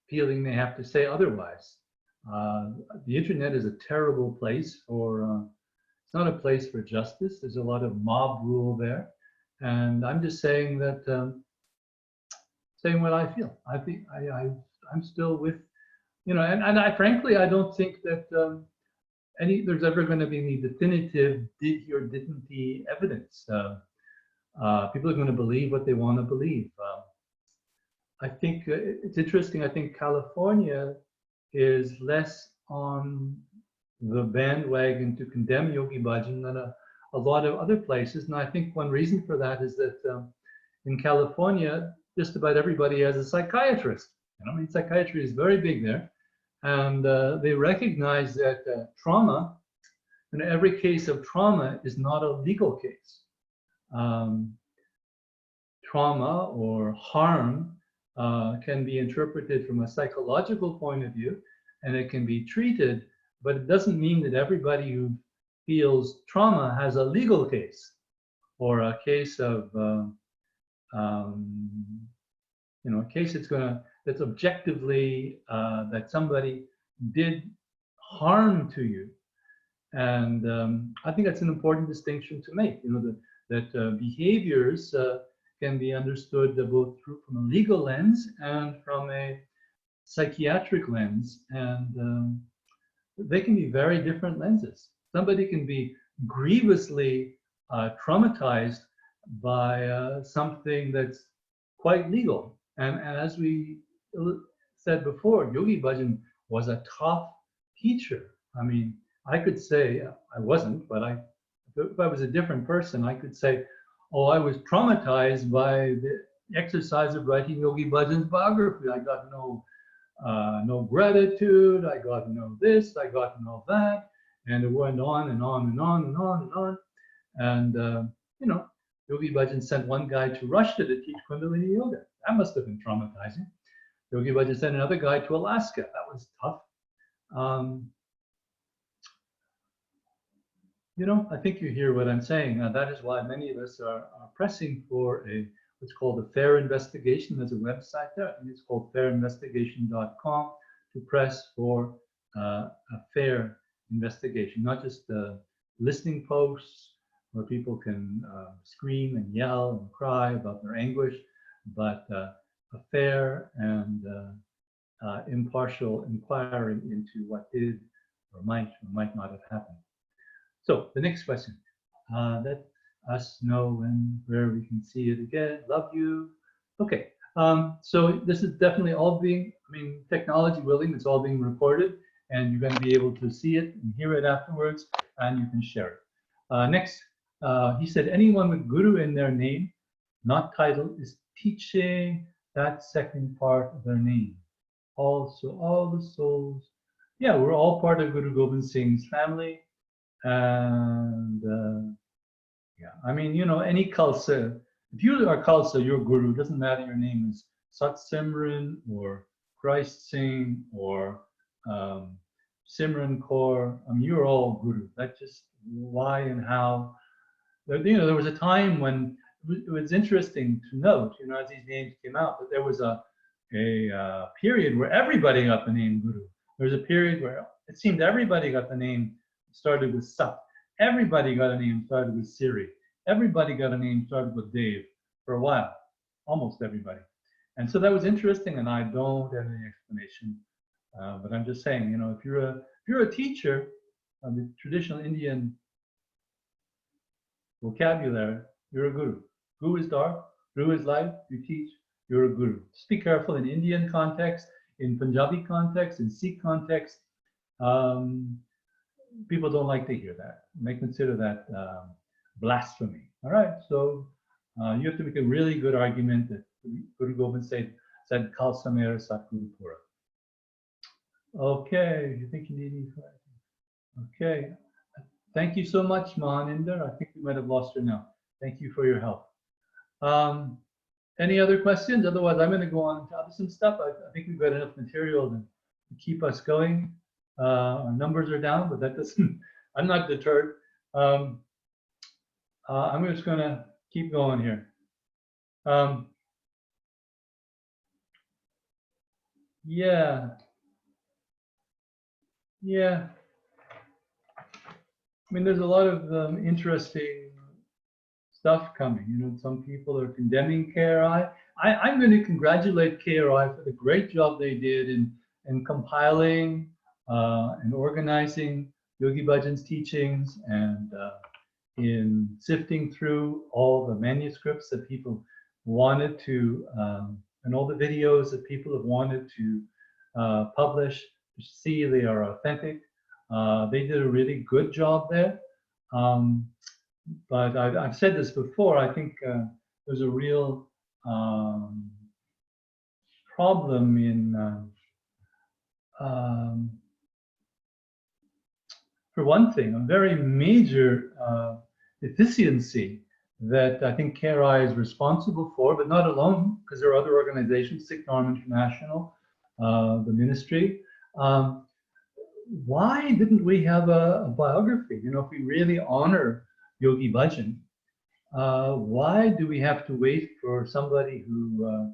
feeling they have to say otherwise. The internet is a terrible place for, it's not a place for justice. There's a lot of mob rule there. And I'm just saying that, saying what I feel. I think I'm still with, you know, and I frankly, I don't think that there's ever going to be any definitive did he or didn't he evidence. People are going to believe what they want to believe. I think it's interesting. I think California is less on the bandwagon to condemn Yogi Bhajan than a lot of other places. And I think one reason for that is that in California, just about everybody has a psychiatrist. You know, I mean, psychiatry is very big there. And they recognize that trauma, and every case of trauma is not a legal case. Trauma or harm can be interpreted from a psychological point of view, and it can be treated, but it doesn't mean that everybody who feels trauma has a legal case or a case of, you know, a case that's objectively that somebody did harm to you. And I think that's an important distinction to make, you know, that behaviors can be understood both from a legal lens and from a psychiatric lens, and they can be very different lenses. Somebody can be grievously traumatized by something that's quite legal. And as we said before, Yogi Bhajan was a tough teacher. I mean, I could say, I wasn't, but if I was a different person, I could say, oh, I was traumatized by the exercise of writing Yogi Bhajan's biography. I got no gratitude, I got no this, I got no that, and it went on and on and on and on and on. And, you know, Yogi Bhajan sent one guy to Russia to teach Kundalini Yoga. That must have been traumatizing. Yogi Bhajan sent another guy to Alaska. That was tough. You know, I think you hear what I'm saying. That is why many of us are pressing for what's called a fair investigation. There's a website there. I think it's called fairinvestigation.com to press for a fair investigation, not just listening posts where people can scream and yell and cry about their anguish, but a fair and impartial inquiry into what did or might not have happened. So the next question, let us know when, where we can see it again. Love you. Okay, so this is definitely all being, I mean, technology willing, it's all being recorded, and you're going to be able to see it and hear it afterwards, and you can share it. Next, he said, anyone with guru in their name, not title, is teaching that second part of their name. Also, all the souls. Yeah, we're all part of Guru Gobind Singh's family. And yeah, I mean, you know, any Khalsa, if you are Khalsa, you're Guru. It doesn't matter your name is Sat Simran or Christ Singh or Simran Kaur. I mean, you're all Guru. That's just why and how. You know, there was a time when it was interesting to note, you know, as these names came out, that there was a period where everybody got the name Guru. There was a period where it seemed everybody got the name started with Sat. Everybody got a name started with Siri. Everybody got a name started with Dave for a while, almost everybody. And so that was interesting, and I don't have any explanation. But I'm just saying, you know, if you're a teacher of the traditional Indian vocabulary, you're a guru. Guru is dark, guru is light, you teach, you're a guru. Just be careful in Indian context, in Punjabi context, in Sikh context. People don't like to hear that. They consider that blasphemy. All right, so you have to make a really good argument that Guru Gobind said Khalsa Mera Satguru Pura. Okay, you think you need any? Okay, thank you so much, Mahaninder. I think we might have lost her now. Thank you for your help. Any other questions? Otherwise, I'm going to go on to some stuff. I think we've got enough material to keep us going. Our numbers are down, but that doesn't, I'm not deterred. I'm just going to keep going here. Yeah. I mean, there's a lot of interesting stuff coming. You know, some people are condemning KRI. I'm going to congratulate KRI for the great job they did in compiling and organizing Yogi Bhajan's teachings and in sifting through all the manuscripts that people wanted to, and all the videos that people have wanted to publish to see they are authentic. They did a really good job there. But I've said this before, I think there's a real problem in, for one thing, a very major deficiency that I think KRI is responsible for, but not alone, because there are other organizations, Sikh Dharma International, the ministry. Why didn't we have a biography? You know, if we really honor Yogi Bhajan, why do we have to wait for somebody who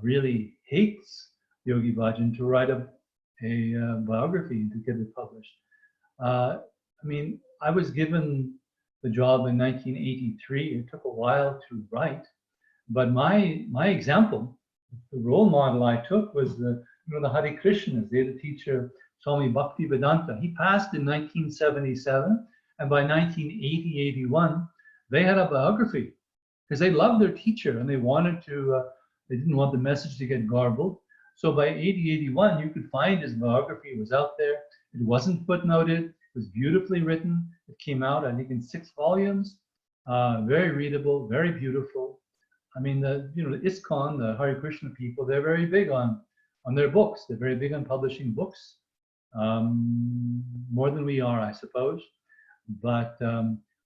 really hates Yogi Bhajan to write a biography and to get it published? I mean, I was given the job in 1983. It took a while to write, but my example, the role model I took was the Hare Krishnas. They had a teacher, Swami Bhakti Vedanta. He passed in 1977, and by 1980-81, they had a biography because they loved their teacher and they wanted to. They didn't want the message to get garbled. So by 80-81, you could find his biography. It was out there. It wasn't footnoted. It was beautifully written. It came out, I think, in 6 volumes. Very readable, very beautiful. I mean, the ISKCON, the Hare Krishna people, they're very big on their books. They're very big on publishing books, more than we are, I suppose. But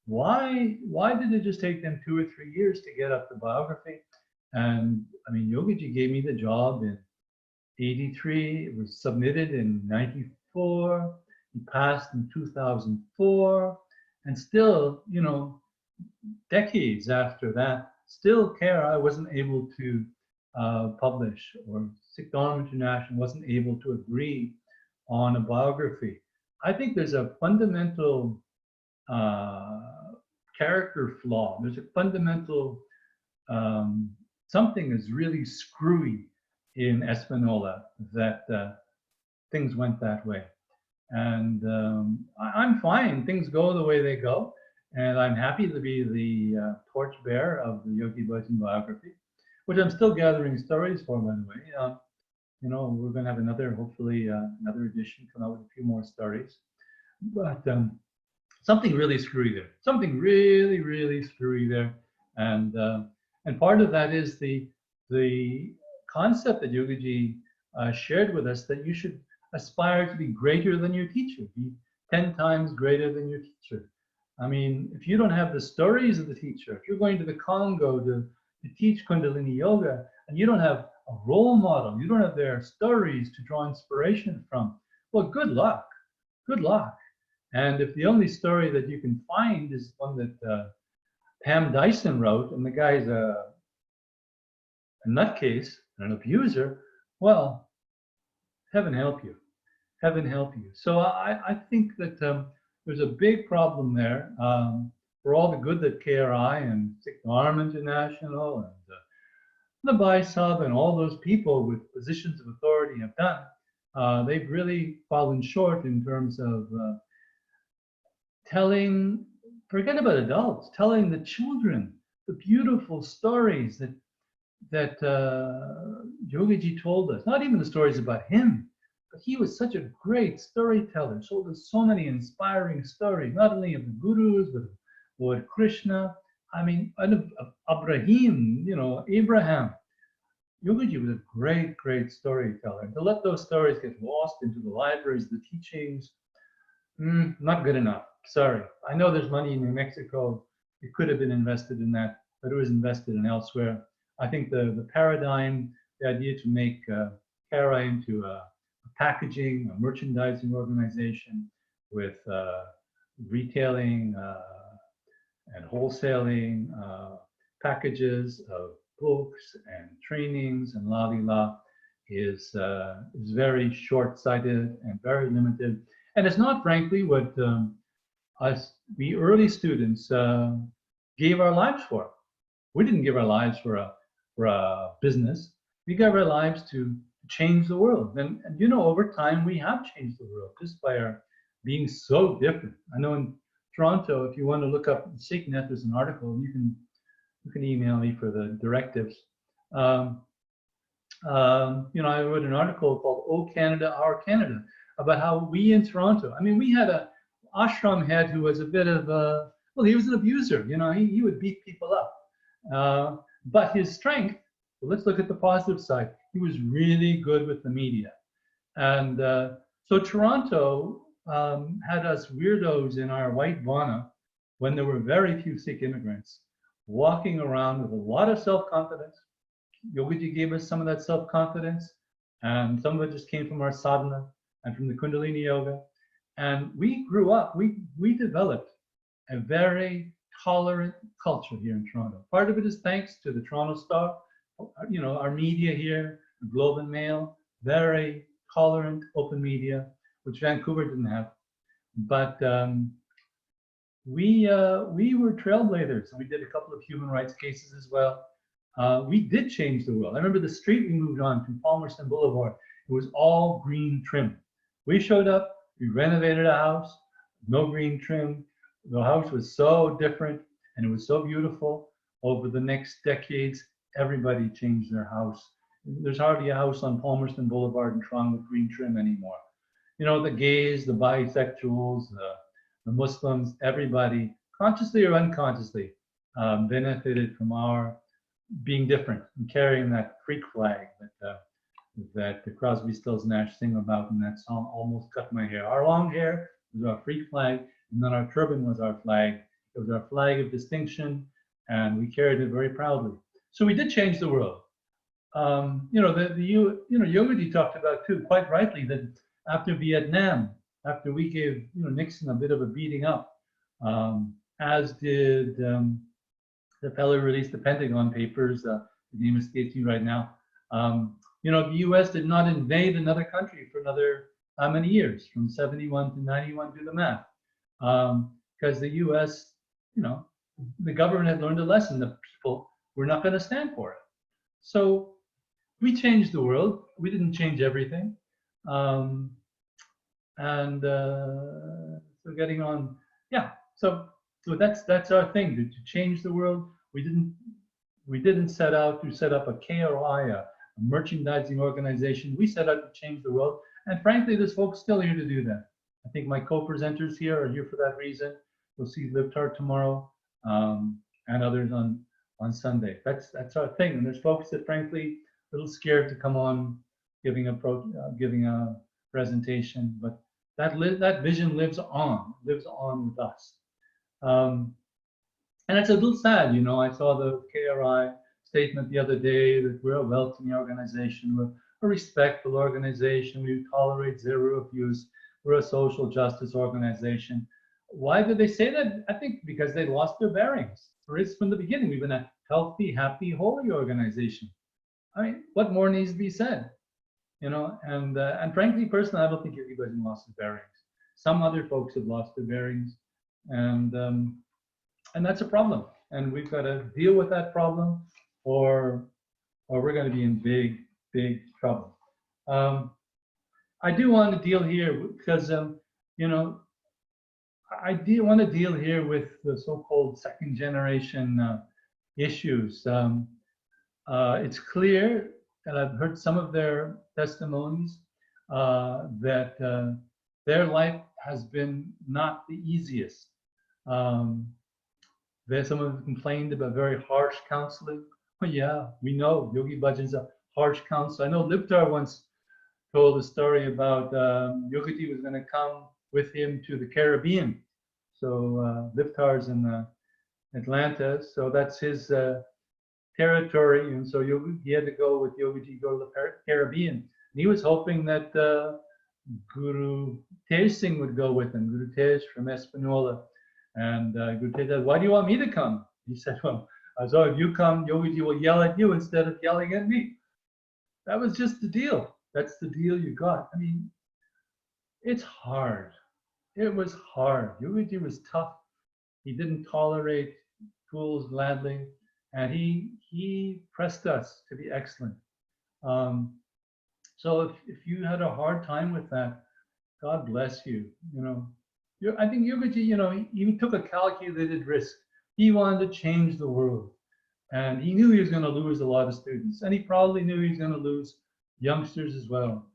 why did it just take them 2 or 3 years to get up the biography? And I mean, Yogiji gave me the job in 83. It was submitted in 94. He passed in 2004, and still, you know, decades after that, still KRI wasn't able to publish, or Sikh Dharma International wasn't able to agree on a biography. I think there's a fundamental character flaw. There's a fundamental something is really screwy in Espanola that things went that way. And I'm fine. Things go the way they go. And I'm happy to be the torchbearer of the Yogi Bhajan biography, which I'm still gathering stories for, by the way. You know, we're going to have another, hopefully, another edition come out with a few more stories. But something really screwy there. Something really, really screwy there. And part of that is the the concept that Yogiji shared with us, that you should aspire to be greater than your teacher, be 10 times greater than your teacher. I mean, if you don't have the stories of the teacher, if you're going to the Congo to teach Kundalini Yoga, and you don't have a role model, you don't have their stories to draw inspiration from, well, good luck. Good luck. And if the only story that you can find is one that Pam Dyson wrote, and the guy's a nutcase, an abuser, well, heaven help you. Heaven help you. So I think that there's a big problem there. For all the good that KRI and Sikh Dharma International and the BISUB and all those people with positions of authority have done, they've really fallen short in terms of telling, forget about adults, telling the children the beautiful stories that Yogiji told us. Not even the stories about him, but he was such a great storyteller, told us so many inspiring stories, not only of the gurus, but of Lord Krishna. I mean, of Abraham, Abraham. Yogiji was a great, great storyteller. To let those stories get lost into the libraries, the teachings, not good enough. Sorry. I know there's money in New Mexico. It could have been invested in that, but it was invested in elsewhere. I think the paradigm, the idea to make Kara into a packaging, a merchandising organization with retailing and wholesaling packages of books and trainings and la is very short-sighted and very limited. And it's not, frankly, what us, the early students, gave our lives for. We didn't give our lives for a business. We gave our lives to change the world. And over time, we have changed the world just by our being so different. I know in Toronto, if you want to look up SikhNet, there's an article. You can email me for the directives. I wrote an article called "Oh Canada, Our Canada" about how we in Toronto. I mean, we had a ashram head who was a bit of he was an abuser. He would beat people up. But his strength. Let's look at the positive side. He was really good with the media, and so Toronto had us weirdos in our white vana when there were very few Sikh immigrants walking around with a lot of self-confidence. Yogiji gave us some of that self-confidence, and some of it just came from our sadhana and from the Kundalini Yoga. And we grew up, we developed a very tolerant culture here in Toronto. Part of it is thanks to the Toronto Star, our media here, the Globe and Mail, very tolerant, open media, which Vancouver didn't have. But we were trailblazers. We did a couple of human rights cases as well. We did change the world. I remember the street we moved on from Palmerston Boulevard. It was all green trim. We showed up, we renovated a house, no green trim. The house was so different and it was so beautiful. Over the next decades, everybody changed their house. There's hardly a house on Palmerston Boulevard in Toronto with green trim anymore. The gays, the bisexuals, the Muslims, everybody, consciously or unconsciously, benefited from our being different and carrying that freak flag that the Crosby, Stills, Nash sing about in that song, Almost Cut My Hair. Our long hair was our freak flag, and then our turban was our flag. It was our flag of distinction, and we carried it very proudly. So we did change the world. Yogiji talked about too, quite rightly, that after Vietnam, after we gave Nixon a bit of a beating up, as did the fellow who released the Pentagon Papers, the name escapes me right now. The U.S. did not invade another country for another how many years, from 71 to 91, do the math, because the U.S., the government had learned a lesson. The people were not going to stand for it. So we changed the world. We didn't change everything. So getting on, yeah. So that's our thing, to change the world. We didn't set out to set up a KRI, a merchandising organization. We set out to change the world. And frankly, there's folks still here to do that. I think my co-presenters here are here for that reason. We'll see Libtard tomorrow, and others on on Sunday. That's our thing. And there's folks that frankly a little scared to come on giving a presentation, but that vision lives on with us. And it's a little sad, you know. I saw the KRI statement the other day that we're a welcoming organization, we're a respectful organization, we tolerate zero abuse, we're a social justice organization. Why did they say that? I think because they lost their bearings. From the beginning, we've been a healthy, happy, holy organization. I mean, what more needs to be said? You know, and frankly, personally, I don't think everybody's lost their bearings. Some other folks have lost their bearings, and that's a problem. And we've got to deal with that problem, or we're going to be in big, big trouble. I do want to deal here because, you know, I do want to deal here with the so-called second generation issues. It's clear, and I've heard some of their testimonies, that their life has been not the easiest. There's some of them complained about very harsh counseling. Oh yeah, we know Yogi Bhajan's a harsh counselor. I know Liptar once told a story about Yogiji was going to come with him to the Caribbean. So Liptar's in Atlanta, so that's his territory, and so he had to go with Yogiji, go to the Caribbean. And he was hoping that Guru Tej Singh would go with him, Guru Tej from Espanola. And Guru Tej said, "Why do you want me to come?" He said, "Well, I thought if you come, Yogiji will yell at you instead of yelling at me." That was just the deal. That's the deal you got. I mean, it's hard. It was hard. Yogiji was tough. He didn't tolerate fools gladly, and he pressed us to be excellent. So if you had a hard time with that, God bless you. You know, I think Yogiji, you know, he took a calculated risk. He wanted to change the world, and he knew he was going to lose a lot of students, and he probably knew he was going to lose youngsters as well.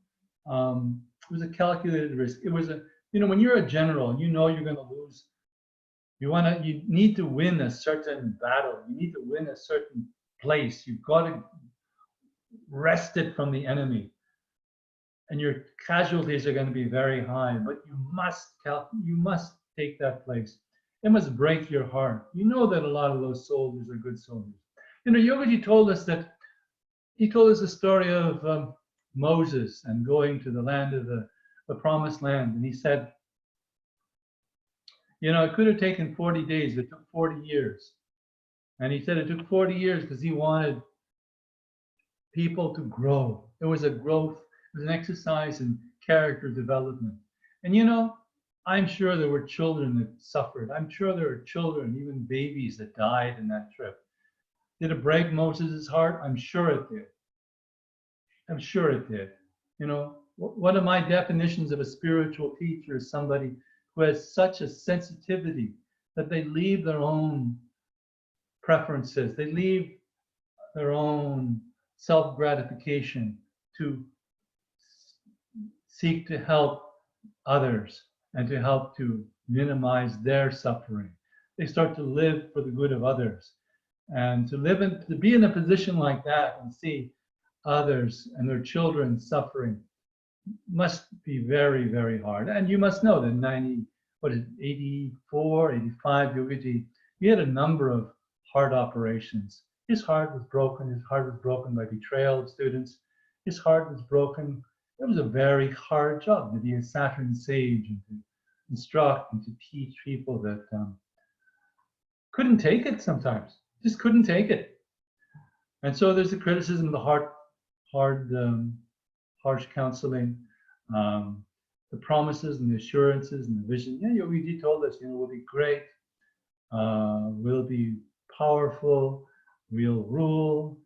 It was a calculated risk. It was you know, when you're a general, you know you're going to lose. You need to win a certain battle. You need to win a certain place. You've got to wrest it from the enemy, and your casualties are going to be very high. But you must take that place. It must break your heart. You know that a lot of those soldiers are good soldiers. You know, Yogiji told us that he told us the story of Moses and going to the land of the promised land, and he said, you know, it could have taken 40 days. It took 40 years. And he said it took 40 years because he wanted people to grow. It was a growth, it was an exercise in character development. And you know, I'm sure there were children that suffered. I'm sure there were children, even babies, that died in that trip. Did it break Moses' heart? I'm sure it did. I'm sure it did. You know, one of my definitions of a spiritual teacher is somebody who has such a sensitivity that they leave their own preferences, they leave their own self-gratification to seek to help others and to help to minimize their suffering. They start to live for the good of others. And to be in a position like that and see others and their children suffering must be very, very hard. And you must know that 84, 85, Yogiji, he had a number of heart operations. His heart was broken. His heart was broken by betrayal of students. His heart was broken. It was a very hard job to be a Saturn sage and to instruct and to teach people that couldn't take it sometimes, just couldn't take it. And so there's the criticism of the harsh counseling, the promises and the assurances and the vision. Yeah, Yogi told us, you know, we'll be great, we'll be powerful, we'll rule,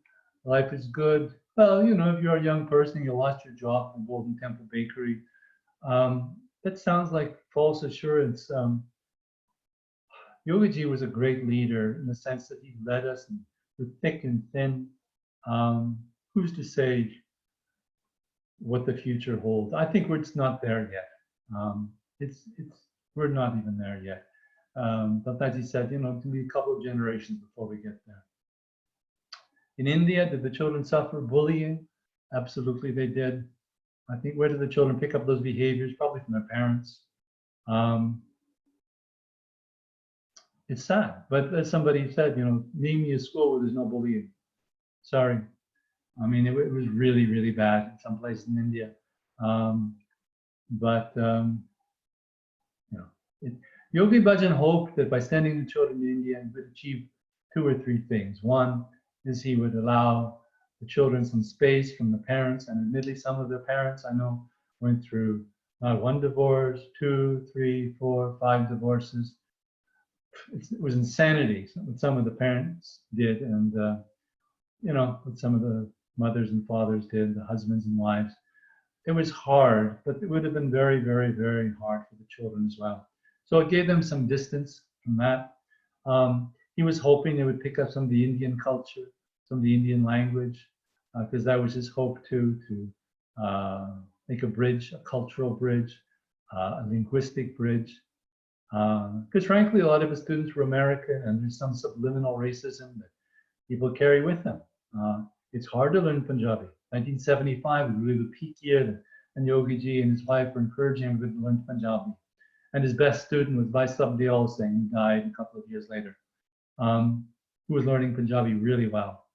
life is good. Well, you know, if you're a young person, you lost your job in Golden Temple Bakery, that sounds like false assurance. Yogiji was a great leader in the sense that he led us through thick and thin. Who's to say what the future holds? I think it's not there yet. We're not even there yet. But as he said, you know, it can be a couple of generations before we get there. In India, did the children suffer bullying? Absolutely, they did. I think, where did the children pick up those behaviors? Probably from their parents. It's sad, but as somebody said, name me a school where there's no bullying. Sorry. I mean, it was really, really bad in some places in India. Yogi Bhajan hoped that by sending the children to India, he would achieve 2 or 3 things. One is he would allow the children some space from the parents, and admittedly, some of their parents I know went through not 1 divorce, 2, 3, 4, 5 divorces. It was insanity what some of the parents did, and what some of the mothers and fathers did, the husbands and wives. It was hard, but it would have been very, very, very hard for the children as well. So it gave them some distance from that. He was hoping they would pick up some of the Indian culture, some of the Indian language, because that was his hope too, to make a bridge, a cultural bridge, a linguistic bridge. Because frankly, a lot of his students were American, and there's some subliminal racism that people carry with them. It's hard to learn Punjabi. 1975 was really the peak year, and Yogiji and his wife were encouraging him to learn Punjabi. And his best student was Vaisab Dayal Singh, who died a couple of years later, who was learning Punjabi really well.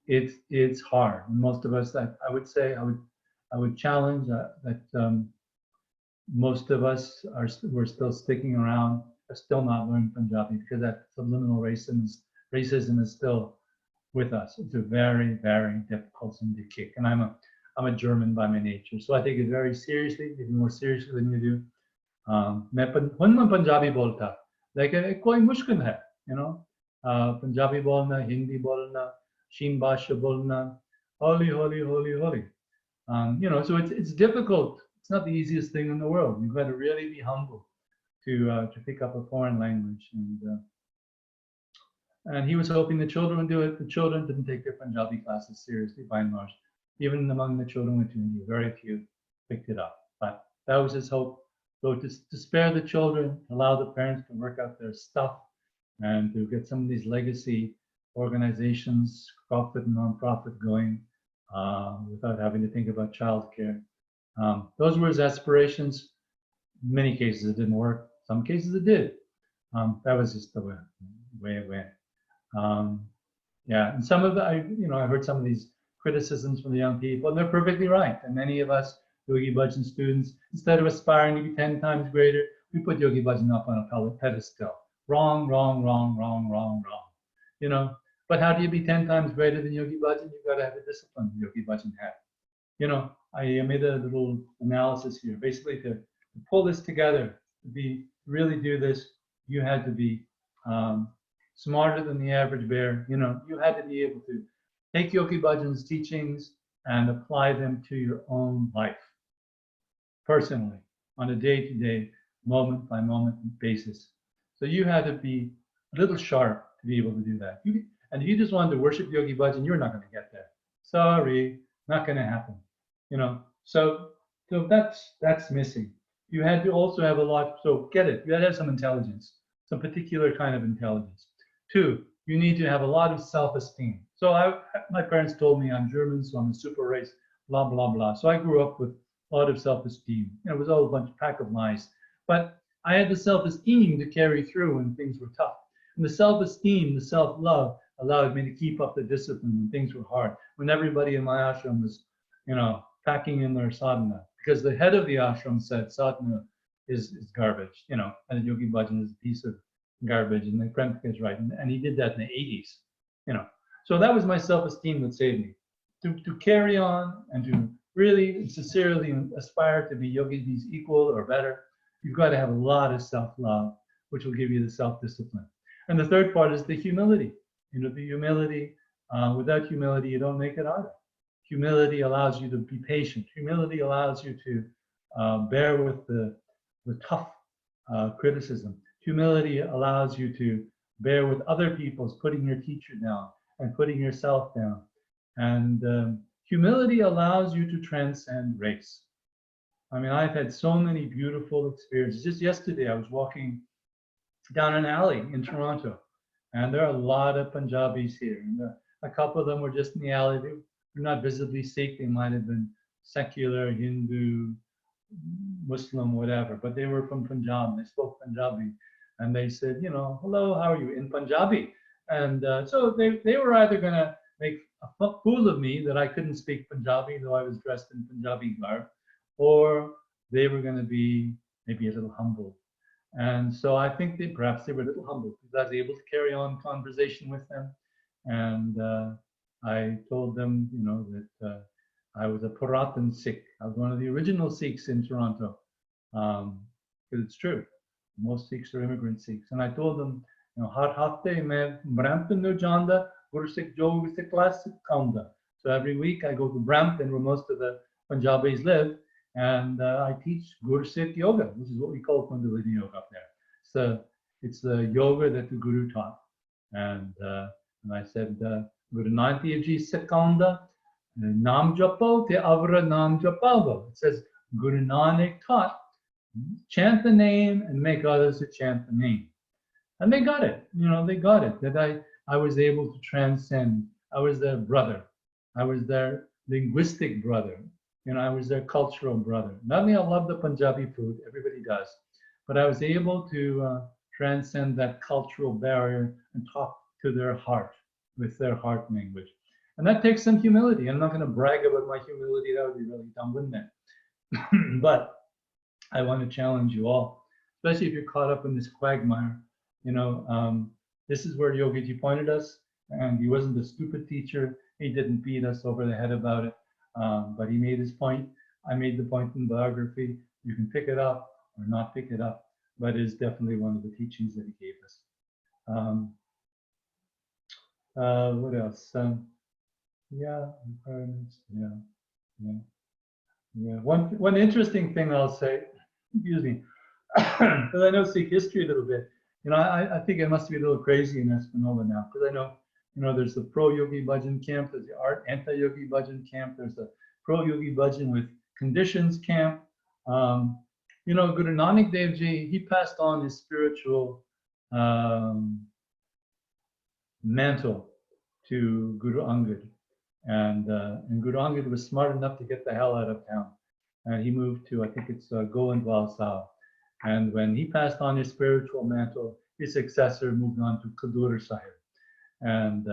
It's hard. And most of us, I would challenge that most of us who are still sticking around are still not learning Punjabi, because that subliminal racism is still with us. It's a very, very difficult thing to kick. And I'm a German by my nature, so I take it very seriously, even more seriously than you do. मैं Punjabi bolta, like कोई मुश्किल है, Punjabi bolna, Hindi bolna, Shin Basha bolna, holy, holy, holy, holy. So it's difficult. It's not the easiest thing in the world. You've got to really be humble to pick up a foreign language. And he was hoping the children would do it. The children didn't take their Punjabi classes seriously by and large. Even among the children who went to India, very few picked it up. But that was his hope. So to spare the children, allow the parents to work out their stuff, and to get some of these legacy organizations, profit and non-profit, going without having to think about childcare. Those were his aspirations. In many cases it didn't work. Some cases it did. That was just the way it went. And some of the, I heard some of these criticisms from the young people, and they're perfectly right. And many of us Yogi Bhajan students, instead of aspiring to be 10 times greater, we put Yogi Bhajan up on a pedestal. Wrong, wrong, wrong, wrong, wrong, wrong. But how do you be 10 times greater than Yogi Bhajan? You've got to have the discipline Yogi Bhajan had. I made a little analysis here. Basically, to pull this together, to really do this, you had to be smarter than the average bear. You had to be able to take Yogi Bhajan's teachings and apply them to your own life, personally, on a day-to-day, moment-by-moment basis. So you had to be a little sharp to be able to do that. And if you just wanted to worship Yogi Bhajan, you're not going to get there. Sorry, not going to happen. So that's missing. You had to also have a lot. So get it. You had to have some intelligence, some particular kind of intelligence. 2, you need to have a lot of self-esteem. So my parents told me I'm German, so I'm a super race, blah, blah, blah. So I grew up with a lot of self-esteem. It was all a pack of lies. But I had the self-esteem to carry through when things were tough. And the self-esteem, the self-love allowed me to keep up the discipline when things were hard. When everybody in my ashram was, packing in their sadhana. Because the head of the ashram said sadhana is garbage, and Yogi Bhajan is a piece of garbage, and the Premka is right. And he did that in the 80s, So that was my self-esteem that saved me. To carry on and to really sincerely aspire to be Yogiji's equal or better, you've got to have a lot of self-love, which will give you the self-discipline. And the third part is the humility. The humility, without humility, you don't make it either. Humility allows you to be patient. Humility allows you to bear with the tough criticism. Humility allows you to bear with other people's putting your teacher down and putting yourself down. And humility allows you to transcend race. I mean, I've had so many beautiful experiences. Just yesterday, I was walking down an alley in Toronto, And there are a lot of Punjabis here. And a couple of them were just in the alley. They were not visibly Sikh. They might have been secular, Hindu, Muslim, whatever. But they were from Punjab. They spoke Punjabi. And they said, you know, hello, how are you? In Punjabi. And so they were either going to make a fool of me that I couldn't speak Punjabi, though I was dressed in Punjabi garb, or they were going to be maybe a little humble. And so I think perhaps they were a little humble because I was able to carry on conversation with them. And I told them, you know, that I was a Puratan Sikh. I was one of the original Sikhs in Toronto. Because it's true. Most Sikhs are immigrant Sikhs. And I told them, you know, har hafte mein Brampton nu janda, Gursikh Yogi Sikh class kaunda. So every week I go to Brampton, where most of the Punjabis live, and I teach Gursikh yoga, which is what we call Kundalini yoga up there. So it's the yoga that the Guru taught. And I said, Guru Nanti Ji Sikanda, Nam Japo, Te Avra Nam Japavo. It says, Guru Nanak taught, chant the name and make others to chant the name. And they got it, you know, they got it, that I was able to transcend. I was their brother. I was their linguistic brother. You know, I was their cultural brother. Not only I love the Punjabi food, everybody does, but I was able to transcend that cultural barrier and talk to their heart with their heart language. And that takes some humility. I'm not going to brag about my humility. That would be really dumb, wouldn't it? But I want to challenge you all, especially if you're caught up in this quagmire. You know, this is where Yogiji pointed us, and he wasn't a stupid teacher. He didn't beat us over the head about it, but he made his point. I made the point in biography. You can pick it up or not pick it up, but it's definitely one of the teachings that he gave us. What else? Yeah, requirements. Yeah. One interesting thing I'll say, excuse me, because I know Sikh history a little bit. You know, I think it must be a little crazy in Espanola now, because I know, you know, there's the pro-Yogi Bhajan camp, there's the anti-Yogi Bhajan camp, there's the pro-Yogi Bhajan with conditions camp. You know, Guru Nanak Dev Ji, he passed on his spiritual mantle to Guru Angad. And Guru Angad was smart enough to get the hell out of town. And he moved to, I think it's Goindwal Sahib. And when he passed on his spiritual mantle, his successor moved on to Kadur Sahib. And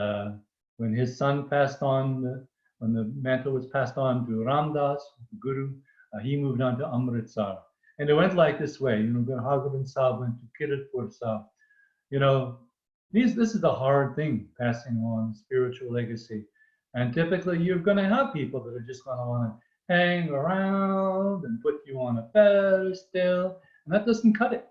when his son passed on, when the mantle was passed on to Ramdas, Guru, he moved on to Amritsar. And it went like this way, you know, Guru Hargobind Sahib went to Kiratpur Sahib. You know, this is the hard thing, passing on spiritual legacy. And typically you're going to have people that are just going to want to hang around and put you on a pedestal. And that doesn't cut it.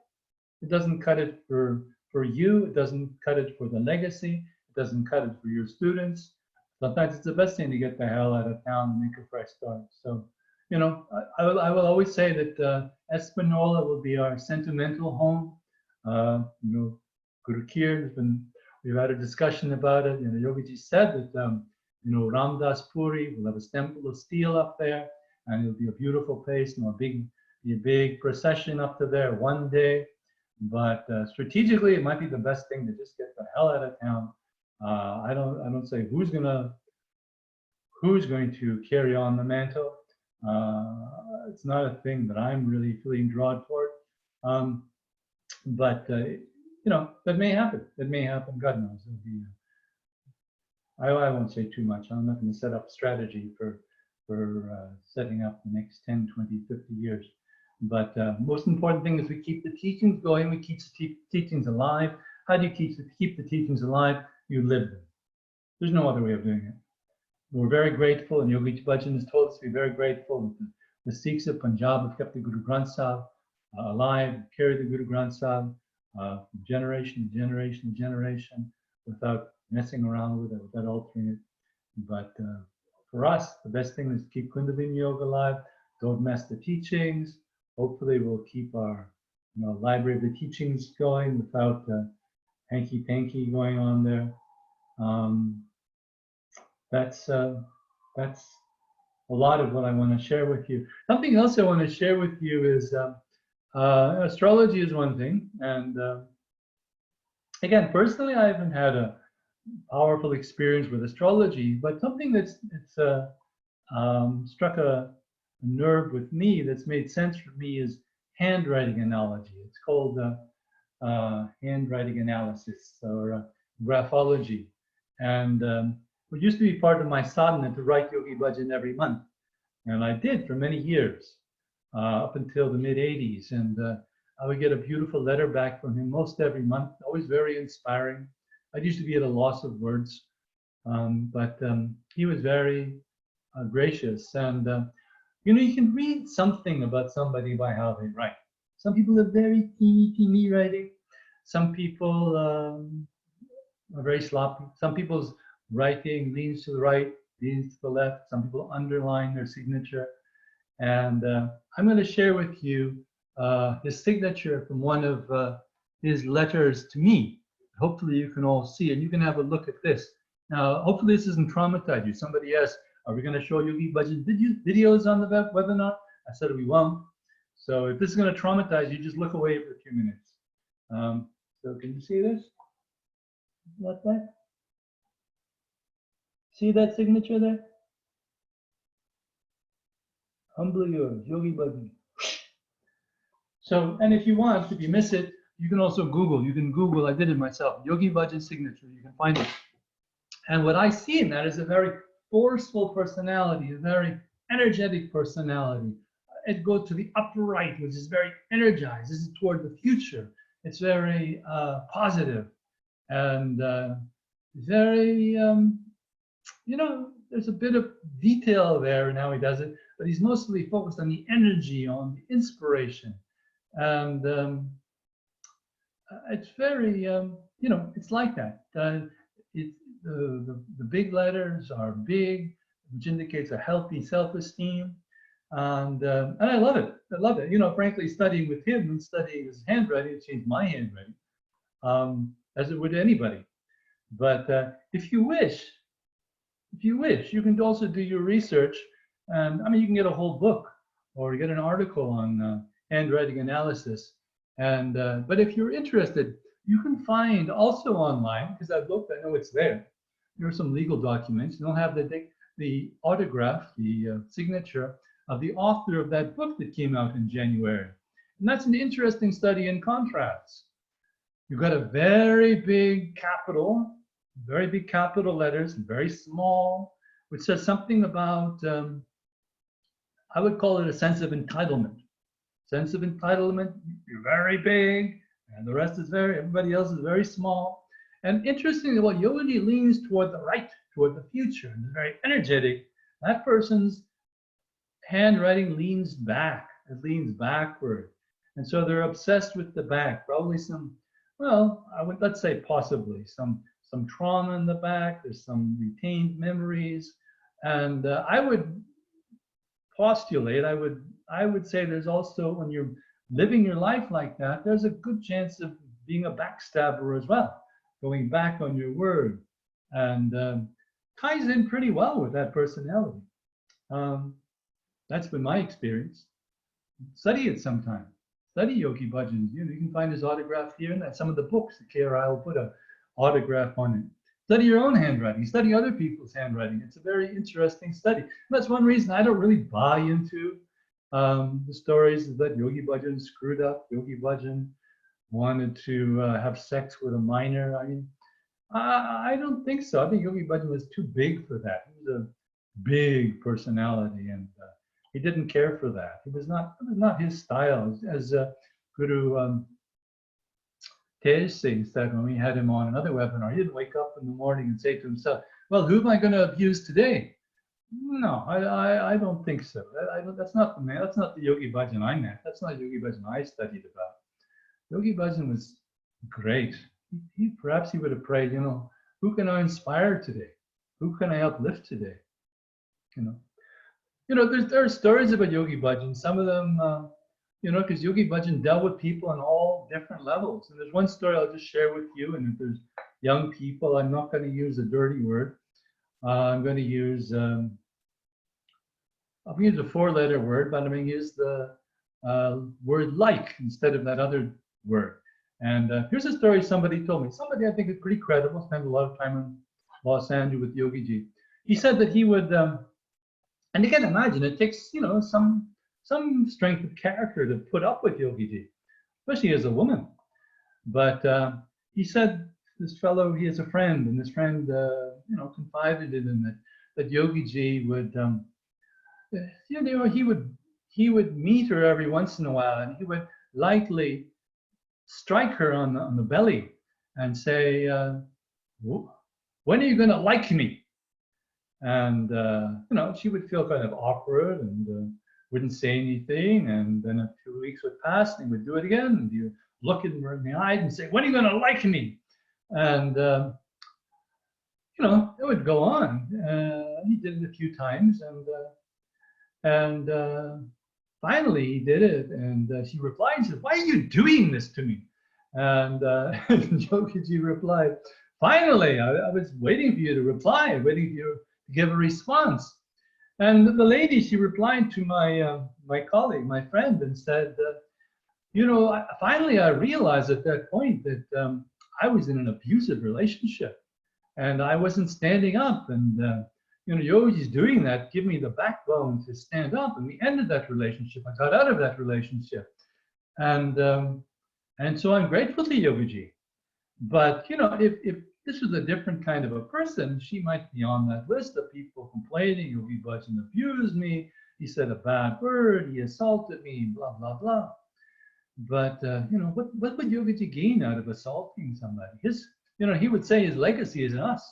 It doesn't cut it for you. It doesn't cut it for the legacy. It doesn't cut it for your students. Sometimes it's the best thing to get the hell out of town and make a fresh start. So, you know, I will always say that Espanola will be our sentimental home. You know, Guru Kir, we've had a discussion about it. You know, Yogiji said that, you know, Ramdas Puri will have a temple of steel up there, and it'll be a beautiful place, you know, a big procession up to there one day. But strategically, it might be the best thing to just get the hell out of town. I don't say who's going to carry on the mantle. It's not a thing that I'm really feeling drawn toward. But you know, that may happen. That may happen. God knows. It'll be, I won't say too much. I'm not going to set up strategy for setting up the next 10, 20, 50 years. But most important thing is we keep the teachings going. We keep the teachings alive. How do you keep the teachings alive? You live them. There's no other way of doing it. We're very grateful, and Yogi Bhajan has told us to be very grateful. The Sikhs of Punjab have kept the Guru Granth Sahib alive, carried the Guru Granth Sahib generation to generation to generation without messing around with it, without altering it. But for us, the best thing is to keep Kundalini Yoga alive. Don't mess the teachings. Hopefully, we'll keep our library of the teachings going without hanky-panky going on there. That's a lot of what I want to share with you. Something else I want to share with you is astrology is one thing, and again, personally, I haven't had a powerful experience with astrology, but something that's struck a nerve with me that's made sense for me is handwriting analogy. It's called handwriting analysis or graphology. And it used to be part of my sadhana to write Yogi Bhajan every month. And I did for many years, up until the mid-'80s. And I would get a beautiful letter back from him most every month, always very inspiring. I used to be at a loss of words, but he was very gracious. And you know, you can read something about somebody by how they write. Some people have very teeny writing. Some people are very sloppy. Some people's writing leans to the right, leans to the left. Some people underline their signature. And I'm going to share with you his signature from one of his letters to me. Hopefully you can all see it. You can have a look at this. Now, hopefully this doesn't traumatize you. Somebody asked, are we going to show Yogi Bhajan videos on the webinar? I said we won't. So if this is going to traumatize you, just look away for a few minutes. So can you see this? What's that? See that signature there? Humbly yours, Yogi Bhajan. So, and if you want, if you miss it, you can also Google. You can Google, I did it myself, Yogi Bhajan signature. You can find it. And what I see in that is a very forceful personality, a very energetic personality. It goes to the upper right, which is very energized. This is toward the future. It's very positive and very, you know, there's a bit of detail there in how he does it, but he's mostly focused on the energy, on the inspiration. And it's very, you know, it's like that. The big letters are big, which indicates a healthy self-esteem. And I love it. I love it. You know, frankly, studying with him and studying his handwriting, it changed my handwriting, as it would anybody. But if you wish, you can also do your research. And I mean, you can get a whole book or get an article on handwriting analysis. And but if you're interested, you can find also online, because I've looked, I know it's there. There are some legal documents. You don't have the autograph, the signature of the author of that book that came out in January. And that's an interesting study in contrasts. You've got a very big capital letters, very small, which says something about, I would call it a sense of entitlement. Sense of entitlement, you're very big, and the rest is everybody else is very small. And interestingly, while Yogi leans toward the right, toward the future, and is very energetic, that person's handwriting leans back, it leans backward. And so they're obsessed with the back, probably some, well, let's say possibly some trauma in the back, there's some retained memories. And I would postulate, I would say there's also, when you're living your life like that, there's a good chance of being a backstabber as well, going back on your word, and ties in pretty well with that personality. That's been my experience. Study it sometime. Study Yogi Bhajan. You know, you can find his autograph here and some of the books. The KRI will put an autograph on it. Study your own handwriting. Study other people's handwriting. It's a very interesting study. And that's one reason I don't really buy into the stories that Yogi Bhajan screwed up. Yogi Bhajan wanted to have sex with a minor. I mean, I don't think so. I think Yogi Bhajan was too big for that. He was a big personality, and he didn't care for that. It was not his style. As Guru Tej Singh said when we had him on another webinar, he didn't wake up in the morning and say to himself, well, who am I going to abuse today? No, I don't think so. That's not the man. That's not the Yogi Bhajan I met. That's not Yogi Bhajan I studied about. Yogi Bhajan was great. Perhaps he would have prayed, you know, who can I inspire today? Who can I uplift today? You know, there are stories about Yogi Bhajan. Some of them, you know, because Yogi Bhajan dealt with people on all different levels. And there's one story I'll just share with you. And if there's young people, I'm not going to use a dirty word. I'm going to use a 4-letter word, but I'm going to use the word like instead of that other word. And here's a story somebody told me. Somebody I think is pretty credible, spent a lot of time in Los Angeles with Yogiji. He said that he would, and you can imagine, it takes, you know, some strength of character to put up with Yogiji, especially as a woman. But he said this fellow, he has a friend, and this friend, you know, confided in him that Yogiji would, you know, he would meet her every once in a while, and he would lightly strike her on the belly and say, when are you going to like me? And, you know, she would feel kind of awkward and wouldn't say anything. And then a few weeks would pass and he would do it again. And you look at her in the eye and say, when are you going to like me? And, you know, it would go on. He did it a few times. And finally he did it. And she replied and said, why are you doing this to me? And Yogiji replied, finally, I was waiting for you to reply, waiting for you to give a response. And the lady, she replied to my colleague, my friend, and said, you know, finally I realized at that point that I was in an abusive relationship and I wasn't standing up. And, you know, Yogi's doing that, give me the backbone to stand up. And we ended that relationship. I got out of that relationship. And so I'm grateful to Yogiji. But, you know, if this was a different kind of a person, she might be on that list of people complaining, Yogi Bhajan abused me, he said a bad word, he assaulted me, blah, blah, blah. But, you know, what would Yogiji gain out of assaulting somebody? You know, he would say his legacy is in us.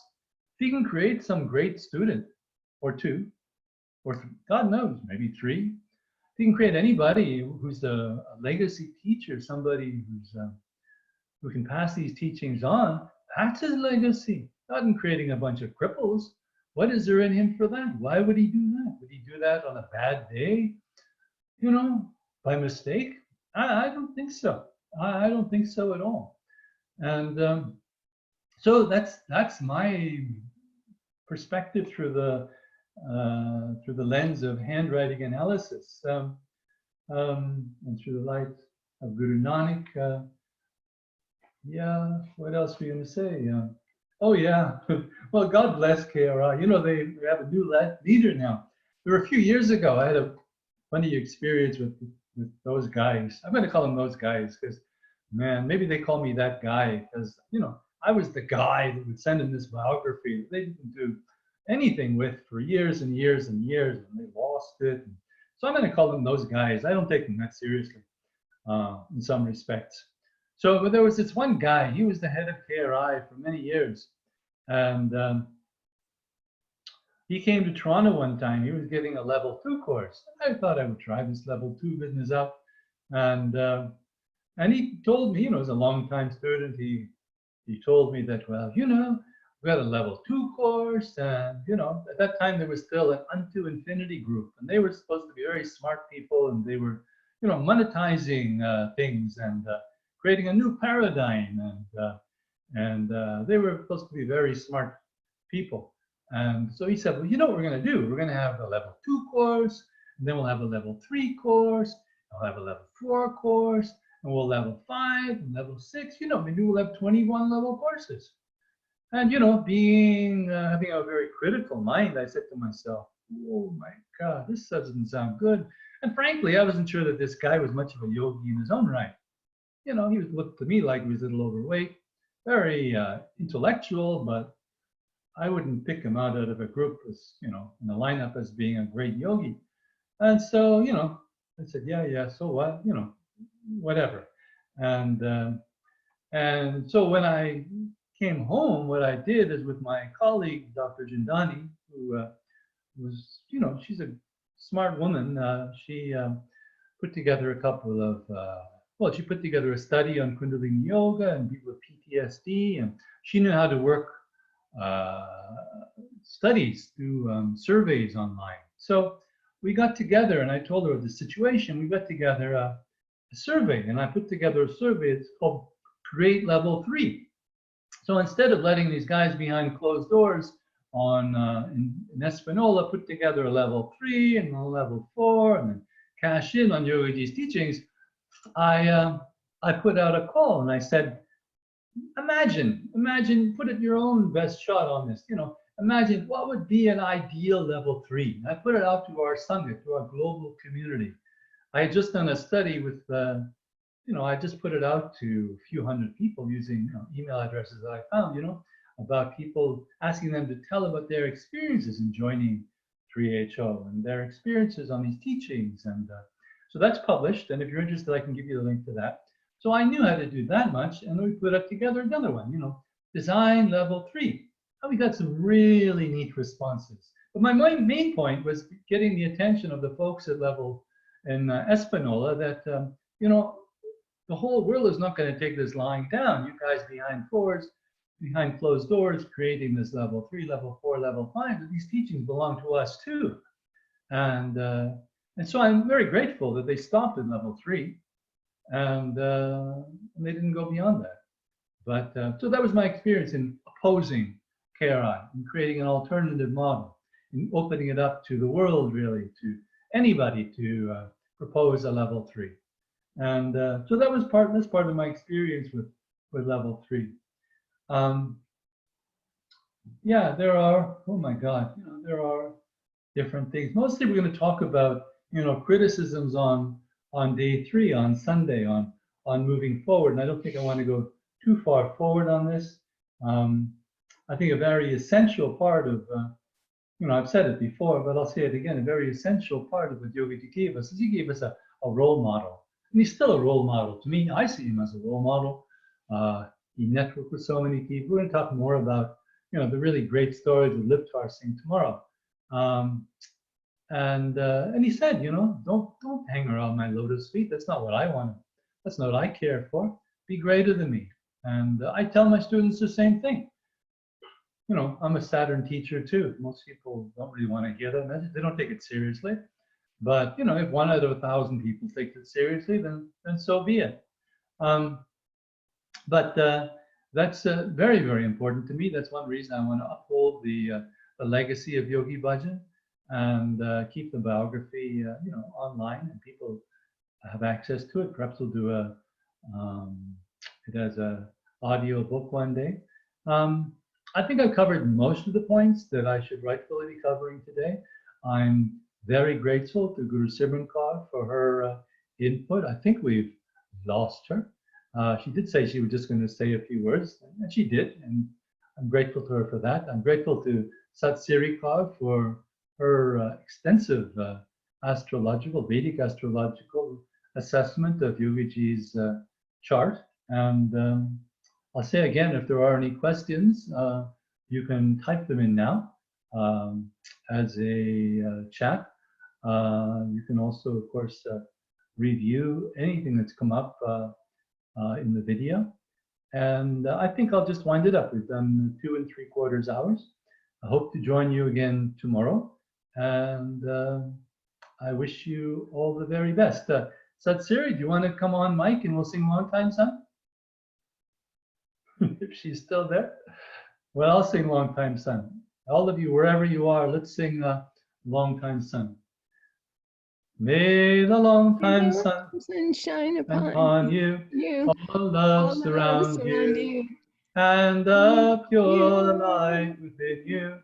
If he can create some great student, or two, or God knows, maybe three, if he can create anybody who's a legacy teacher, somebody who can pass these teachings on, that's his legacy, not in creating a bunch of cripples. What is there in him for that? Why would he do that? Would he do that on a bad day? You know, by mistake? I don't think so. I don't think so at all. And so that's my perspective through the lens of handwriting analysis, and through the light of Guru Nanak. Yeah, what else were you going to say? Oh, yeah. Well, God bless KRI. You know, they have a new leader now. There were a few years ago, I had a funny experience with those guys. I'm going to call them those guys because, man, maybe they call me that guy because, you know, I was the guy that would send them this biography that they didn't do anything with for years and years and years, and they lost it. So I'm going to call them those guys. I don't take them that seriously in some respects. So, but there was this one guy, he was the head of KRI for many years. And he came to Toronto one time, he was getting a level 2 course. I thought I would try this level 2 business up. And he told me, you know, as a long-time student, he told me that, well, you know, we got a level 2 course. And, you know, at that time there was still an Unto Infinity group. And they were supposed to be very smart people. And they were, you know, monetizing things and creating a new paradigm, and they were supposed to be very smart people. And so he said, well, you know what we're going to do? We're going to have a level 2 course, and then we'll have a level 3 course, we'll have a level 4 course, and we'll level 5, and level 6. You know, maybe we'll have 21 level courses. And, you know, having a very critical mind, I said to myself, oh my God, this doesn't sound good. And frankly, I wasn't sure that this guy was much of a yogi in his own right. You know, he looked to me like he was a little overweight, very intellectual, but I wouldn't pick him out of a group as, you know, in a lineup as being a great yogi. And so, you know, I said, yeah, so what, you know, whatever. And so when I came home, what I did is with my colleague, Dr. Jindani, who was, you know, she's a smart woman. She put together a couple of well, she put together a study on Kundalini Yoga and people with PTSD, and she knew how to work studies, do surveys online. So we got together, and I told her the situation. We got together a survey, and I put together a survey. It's called Create Level 3. So instead of letting these guys behind closed doors on in Espanola put together a level 3 and a level 4, and then cash in on Yogiji's teachings, I I put out a call and I said, imagine, put it your own best shot on this. Imagine what would be an ideal level 3. I put it out to our Sangha, to our global community. I had just done a study with, I just put it out to a few hundred people using email addresses that I found, about people, asking them to tell about their experiences in joining 3HO and their experiences on these teachings. And so that's published. And if you're interested, I can give you the link to that. So I knew how to do that much. And then we put up together another one, design level 3. And we got some really neat responses. But my main point was getting the attention of the folks at level in Espanola that, the whole world is not going to take this lying down. You guys behind closed doors, creating this level 3, level 4, level 5, but these teachings belong to us too. And so I'm very grateful that they stopped at level 3 and they didn't go beyond that. But so that was my experience in opposing KRI and creating an alternative model and opening it up to the world, really, to anybody to propose a level 3. And so that was part of my experience with level 3. Yeah, there are, oh my God, there are different things. Mostly we're going to talk about, criticisms on day 3, on Sunday, on moving forward. And I don't think I want to go too far forward on this. I think a very essential part of, I've said it before, but I'll say it again, a very essential part of what Yogi gave us is he gave us a role model. And he's still a role model to me. I see him as a role model. He networked with so many people. We're going to talk more about, the really great stories of Liptar Singh tomorrow. And he said, don't hang around my lotus feet. That's not what I want. That's not what I care for. Be greater than me. And I tell my students the same thing. I'm a Saturn teacher too. Most people don't really want to hear that message. They don't take it seriously. But if 1 out of 1,000 people take it seriously, then so be it. But that's very, very important to me. That's one reason I want to uphold the legacy of Yogi Bhajan and keep the biography, online, and people have access to it. Perhaps we'll do it as a audio book one day. I think I've covered most of the points that I should rightfully be covering today. I'm very grateful to Guru Simran Kaur for her input. I think we've lost her. She did say she was just going to say a few words, and she did, and I'm grateful to her for that. I'm grateful to Sat Siri Kaur for her extensive Vedic astrological assessment of Yogiji's chart. And I'll say again, if there are any questions, you can type them in now as a chat. You can also, of course, review anything that's come up in the video. And I think I'll just wind it up. We've done 2 3/4 hours. I hope to join you again tomorrow. And I wish you all the very best. Sat Siri, do you want to come on mic and we'll sing Long Time Son? If she's still there. Well, I'll sing Long Time Son. All of you, wherever you are, let's sing Long Time Son. May the long time sun shine upon you, all love surround you, and the the pure light within you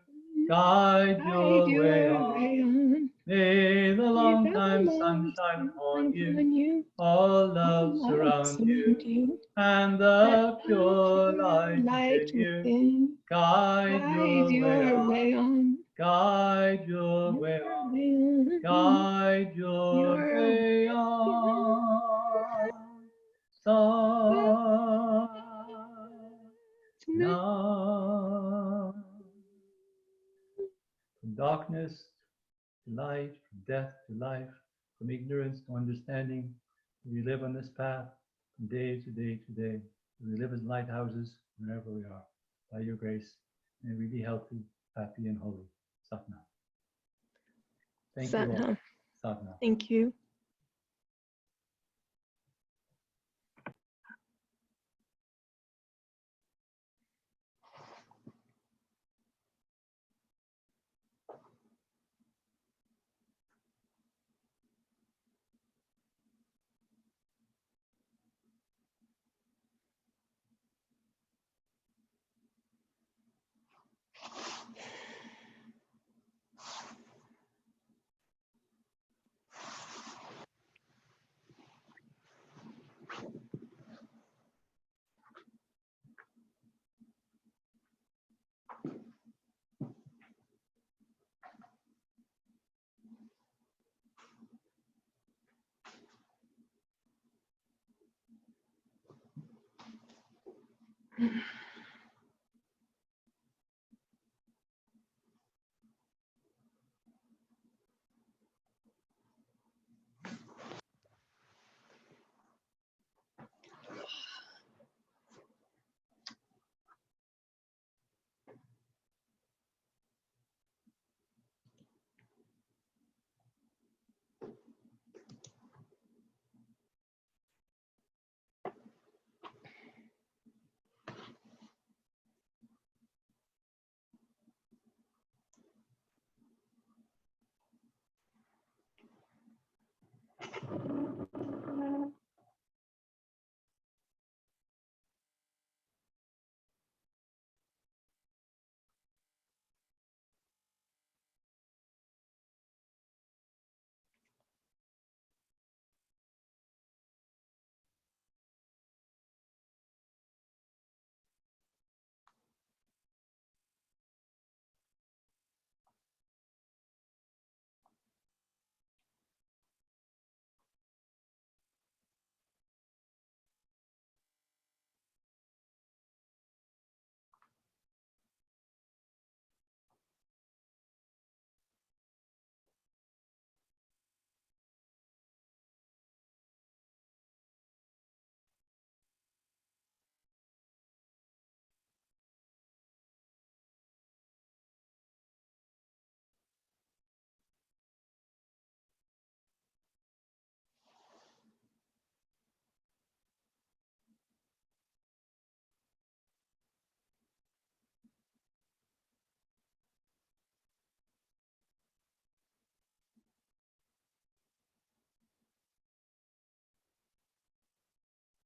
guide your way on. May the long time sun shine upon you, all love surround you, and the pure light within you guide your way on. Guide your way on. Guide your way on. From darkness to light, from death to life, from ignorance to understanding, we live on this path from day to day to day. We live as lighthouses wherever we are. By your grace, may we be healthy, happy, and holy. Satnam. Thank you all. Satnam. Thank you. Mm.